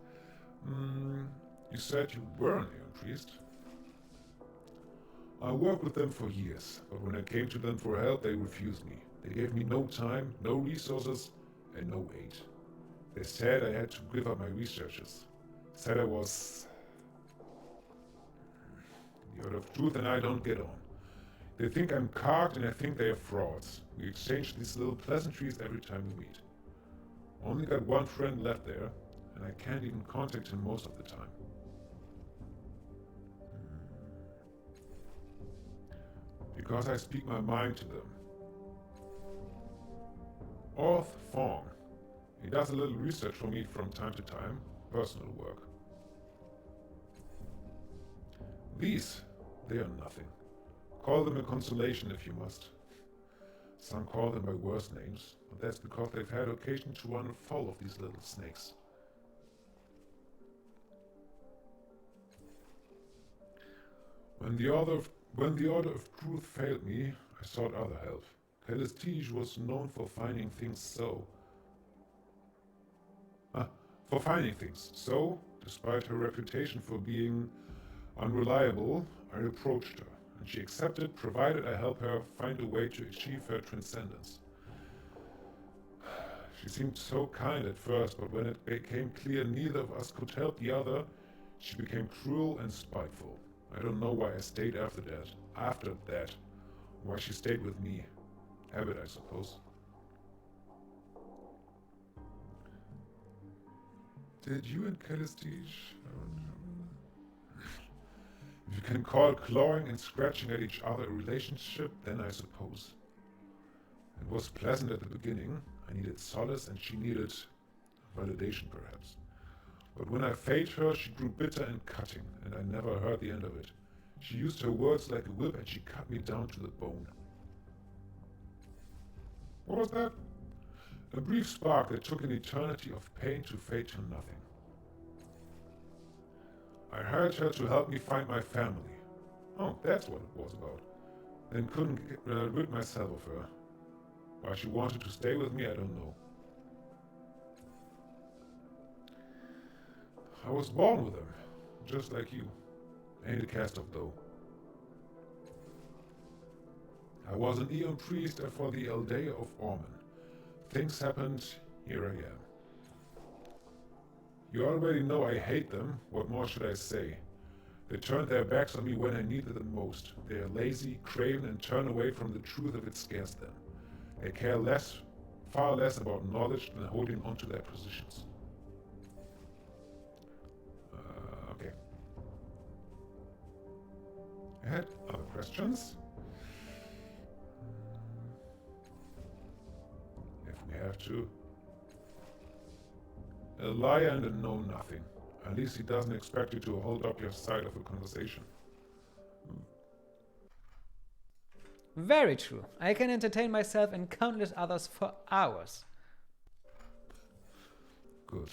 You said you were an Aeon priest. I worked with them for years, but when I came to them for help, they refused me. They gave me no time, no resources, and no aid. They said I had to give up my researches. Said I was the Order of Truth and I don't get on. They think I'm carked and I think they are frauds. We exchange these little pleasantries every time we meet. Only got one friend left there, and I can't even contact him most of the time. Because I speak my mind to them. Orth Fong. He does a little research for me from time to time, personal work. These, they are nothing. Call them a consolation if you must. Some call them by worse names, but that's because they've had occasion to run afoul of these little snakes. When the Order of Truth failed me, I sought other help. Steristi was known for finding things So, despite her reputation for being unreliable, I approached her, and she accepted, provided I help her find a way to achieve her transcendence. She seemed so kind at first, but when it became clear neither of us could help the other, she became cruel and spiteful. I don't know why I stayed after that, why she stayed with me. Habit, I suppose. Did you and Steristi? If you can call clawing and scratching at each other a relationship, then I suppose. It was pleasant at the beginning. I needed solace and she needed validation, perhaps. But when I faced her, she grew bitter and cutting, and I never heard the end of it. She used her words like a whip and she cut me down to the bone. What was that? A brief spark that took an eternity of pain to fade to nothing. I hired her to help me find my family. Oh, that's what it was about. Then couldn't rid myself of her. Why she wanted to stay with me, I don't know. I was born with them, just like you. Ain't a cast off though. I was an Aeon priest for the Aldea of Orman. Things happened, here I am. You already know I hate them, what more should I say? They turned their backs on me when I needed them most. They are lazy, craven, and turn away from the truth if it scares them. They care far less about knowledge than holding on to their positions. Okay. I had other questions. If we have to. A liar and a know-nothing. At least he doesn't expect you to hold up your side of a conversation. Very true. I can entertain myself and countless others for hours. Good.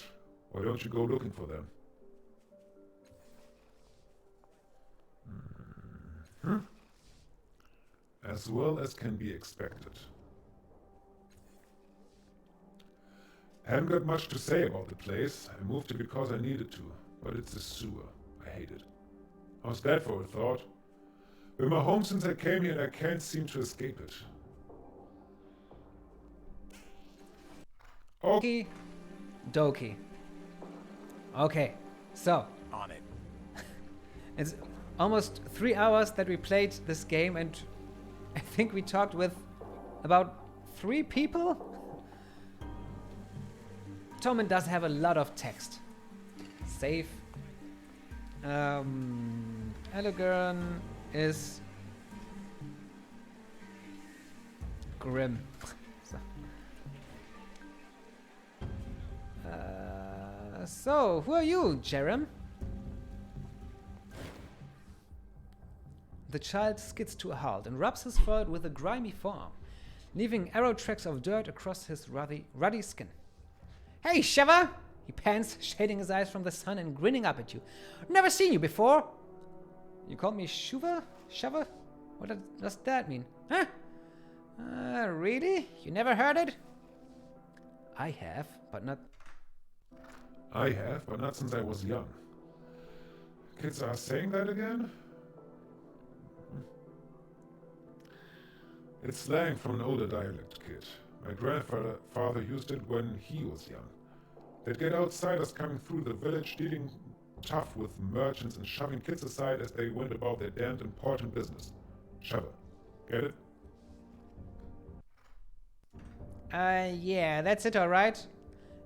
Why don't you go looking for them? As well as can be expected. Haven't got much to say about the place. I moved it because I needed to, but it's a sewer. I hate it. How's that for a thought? Been my home since I came here and I can't seem to escape it. Okie dokie. Okay, so. On it. It's almost 3 hours that we played this game, and I think we talked with about 3 people? Torment does have a lot of text. Save. Aligern is Grim. So, who are you, Jherem? The child skids to a halt and rubs his forehead with a grimy forearm, leaving arrow tracks of dirt across his ruddy skin. Hey, Shiver! He pants, shading his eyes from the sun and grinning up at you. Never seen you before! You called me Shuva? Shiver? What does that mean? Huh? Really? You never heard it? I have, but not... I have, but not since I was young. Kids are saying that again? It's slang from an older dialect, kid. My grandfather used it when he was young. They'd get outsiders coming through the village, dealing tough with merchants and shoving kids aside as they went about their damned important business. Shove it. Get it? Yeah, that's it, alright.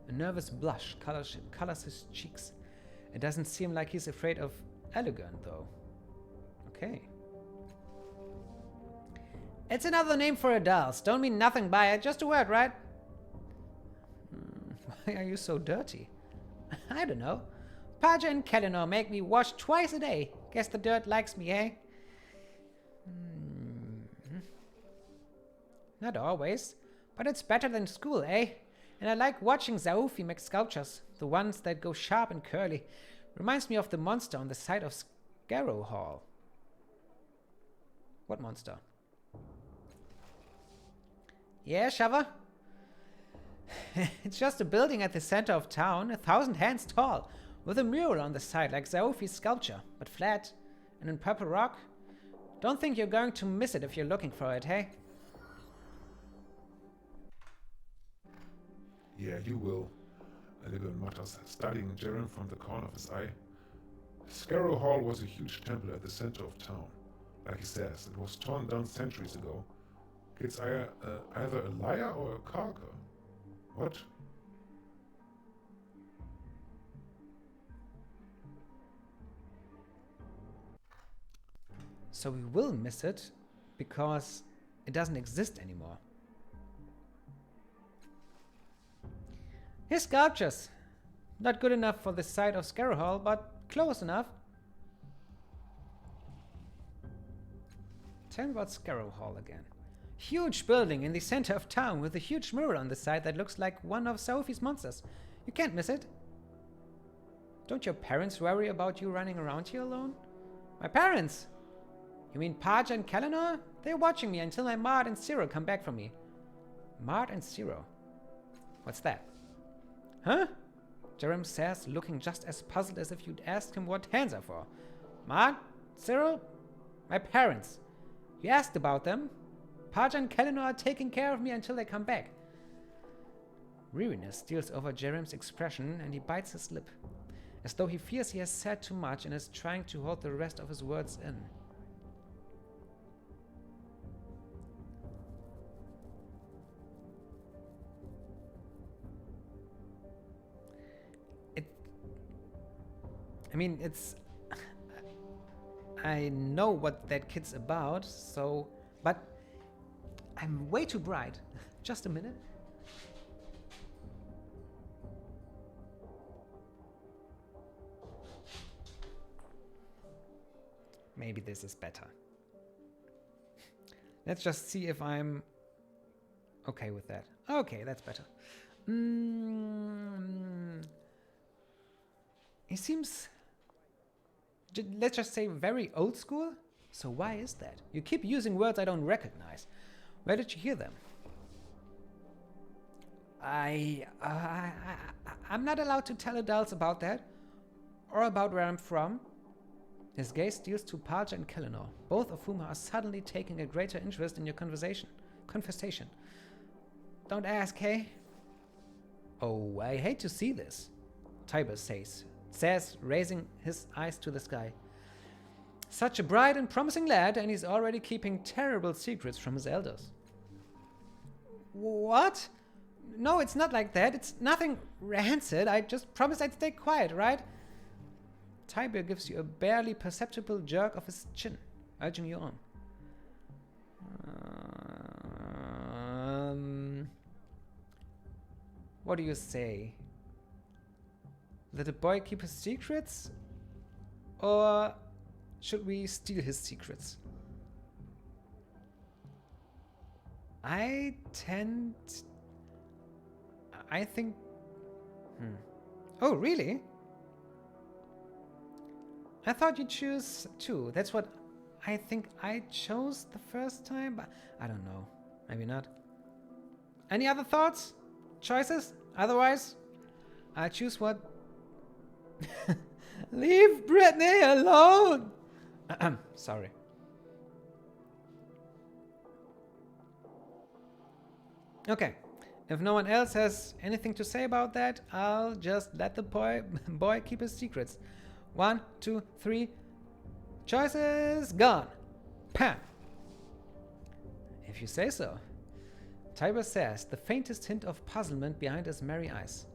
A nervous blush colors his cheeks. It doesn't seem like he's afraid of Aligern, though. Okay. It's another name for adults. Don't mean nothing by it. Just a word, right? Why are you so dirty? I don't know. Paja and Kellenor make me wash twice a day. Guess the dirt likes me, eh? Not always. But it's better than school, eh? And I like watching Zaofi make sculptures. The ones that go sharp and curly. Reminds me of the monster on the side of Scarrow Hall. What monster? Yeah, Shava? It's just a building at the center of town, 1,000 hands tall, with a mural on the side like Zaofi's sculpture, but flat and in purple rock. Don't think you're going to miss it if you're looking for it, hey? Yeah, you will. Aligern mutters, studying Jherem from the corner of his eye. Scarrow Hall was a huge temple at the center of town. Like he says, it was torn down centuries ago. Kid's either a liar or a carker. What? So we will miss it because it doesn't exist anymore. His sculptures. Not good enough for the side of Scarrow Hall, but close enough. Tell me about Scarrow Hall again. Huge building in the center of town with a huge mural on the side that looks like one of Zaofi's monsters. You can't miss it. Don't your parents worry about you running around here alone? My parents? You mean Paja and Kellenor? They're watching me until my Mart and Zero come back from me. Mart and Zero? What's that? Huh? Jherem says, looking just as puzzled as if you'd asked him what hands are for. Mart? Zero? My parents. You asked about them. Paja and Kellenor are taking care of me until they come back. Weariness steals over Jherem's expression and he bites his lip, as though he fears he has said too much and is trying to hold the rest of his words in. I know what that kid's about, so... But I'm way too bright. Just a minute. Maybe this is better. Let's just see if I'm okay with that. Okay, that's better. He seems... let's just say very old school. So why is that? You keep using words I don't recognize. Where did you hear them? I'm not allowed to tell adults about that. Or about where I'm from. His gaze steals to Paja and Kellenor, both of whom are suddenly taking a greater interest in your conversation. Don't ask, hey? Oh, I hate to see this, Tybir says, raising his eyes to the sky. Such a bright and promising lad, and he's already keeping terrible secrets from his elders. What? No, it's not like that. It's nothing rancid. I just promised I'd stay quiet, right? Tybir gives you a barely perceptible jerk of his chin, urging you on. What do you say? Let the boy keep his secrets? Or should we steal his secrets? I think... Oh, really? I thought you'd choose 2. That's what I think I chose the first time, but I don't know. Maybe not. Any other thoughts? Choices? Otherwise, I choose what... Leave Brittany alone! Sorry. Okay. If no one else has anything to say about that, I'll just let the boy keep his secrets. 1, 2, 3. Choices gone. Pam. If you say so. Tybir says, the faintest hint of puzzlement behind his merry eyes.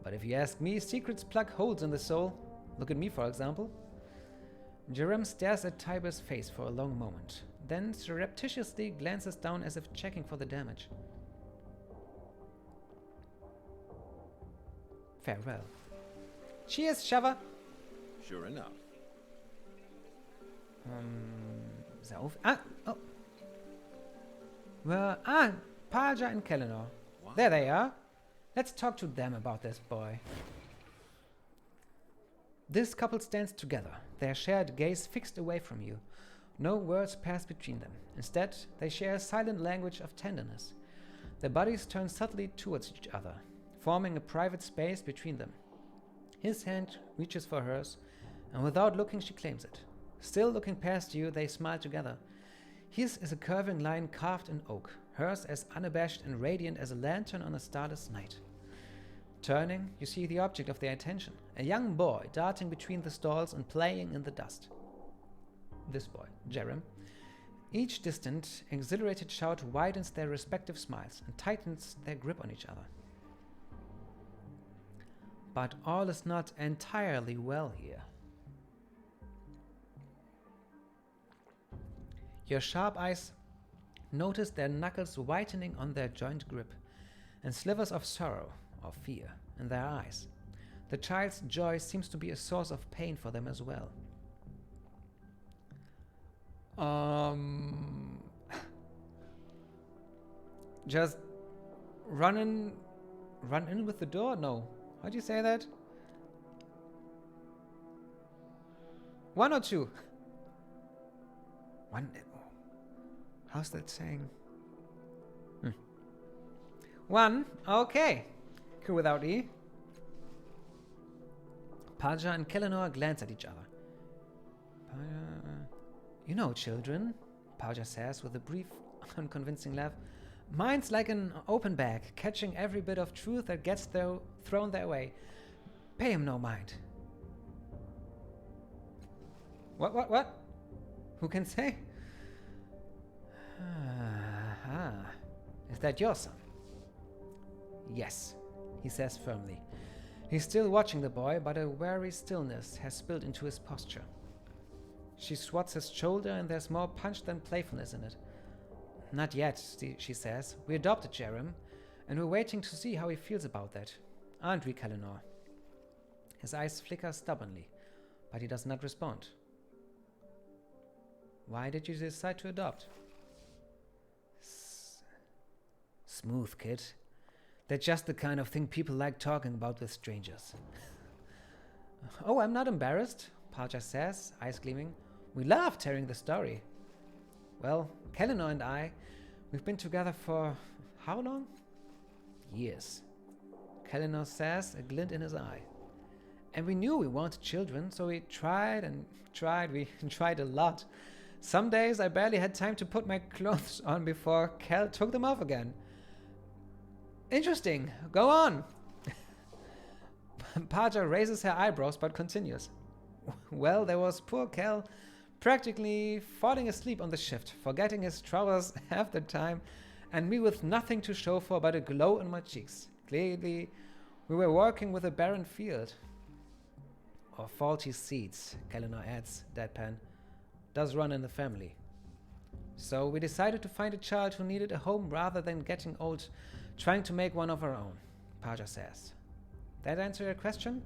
But if you ask me, secrets plug holes in the soul. Look at me, for example. Jherem stares at Tybir's face for a long moment, then surreptitiously glances down as if checking for the damage. Farewell. Cheers, Shava. Sure enough. Zaofi. Paja and Kellenor. What? There they are. Let's talk to them about this boy. This couple stands together, their shared gaze fixed away from you. No words pass between them. Instead, they share a silent language of tenderness. Their bodies turn subtly towards each other, forming a private space between them. His hand reaches for hers, and without looking, she claims it. Still looking past you, they smile together. His is a curving line carved in oak, hers as unabashed and radiant as a lantern on a starless night. Turning, you see the object of their attention, a young boy darting between the stalls and playing in the dust. This boy, Jherem. Each distant, exhilarated shout widens their respective smiles and tightens their grip on each other. But all is not entirely well here. Your sharp eyes notice their knuckles whitening on their joint grip, and slivers of sorrow or fear in their eyes. The child's joy seems to be a source of pain for them as well. Just run in with the door? No. How do you say that? 1 or 2? 1. How's that saying? 1. Okay. Q without E. Paja and Kellenor glance at each other. You know, children, Paja says with a brief, unconvincing laugh. Mine's like an open bag, catching every bit of truth that gets thrown their way. Pay him no mind. What? Who can say? Is that your son? Yes, he says firmly. He's still watching the boy, but a wary stillness has spilled into his posture. She swats his shoulder, and there's more punch than playfulness in it. Not yet, she says. We adopted Jherem, and we're waiting to see how he feels about that. Aren't we, Kellenor? His eyes flicker stubbornly, but he does not respond. Why did you decide to adopt? Smooth, kid. That's just the kind of thing people like talking about with strangers. Oh, I'm not embarrassed, Paja says, eyes gleaming. We love telling the story. Well, Kellenor and I, we've been together for how long? Years. Kellenor says, a glint in his eye. And we knew we wanted children, so we tried and tried. We tried a lot. Some days I barely had time to put my clothes on before Kel took them off again. Interesting. Go on. Paja raises her eyebrows but continues. Well, there was poor Kel, practically falling asleep on the shift, forgetting his trousers half the time, and me with nothing to show for but a glow on my cheeks. Clearly, we were working with a barren field. Or faulty seeds, Kellenor adds, deadpan. Does run in the family. So we decided to find a child who needed a home rather than getting old trying to make one of our own. Paja says. That answer your question?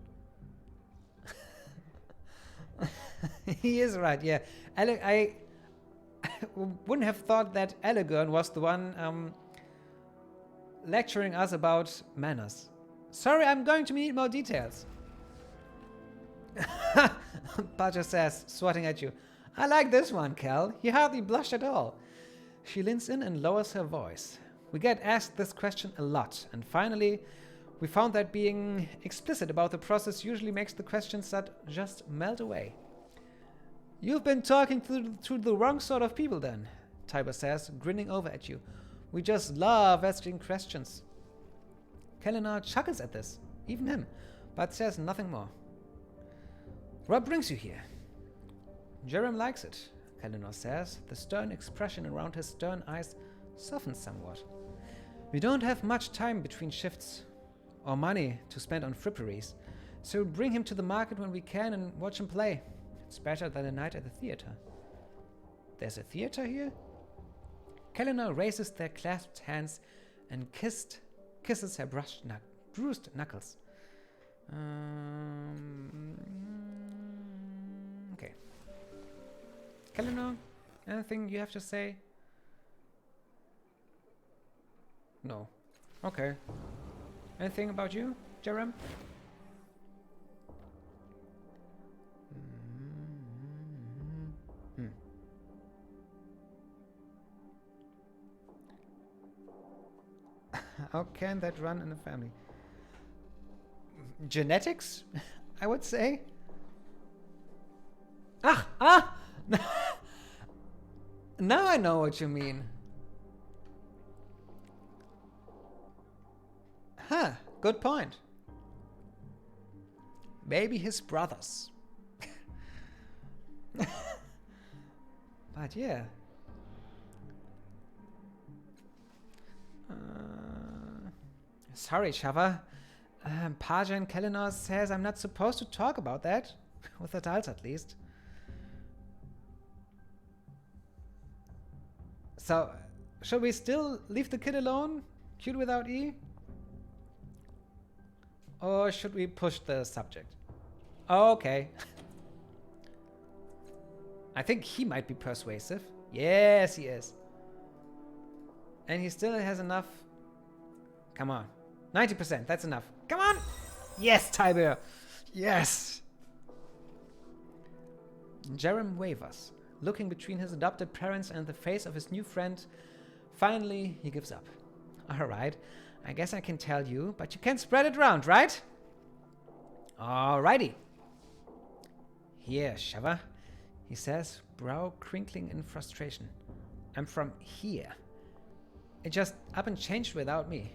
He is right, yeah. I wouldn't have thought that Aligern was the one lecturing us about manners. Sorry, I'm going to need more details. Paja says, swatting at you. I like this one, Cal. He hardly blushed at all. She leans in and lowers her voice. We get asked this question a lot, and finally, we found that being explicit about the process usually makes the questions that just melt away. You've been talking to the wrong sort of people then, Tybir says, grinning over at you. We just love asking questions. Kellenor chuckles at this, even him, but says nothing more. What brings you here? Jherem likes it, Kellenor says. The stern expression around his stern eyes softens somewhat. We don't have much time between shifts, or money to spend on fripperies, so we'll bring him to the market when we can and watch him play. It's better than a night at the theater. There's a theater here? Kellenor raises their clasped hands and kisses her bruised knuckles. Okay. Kellenor, anything you have to say? No. Okay. Anything about you, Jherem? How can that run in a family? Genetics, I would say. Now I know what you mean. Huh, good point. Maybe his brothers. But yeah. Sorry, Shava. Paja and Kellenor says I'm not supposed to talk about that. With adults, at least. So, should we still leave the kid alone? Cute without E? Or should we push the subject? Okay. I think he might be persuasive. Yes, he is. And he still has enough. Come on. 90%, that's enough. Come on! Yes, Tybir! Yes! Jherem wavers, looking between his adopted parents and the face of his new friend. Finally, he gives up. Alright, I guess I can tell you, but you can spread it around, right? Alrighty. Here, Shava, he says, brow crinkling in frustration. I'm from here. It just up and changed without me.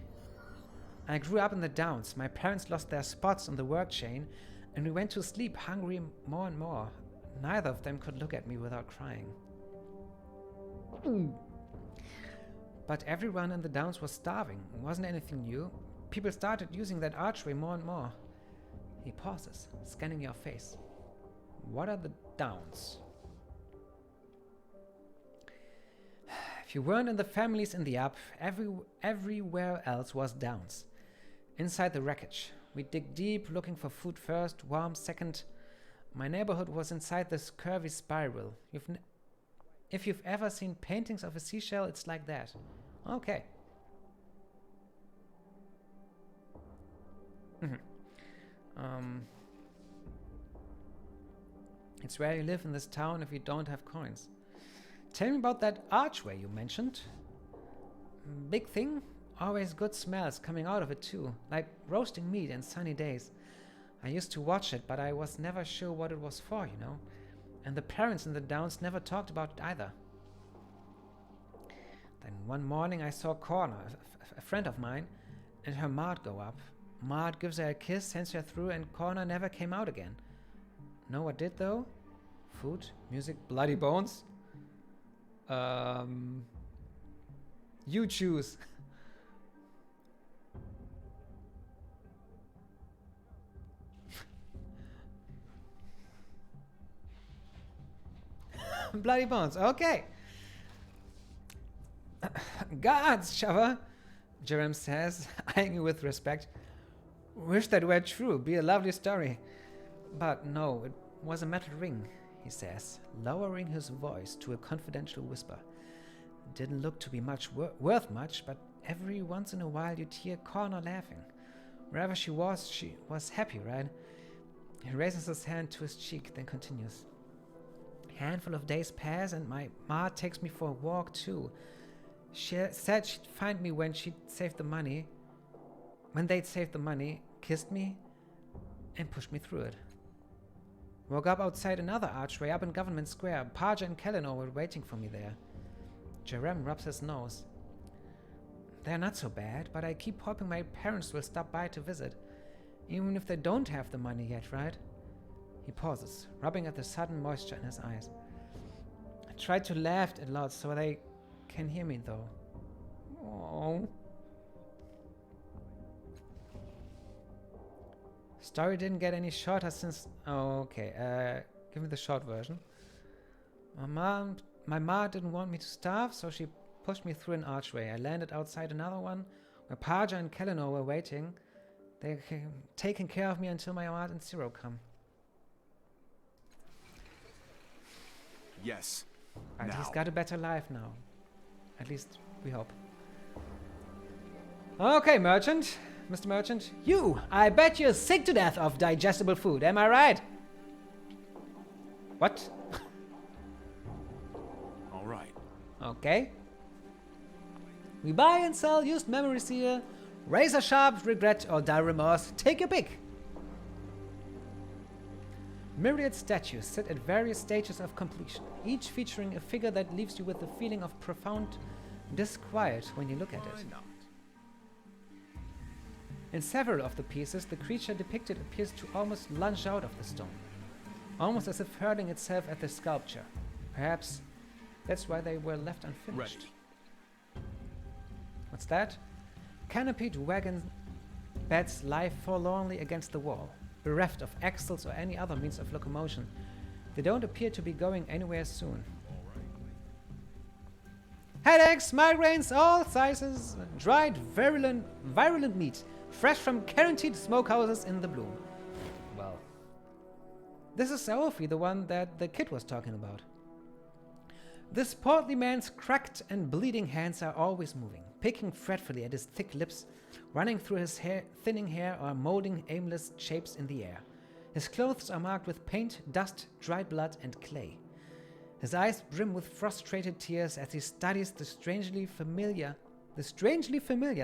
I grew up in the Downs. My parents lost their spots on the work chain, and we went to sleep hungry more and more. Neither of them could look at me without crying. But everyone in the Downs was starving. It wasn't anything new. People started using that archway more and more. He pauses, scanning your face. What are the Downs? If you weren't in the families in the up, everywhere else was Downs. Inside the wreckage. We dig deep, looking for food first, warmth second. My neighborhood was inside this curvy spiral. If you've ever seen paintings of a seashell, it's like that. Okay. It's where you live in this town if you don't have coins. Tell me about that archway you mentioned. Big thing? Always good smells coming out of it too, like roasting meat in sunny days. I used to watch it, but I was never sure what it was for, you know. And the parents in the Downs never talked about it either. Then one morning I saw Corner, a friend of mine, and her Mart go up. Mart gives her a kiss, sends her through, and Corner never came out again. Know what did though? Food, music, bloody bones? You choose. Bloody bones, okay. Gods, Shava, Jherem says, eyeing you with respect. Wish that were true. Be a lovely story. But no, it was a metal ring, he says, lowering his voice to a confidential whisper. Didn't look to be much worth much, but every once in a while you'd hear Connor laughing. Wherever she was happy, right? He raises his hand to his cheek, then continues. Handful of days pass and my ma takes me for a walk too. She said she'd find me when they'd saved the money, kissed me, and pushed me through it. Woke up outside another archway up in Government Square. Paja and Kellenor were waiting for me there. Jherem rubs his nose. They're not so bad, but I keep hoping my parents will stop by to visit. Even if they don't have the money yet, right? He pauses, rubbing at the sudden moisture in his eyes. I try to laugh it loud so they can hear me, though. Oh. Story didn't get any shorter since... Oh, okay. Give me the short version. My ma didn't want me to starve, so she pushed me through an archway. I landed outside another one, where Paja and Kellenor were waiting. They're taking care of me until my aunt and Zero come. Yes. Right, he's got a better life now. At least, we hope. Okay, Merchant. Mr. Merchant. I bet you're sick to death of digestible food, am I right? What? All right. Okay. We buy and sell used memories here. Razor sharp regret or dire remorse. Take your pick. Myriad statues sit at various stages of completion, each featuring a figure that leaves you with a feeling of profound disquiet when you look at it. In several of the pieces, the creature depicted appears to almost lunge out of the stone, almost as if hurling itself at the sculpture. Perhaps that's why they were left unfinished. Ready. What's that? Canopied wagon beds lie forlornly against the wall, bereft of axles or any other means of locomotion. They don't appear to be going anywhere soon. Headaches, migraines, all sizes, dried, virulent meat, fresh from guaranteed smokehouses in the bloom. Well, this is Zaofi, the one that the kid was talking about. This portly man's cracked and bleeding hands are always moving, picking fretfully at his thick lips, running through his hair, thinning hair, or molding aimless shapes in the air. His clothes are marked with paint, dust, dried blood, and clay. His eyes brim with frustrated tears as he studies the strangely familiar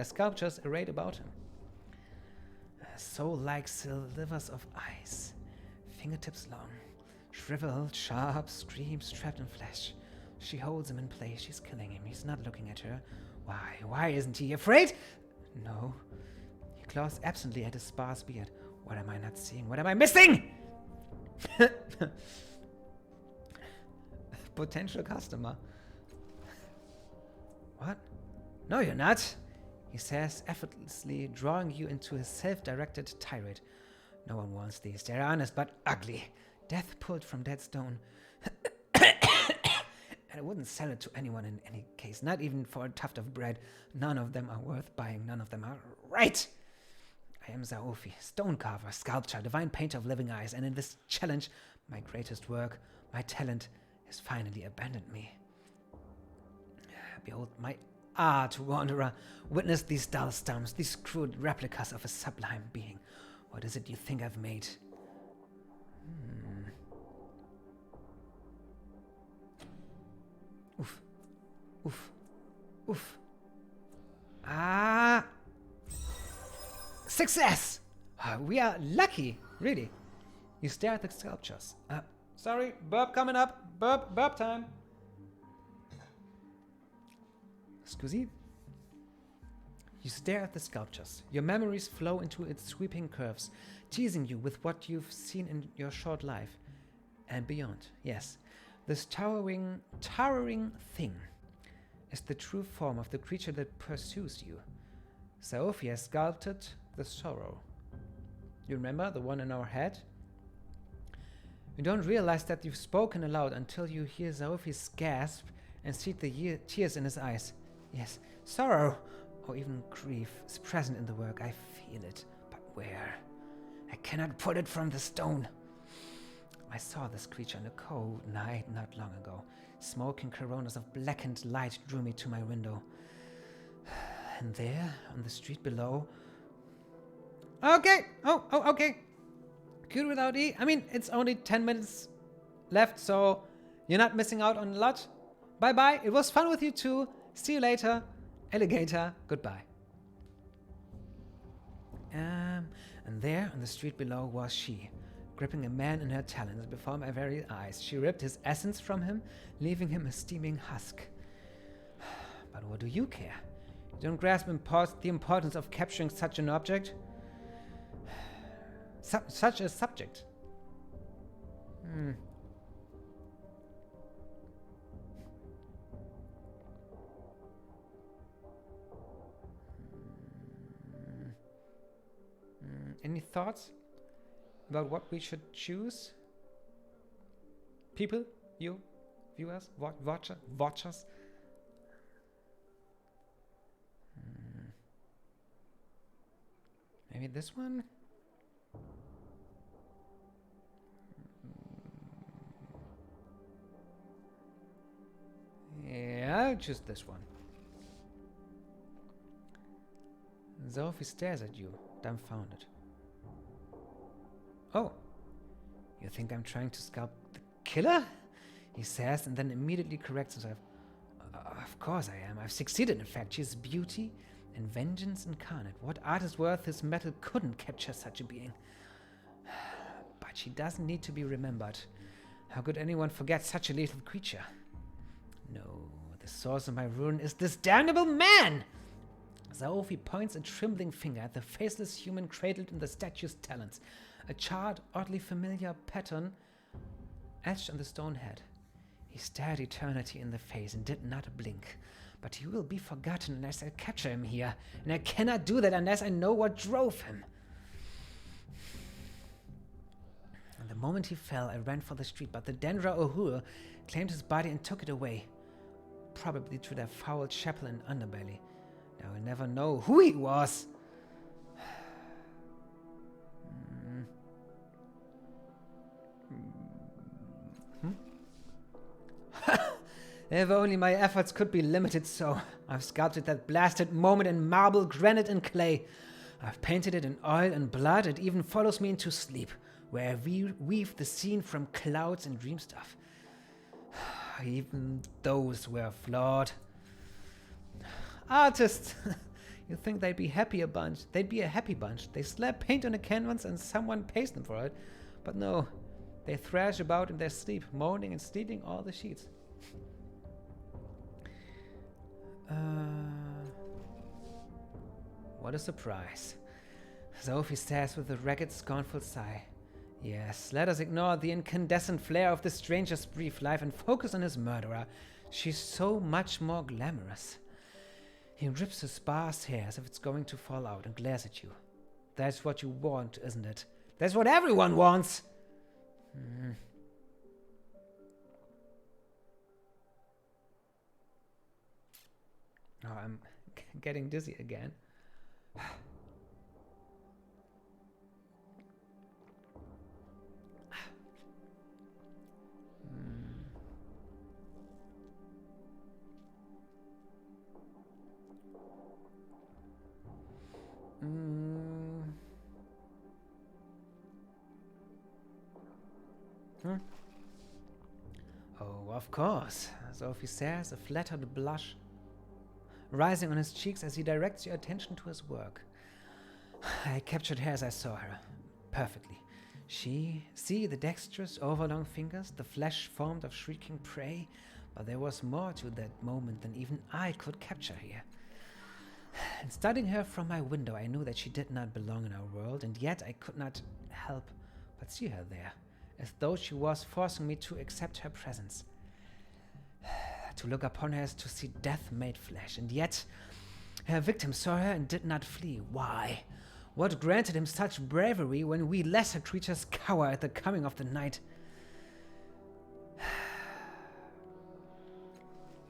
sculptures arrayed about him. Soul-like slivers of ice, fingertips long, shriveled, sharp screams trapped in flesh. She holds him in place. She's killing him. He's not looking at her. Why? Why isn't he afraid? No. He claws absently at his sparse beard. What am I not seeing? What am I missing? Potential customer. What? No, you're not, he says, effortlessly drawing you into his self-directed tirade. No one wants these. They're honest but ugly. Death pulled from dead stone. And I wouldn't sell it to anyone in any case, not even for a tuft of bread. None of them are worth buying. None of them are right. I am Zaofi, stone carver, sculptor, divine painter of living eyes, and in this challenge, my greatest work, my talent, has finally abandoned me. Behold, my art, wanderer, witness these dull stumps, these crude replicas of a sublime being. What is it you think I've made? Oof. Oof. Oof. Ah! Success! We are lucky, really. You stare at the sculptures. Sorry, burp coming up. Burp time. Scusi? You stare at the sculptures. Your memories flow into its sweeping curves, teasing you with what you've seen in your short life. And beyond, yes. This towering thing is the true form of the creature that pursues you. Zaofi has sculpted the sorrow. You remember the one in our head? You don't realize that you've spoken aloud until you hear Zaofi's gasp and see the tears in his eyes. Yes, sorrow, or even grief, is present in the work. I feel it. But Where? I cannot pull it from the stone. I saw this creature on a cold night not long ago. Smoking coronas of blackened light drew me to my window. And there, on the street below... Okay! Okay. Q without E. I mean, it's only 10 minutes left, so you're not missing out on a lot. Bye-bye. It was fun with you too. See you later. Alligator. Goodbye. And there, on the street below, was she, gripping a man in her talons before my very eyes. She ripped his essence from him, leaving him a steaming husk. But what do you care? You don't grasp the importance of capturing such an object? Such a subject. Any thoughts about what we should choose? People? You? Viewers? Watchers? Maybe this one? Yeah, I'll choose this one. Zaofi stares at you, dumbfounded. Oh, you think I'm trying to scalp the killer? He says, and then immediately corrects himself. Of course I am. I've succeeded, in fact. She's beauty and vengeance incarnate. What artist worth his metal couldn't capture such a being? But she doesn't need to be remembered. How could anyone forget such a lethal creature? No, the source of my ruin is this damnable man! Zaofi points a trembling finger at the faceless human cradled in the statue's talons. A charred, oddly familiar pattern etched on the stone head. He stared eternity in the face and did not blink. But he will be forgotten unless I capture him here, and I cannot do that unless I know what drove him. And the moment he fell, I ran for the street, but the Dendra Ohur claimed his body and took it away, probably to their foul chapel and underbelly. Now I'll never know who he was. If only my efforts could be limited so. I've sculpted that blasted moment in marble, granite, and clay. I've painted it in oil and blood. It even follows me into sleep, where I weave the scene from clouds and dream stuff. Even those were flawed. Artists! You think they'd be happy a bunch? They'd be a happy bunch. They slap paint on a canvas and someone pays them for it. But no, they thrash about in their sleep, moaning and stealing all the sheets. What a surprise. Zaofi says with a ragged, scornful sigh. Yes, let us ignore the incandescent flare of the stranger's brief life and focus on his murderer. She's so much more glamorous. He rips his sparse hair as if it's going to fall out and glares at you. That's what you want, isn't it? That's what everyone wants! Oh, I'm getting dizzy again. Oh, of course, Zaofi says, a flattered blush rising on his cheeks as he directs your attention to his work. I captured her as I saw her, perfectly. See the dexterous, overlong fingers, the flesh formed of shrieking prey, but there was more to that moment than even I could capture here. And studying her from my window, I knew that she did not belong in our world, and yet I could not help but see her there, as though she was forcing me to accept her presence. To look upon her as to see death made flesh, and yet her victim saw her and did not flee. Why? What granted him such bravery when we lesser creatures cower at the coming of the night?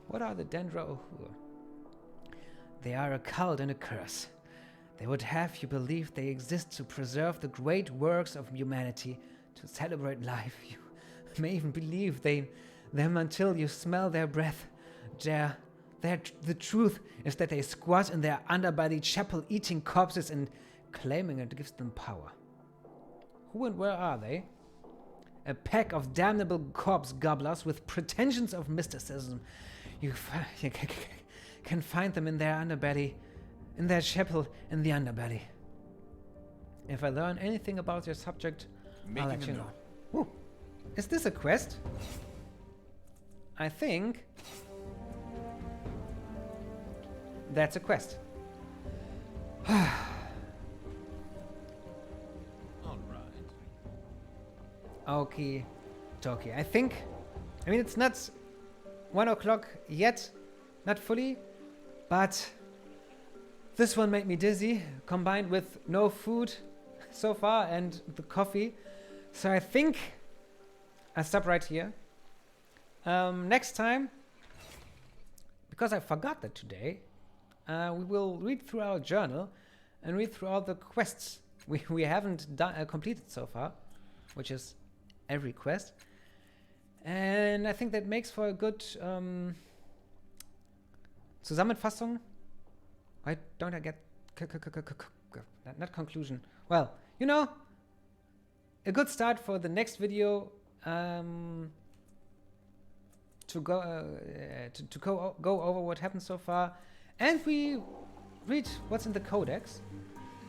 What are the Dendra Ohur? They are a cult and a curse. They would have you believe they exist to preserve the great works of humanity, to celebrate life. You may even believe them until you smell their breath. The truth is that they squat in their underbody chapel eating corpses and claiming it gives them power. Who and where are they? A pack of damnable corpse gobblers with pretensions of mysticism. You can find them in their underbelly, in their chapel in the underbelly. If I learn anything about your subject, I'll let you know. Ooh, is this a quest? I think that's a quest. All right. Okie dokie. I mean, it's not 1 o'clock yet, not fully, but this one made me dizzy, combined with no food so far and the coffee. So I think I'll stop right here. Next time, because I forgot that today, we will read through our journal and read through all the quests we haven't completed so far, which is every quest. And I think that makes for a good Zusammenfassung. Why don't I get not conclusion? Well, you know, a good start for the next video to go over what happened so far, and we read what's in the codex,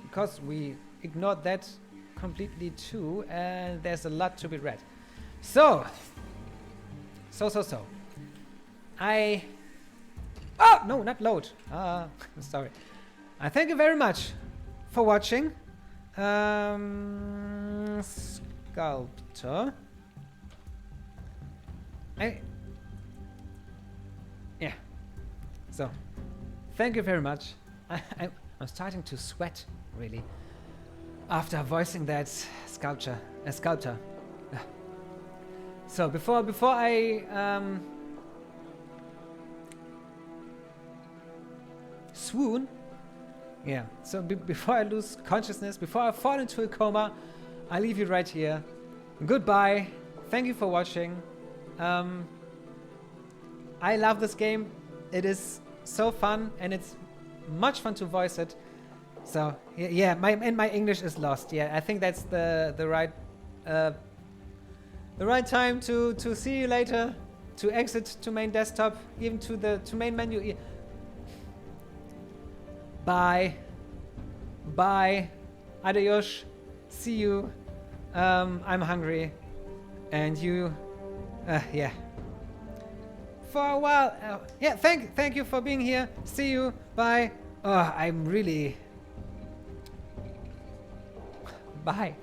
because we ignored that completely too, and there's a lot to be read. So. Oh, no, not load. Sorry. I thank you very much for watching. Sculptor. Yeah. So, thank you very much. I'm starting to sweat, really, after voicing that sculptor. So before I swoon, yeah. So before I lose consciousness, before I fall into a coma, I leave you right here. Goodbye. Thank you for watching. I love this game. It is so fun, and it's much fun to voice it. So yeah, my English is lost. Yeah, I think that's the right time to see you later, to exit to main desktop, even to main menu. Bye, adios, see you. I'm hungry, and you, yeah. For a while, yeah. Thank you for being here. See you. Bye. Oh, I'm really. Bye.